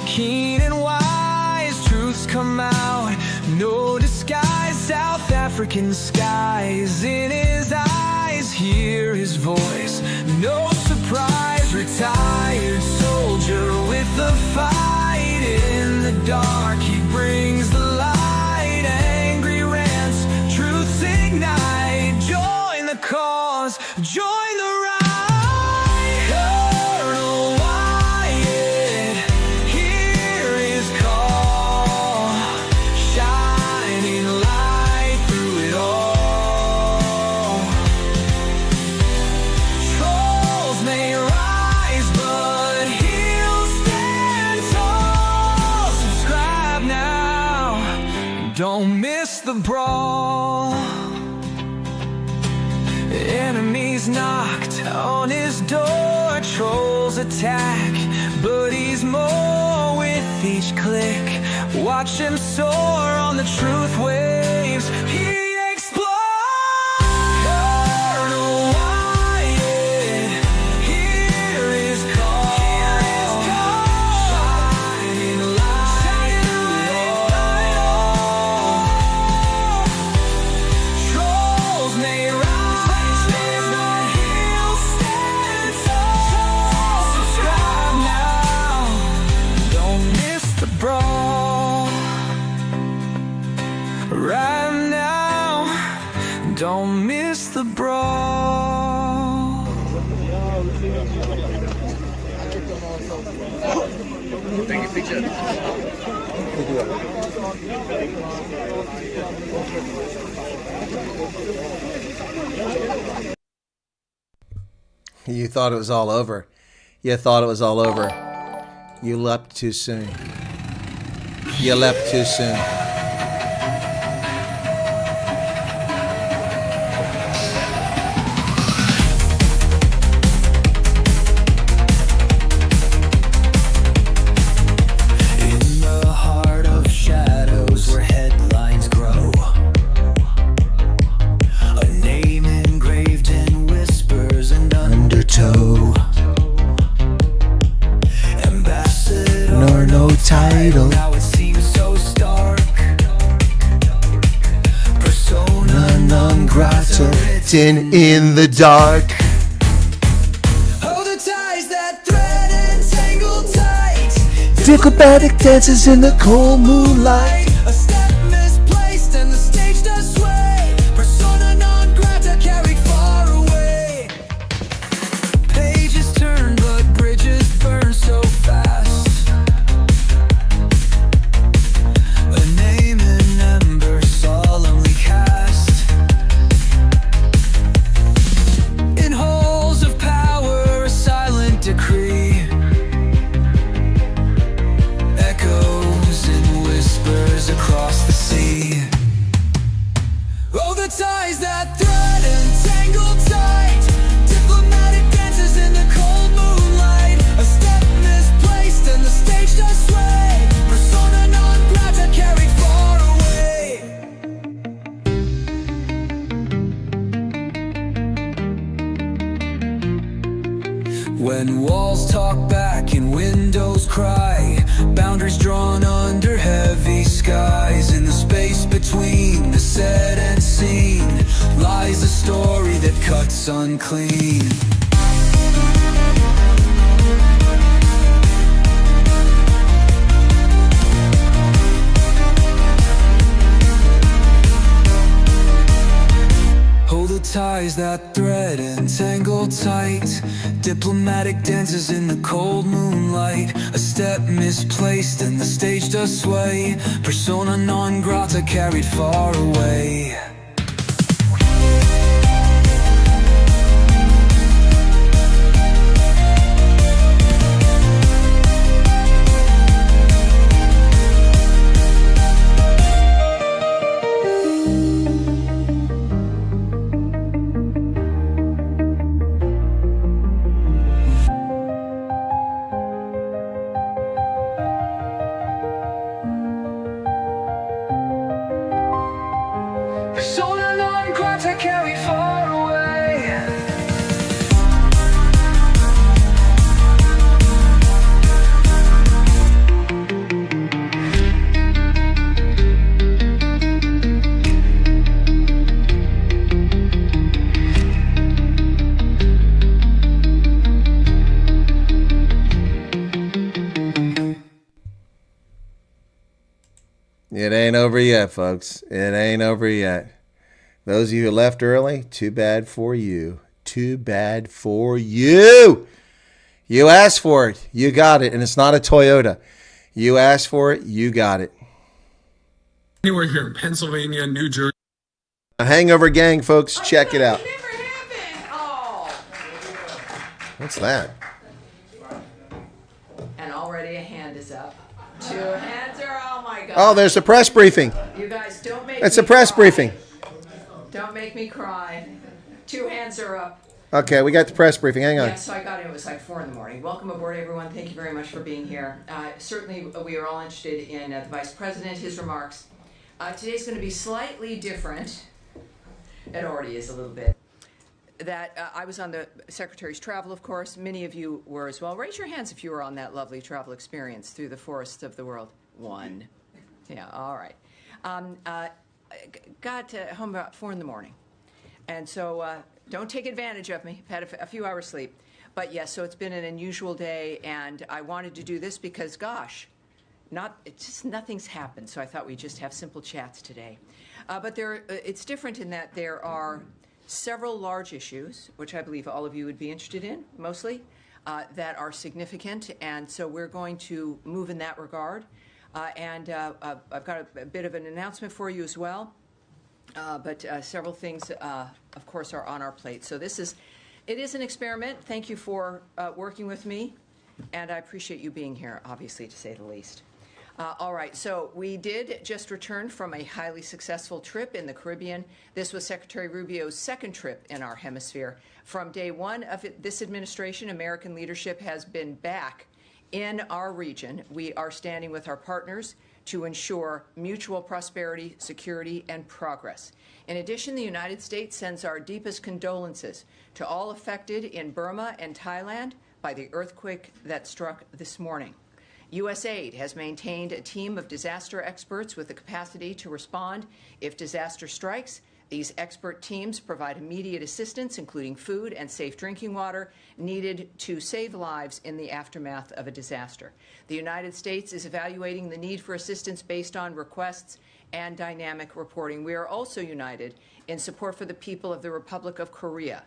keen and wise, truths come out, no disguise. South African skies in his eyes, hear his voice, no surprise. Retired soldier with the fight in the dark, he brings the light. Angry rants, truths ignite. Join the cause, join the ride. Colonel Wyatt, hear his call, shining light through it all. Trolls may rise, but he'll stand tall. Subscribe now, don't miss the brawl. Enemies knocked on his door, trolls attack, but he's more with each click. Watch him soar on the truth waves, he explodes. Colonel Wyatt, hear his call, shining light through it all. Trolls may rise, but he'll stand tall. Subscribe now, don't miss the brawl. Right now, don't miss the brawl. You thought it was all over. You thought it was all over. You leapt too soon. You leapt too soon. In the heart of shadows where headlines grow, a name engraved in whispers and undertow. Ambassador, Nor no title. now it seems so stark. Persona non grata, Written in the dark. hold the ties that thread and tangle tight. Diplomatic dances in the cold moonlight. A step misplaced and the stage does sway. Persona non grata carried far away. Pages turn but bridges burn so fast. A name in ember solemnly cast. In halls of power a silent decree. Echoes and whispers windows cry, boundaries drawn under heavy skies. In the space between the set and scene lies a story that cuts unclean. Hold the ties that thread and tangle tight, diplomatic dances in the cold moonlight. A step misplaced and the stage does sway, persona non grata carried far away. Persona non grata carried far away. It ain't over yet, folks. It ain't over yet. Those of you who left early, too bad for you. Too bad for you. You asked for it. You got it. And it's not a Toyota. You asked for it. You got it. Anywhere here in Pennsylvania, New Jersey. A Hangover Gang, folks. Check it out. What's that? And already a hand is up. Two hands are, oh my God. Oh, there's a press briefing. You guys don't make It's me a press cry. briefing. Don't make me cry. Two hands are up. Okay, we got the press briefing. Hang on. Yeah, so I got it. It was like 4 a.m. Welcome aboard, everyone. Thank you very much for being here. Certainly, we are all interested in the Vice President, his remarks. Today's going to be slightly different. It already is a little bit. I was on the Secretary's travel, of course. Many of you were as well. Raise your hands if you were on that lovely travel experience through the forests of the world. One. Yeah, all right. Got home about 4 a.m. And so don't take advantage of me. I've had a few hours sleep. But yes, so it's been an unusual day, and I wanted to do this because, gosh, nothing's happened. So I thought we'd just have simple chats today. But it's different in that there are several large issues, which I believe all of you would be interested in, mostly, that are significant. And so we're going to move in that regard. I've got a bit of an announcement for you as well. But several things, of course, are on our plate. So it is an experiment. Thank you for working with me. And I appreciate you being here, obviously, to say the least. All right, so we did just return from a highly successful trip in the Caribbean. This was Secretary Rubio's second trip in our hemisphere. From day one of this administration, American leadership has been back in our region. We are standing with our partners to ensure mutual prosperity, security, and progress. In addition, the United States sends our deepest condolences to all affected in Burma and Thailand by the earthquake that struck this morning. USAID has maintained a team of disaster experts with the capacity to respond if disaster strikes. These expert teams provide immediate assistance, including food and safe drinking water, needed to save lives in the aftermath of a disaster. The United States is evaluating the need for assistance based on requests and dynamic reporting. We are also united in support for the people of the Republic of Korea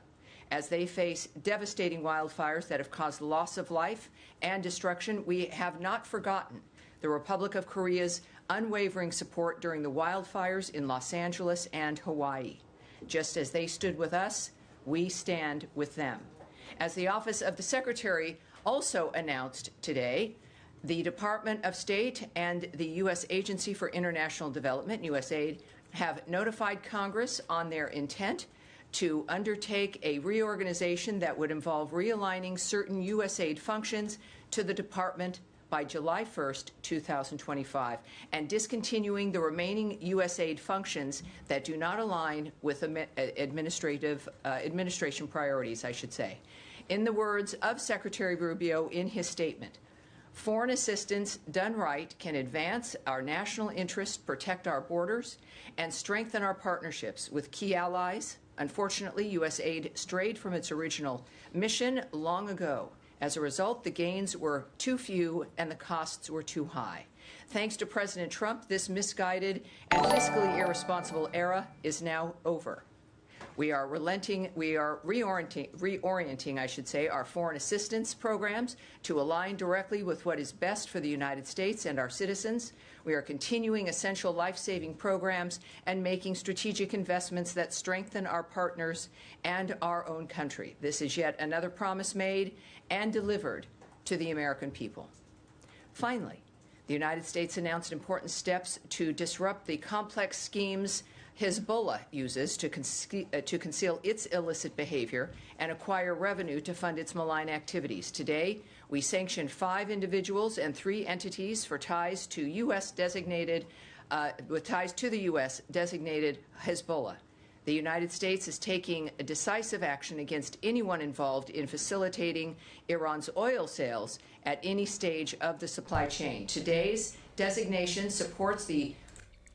as they face devastating wildfires that have caused loss of life and destruction. We have not forgotten the Republic of Korea's unwavering support during the wildfires in Los Angeles and Hawaii. Just as they stood with us, we stand with them. As the Office of the Secretary also announced today, the Department of State and the U.S. Agency for International Development, USAID, have notified Congress on their intent to undertake a reorganization that would involve realigning certain USAID functions to the department by July 1st, 2025, and discontinuing the remaining USAID functions that do not align with administration priorities, I should say. In the words of Secretary Rubio in his statement, Foreign assistance done right can advance our national interests, protect our borders, and strengthen our partnerships with key allies. Unfortunately, U.S. aid strayed from its original mission long ago. As a result, the gains were too few and the costs were too high. Thanks to President Trump, this misguided and fiscally irresponsible era is now over. We are reorienting, I should say, our foreign assistance programs to align directly with what is best for the United States and our citizens. We are continuing essential life-saving programs and making strategic investments that strengthen our partners and our own country. This is yet another promise made and delivered to the American people. Finally, the United States announced important steps to disrupt the complex schemes Hezbollah uses to conceal its illicit behavior and acquire revenue to fund its malign activities. Today, we sanctioned 5 individuals and 3 entities for ties to U.S. designated, with ties to the U.S. designated Hezbollah. The United States is taking decisive action against anyone involved in facilitating Iran's oil sales at any stage of the supply chain. Today's designation supports the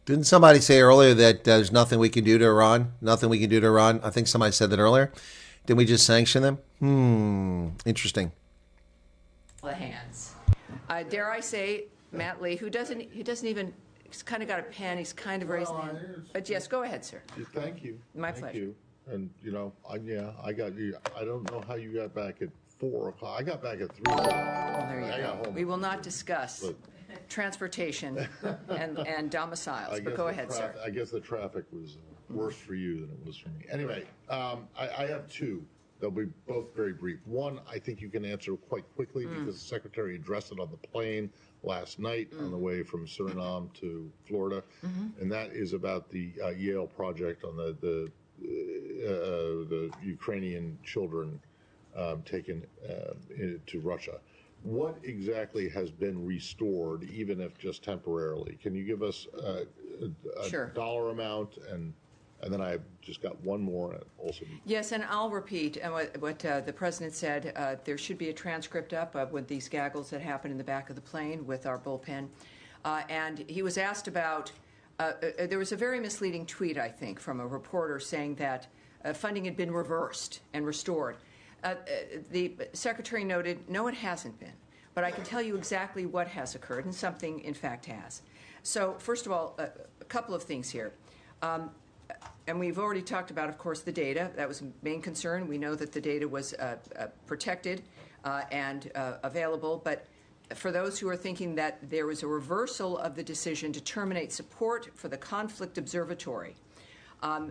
Didn't somebody say earlier that there's nothing we can do to Iran? Nothing we can do to Iran? I think somebody said that earlier. Didn't we just sanction them? Interesting. the hands. Dare I say, Matt Lee, who doesn't even, he's kind of got a pen, he's kind of raised the hand. But yes, go ahead, sir. Thank you. My Thank pleasure. you. And, you know, I got you. I don't know how you got back at 4 o'clock. I got back at 3 o'clock. Well, there you I got go. home. We will not discuss But- transportation and domiciles, but go ahead, sir. I guess the traffic was worse for you than it was for me. Anyway, I have 2. They'll be both very brief. One, I think you can answer quite quickly because the secretary addressed it on the plane last night on the way from Suriname to Florida, and that is about the Yale project on the Ukrainian children taken to Russia. What exactly has been restored, even if just temporarily? Can you give us a Sure. dollar amount? And then I've just got one more also. Yes, and I'll repeat what the president said. There should be a transcript up of with these gaggles that happened in the back of the plane with our bullpen. And he was asked about, there was a very misleading tweet, I think, from a reporter saying that funding had been reversed and restored. The secretary noted, no, it hasn't been. But I can tell you exactly what has occurred, and something, in fact, has. So, first of all, a couple of things here. And we've already talked about, of course, the data. That was a main concern. We know that the data was protected and available. But for those who are thinking that there was a reversal of the decision to terminate support for the Conflict Observatory,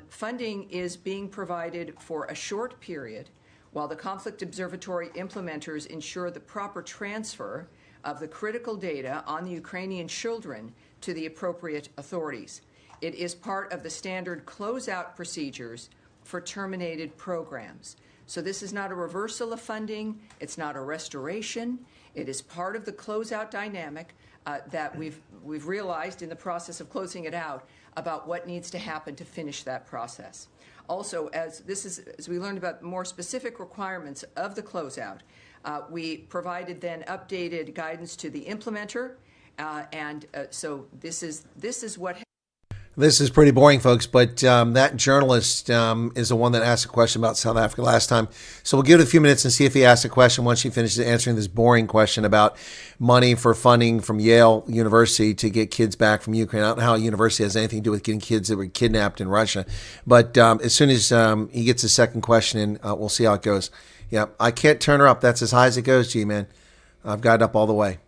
funding is being provided for a short period while the Conflict Observatory implementers ensure the proper transfer of the critical data on the Ukrainian children to the appropriate authorities. It is part of the standard closeout procedures for terminated programs. So this is not a reversal of funding. It's not a restoration. It is part of the closeout dynamic that we've realized in the process of closing it out about what needs to happen to finish that process. Also, as we learned about more specific requirements of the closeout, we provided then updated guidance to the implementer, so this is what. This is pretty boring, folks, but that journalist is the one that asked a question about South Africa last time. So we'll give it a few minutes and see if he asks a question once she finishes answering this boring question about money for funding from Yale University to get kids back from Ukraine. I don't know how a university has anything to do with getting kids that were kidnapped in Russia. But as soon as he gets his second question in, we'll see how it goes. Yeah, I can't turn her up. That's as high as it goes, G-Man. I've got it up all the way.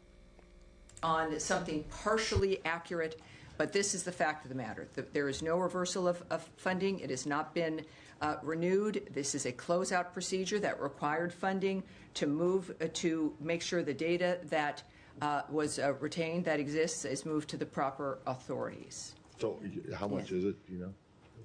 On something partially accurate. But this is the fact of the matter. There is no reversal of funding. It has not been renewed. This is a closeout procedure that required funding to move to make sure the data that was retained, that exists, is moved to the proper authorities. So how much is it, do you know?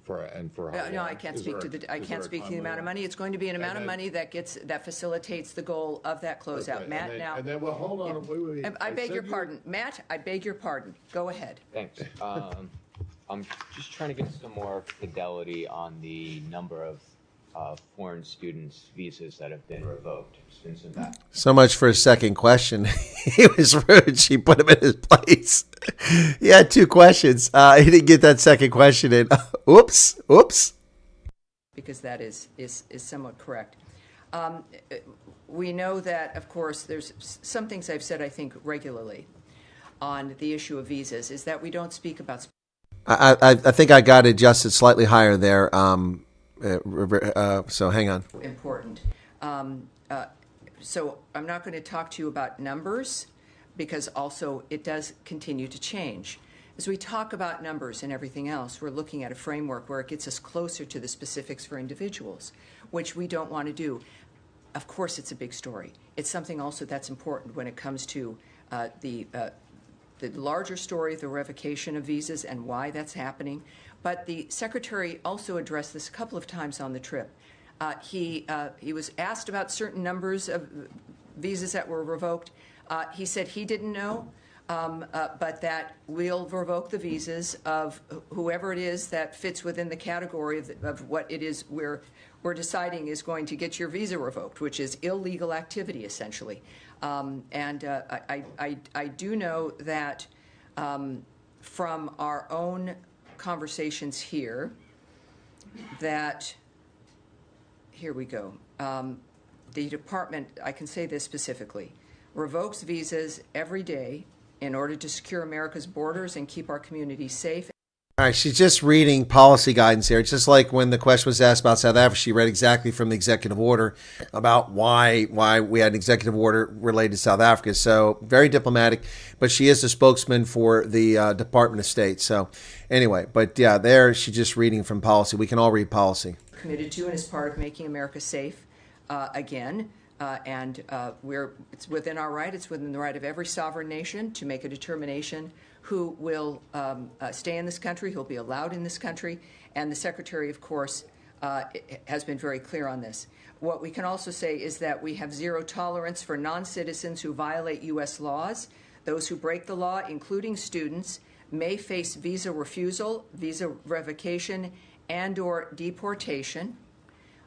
For how long? No, I can't speak to the amount of money. It's going to be an amount of money that facilitates the goal of that closeout. Okay, Matt, and then, well, hold on. Wait. I beg your pardon. Matt, I beg your pardon. Go ahead. Thanks. I'm just trying to get some more fidelity on the number of foreign students' visas that have been revoked. There's been some back. So much for his second question. He was rude. She put him in his place. He had 2 questions. He didn't get that second question in. Oops. Because that is somewhat correct. We know that, of course, there's some things I've said, I think, regularly on the issue of visas, is that we don't speak about... I think I got it adjusted slightly higher there. So hang on. Important. So I'm not going to talk to you about numbers, because also it does continue to change. As we talk about numbers and everything else, we're looking at a framework where it gets us closer to the specifics for individuals, which we don't want to do. Of course, it's a big story. It's something also that's important when it comes to the larger story of the revocation of visas and why that's happening. But the Secretary also addressed this a couple of times on the trip. He was asked about certain numbers of visas that were revoked. He said he didn't know, but that we'll revoke the visas of whoever it is that fits within the category of what it is we're deciding is going to get your visa revoked, which is illegal activity, essentially. I do know that from our own conversations here, that, here we go, the department, I can say this specifically, revokes visas every day in order to secure America's borders and keep our communities safe. All right, she's just reading policy guidance here. It's just like when the question was asked about South Africa, she read exactly from the executive order about why we had an executive order related to South Africa. So very diplomatic, but she is the spokesman for the Department of State. So anyway, but yeah, there she's just reading from policy. We can all read policy. Committed to and is part of making America safe again. It's within our right, it's within the right of every sovereign nation to make a determination who will stay in this country, who will be allowed in this country, and the Secretary, of course, has been very clear on this. What we can also say is that we have zero tolerance for non-citizens who violate U.S. laws. Those who break the law, including students, may face visa refusal, visa revocation, and/or deportation.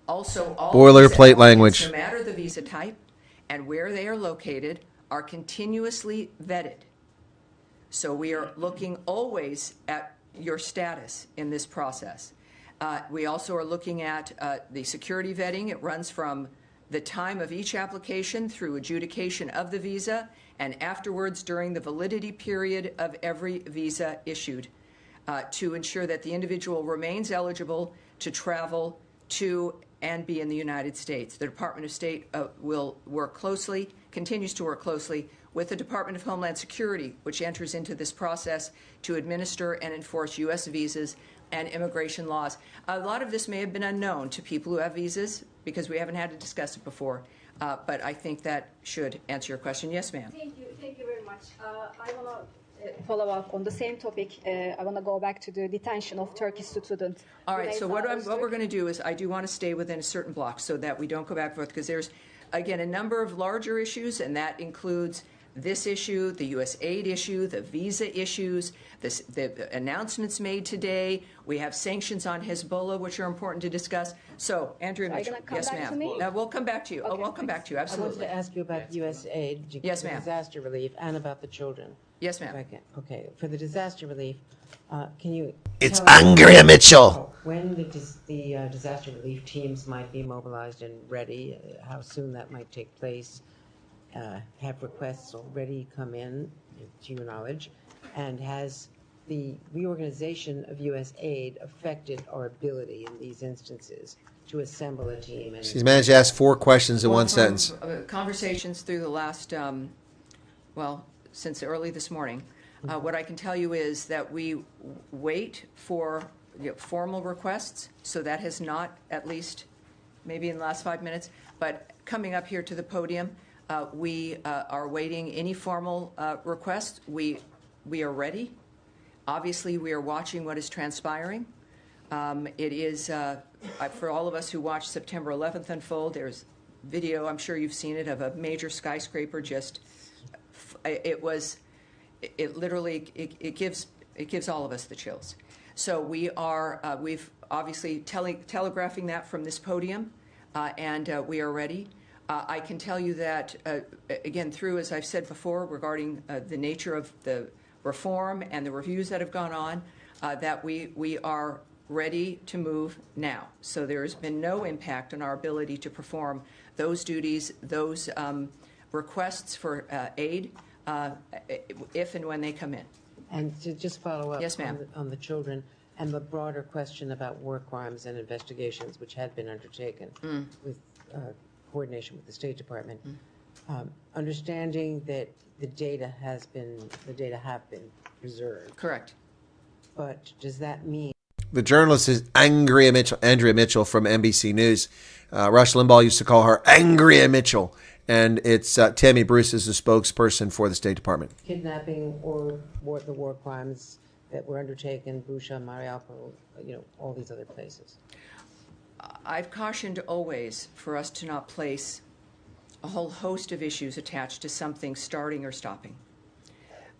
Also, all boilerplate language, no matter the visa type and where they are located, are continuously vetted. So we are looking always at your status in this process. We also are looking at the security vetting. It runs from the time of each application through adjudication of the visa and afterwards during the validity period of every visa issued to ensure that the individual remains eligible to travel to and be in the United States. The Department of State will work closely, continues to work closely with the Department of Homeland Security, which enters into this process to administer and enforce U.S. visas and immigration laws. A lot of this may have been unknown to people who have visas because we haven't had to discuss it before, but I think that should answer your question. Yes, ma'am. Thank you very much. I want to follow up on the same topic. I want to go back to the detention of Turkish students. All right, so what we're going to do is I do want to stay within a certain block so that we don't go back and forth, because there's, again, a number of larger issues, and that includes this issue, the U.S. aid issue, the visa issues, the announcements made today. We have sanctions on Hezbollah, which are important to discuss. So, Andrea Mitchell. Yes, ma'am. We'll come back to you. Okay, we'll come back to you. Absolutely. I wanted to ask you about U.S. aid, yes, ma'am, disaster relief, and about the children. Yes, ma'am. Okay, for the disaster relief, can you... It's Andrea Mitchell. When the disaster relief teams might be mobilized and ready, how soon that might take place? Have requests already come in, to your knowledge? And has the reorganization of U.S. aid affected our ability in these instances to assemble a team? She's managed to ask 4 questions in one sentence. Conversations through the last, since early this morning. What I can tell you is that we wait for formal requests, so that has not, at least maybe in the last 5 minutes, but coming up here to the podium, we are waiting any formal requests. We are ready. Obviously, we are watching what is transpiring. It is, for all of us who watched September 11th unfold, there's video, I'm sure you've seen it, of a major skyscraper just, it gives all of us the chills. So we are, we've obviously telegraphing that from this podium, and we are ready. I can tell you that, again, through, as I've said before, regarding the nature of the reform and the reviews that have gone on, that we are ready to move now. So there has been no impact on our ability to perform those duties, those requests for aid, if and when they come in. And to just follow up, yes, ma'am, on the children and the broader question about war crimes and investigations, which had been undertaken with coordination with the State Department, understanding that the data have been preserved. Correct. But does that mean the journalist is Andrea Mitchell from NBC News. Rush Limbaugh used to call her Andrea Mitchell, and it's Tammy Bruce is the spokesperson for the State Department. Kidnapping or the war crimes that were undertaken, Busha, Mariupol, all these other places? I've cautioned always for us to not place a whole host of issues attached to something starting or stopping.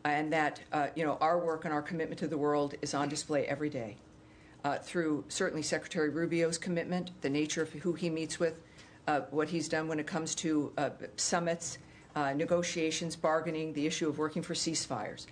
And that, our work and our commitment to the world is on display every day. Through certainly Secretary Rubio's commitment, the nature of who he meets with, what he's done when it comes to summits, negotiations, bargaining, the issue of working for ceasefires.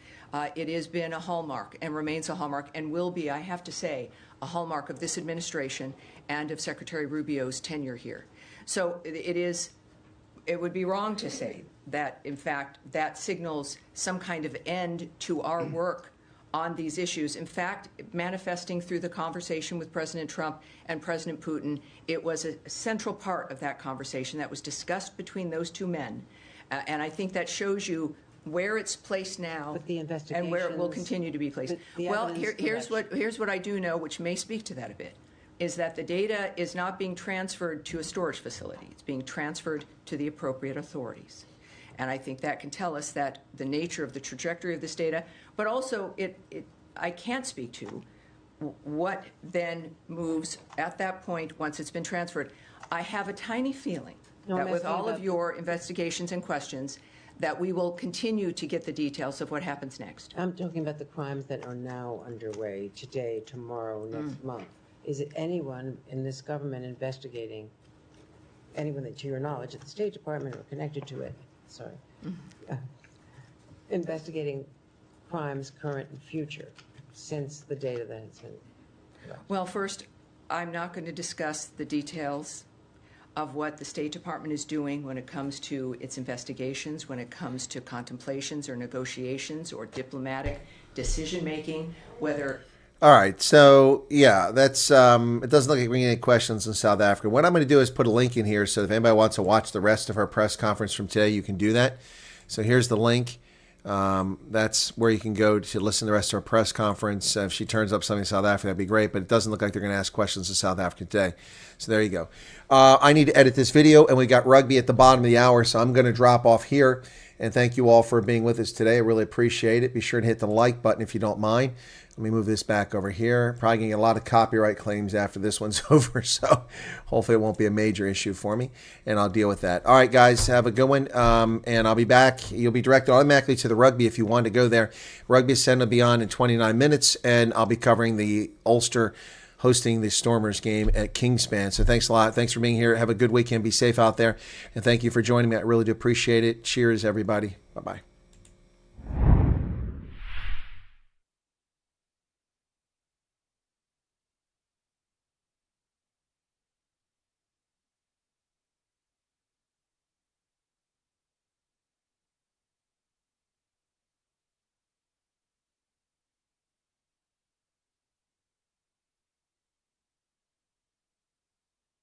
It has been a hallmark and remains a hallmark and will be, I have to say, a hallmark of this administration and of Secretary Rubio's tenure here. So it would be wrong to say that, in fact, that signals some kind of end to our work on these issues. In fact, manifesting through the conversation with President Trump and President Putin, it was a central part of that conversation that was discussed between those two men. And I think that shows you where it's placed now and where it will continue to be placed. Well, here's what I do know, which may speak to that a bit, is that the data is not being transferred to a storage facility. It's being transferred to the appropriate authorities. And I think that can tell us that the nature of the trajectory of this data, but also I can't speak to what then moves at that point once it's been transferred. I have a tiny feeling that with all of your investigations and questions, that we will continue to get the details of what happens next. I'm talking about the crimes that are now underway today, tomorrow, next month. Is it anyone in this government investigating, anyone that, to your knowledge, at the State Department or connected to it, investigating crimes current and future since the data that has been collected? Well, first, I'm not going to discuss the details of what the State Department is doing when it comes to its investigations, when it comes to contemplations or negotiations or diplomatic decision-making, whether... All right, so yeah, that's it doesn't look like we get any questions in South Africa. What I'm going to do is put a link in here so if anybody wants to watch the rest of our press conference from today, you can do that. So here's the link. That's where you can go to listen to the rest of our press conference. If she turns up something in South Africa, that'd be great, but it doesn't look like they're going to ask questions in South Africa today. So there you go. I need to edit this video, and we got rugby at the bottom of the hour, so I'm going to drop off here. And thank you all for being with us today. I really appreciate it. Be sure to hit the like button if you don't mind. Let me move this back over here. Probably going to get a lot of copyright claims after this one's over, so hopefully it won't be a major issue for me, and I'll deal with that. All right, guys, have a good one, and I'll be back. You'll be directed automatically to the rugby if you want to go there. Rugby is set to be on in 29 minutes, and I'll be covering the Ulster hosting the Stormers game at Kingspan. So thanks a lot. Thanks for being here. Have a good weekend. Be safe out there, and thank you for joining me. I really do appreciate it. Cheers, everybody. Bye-bye.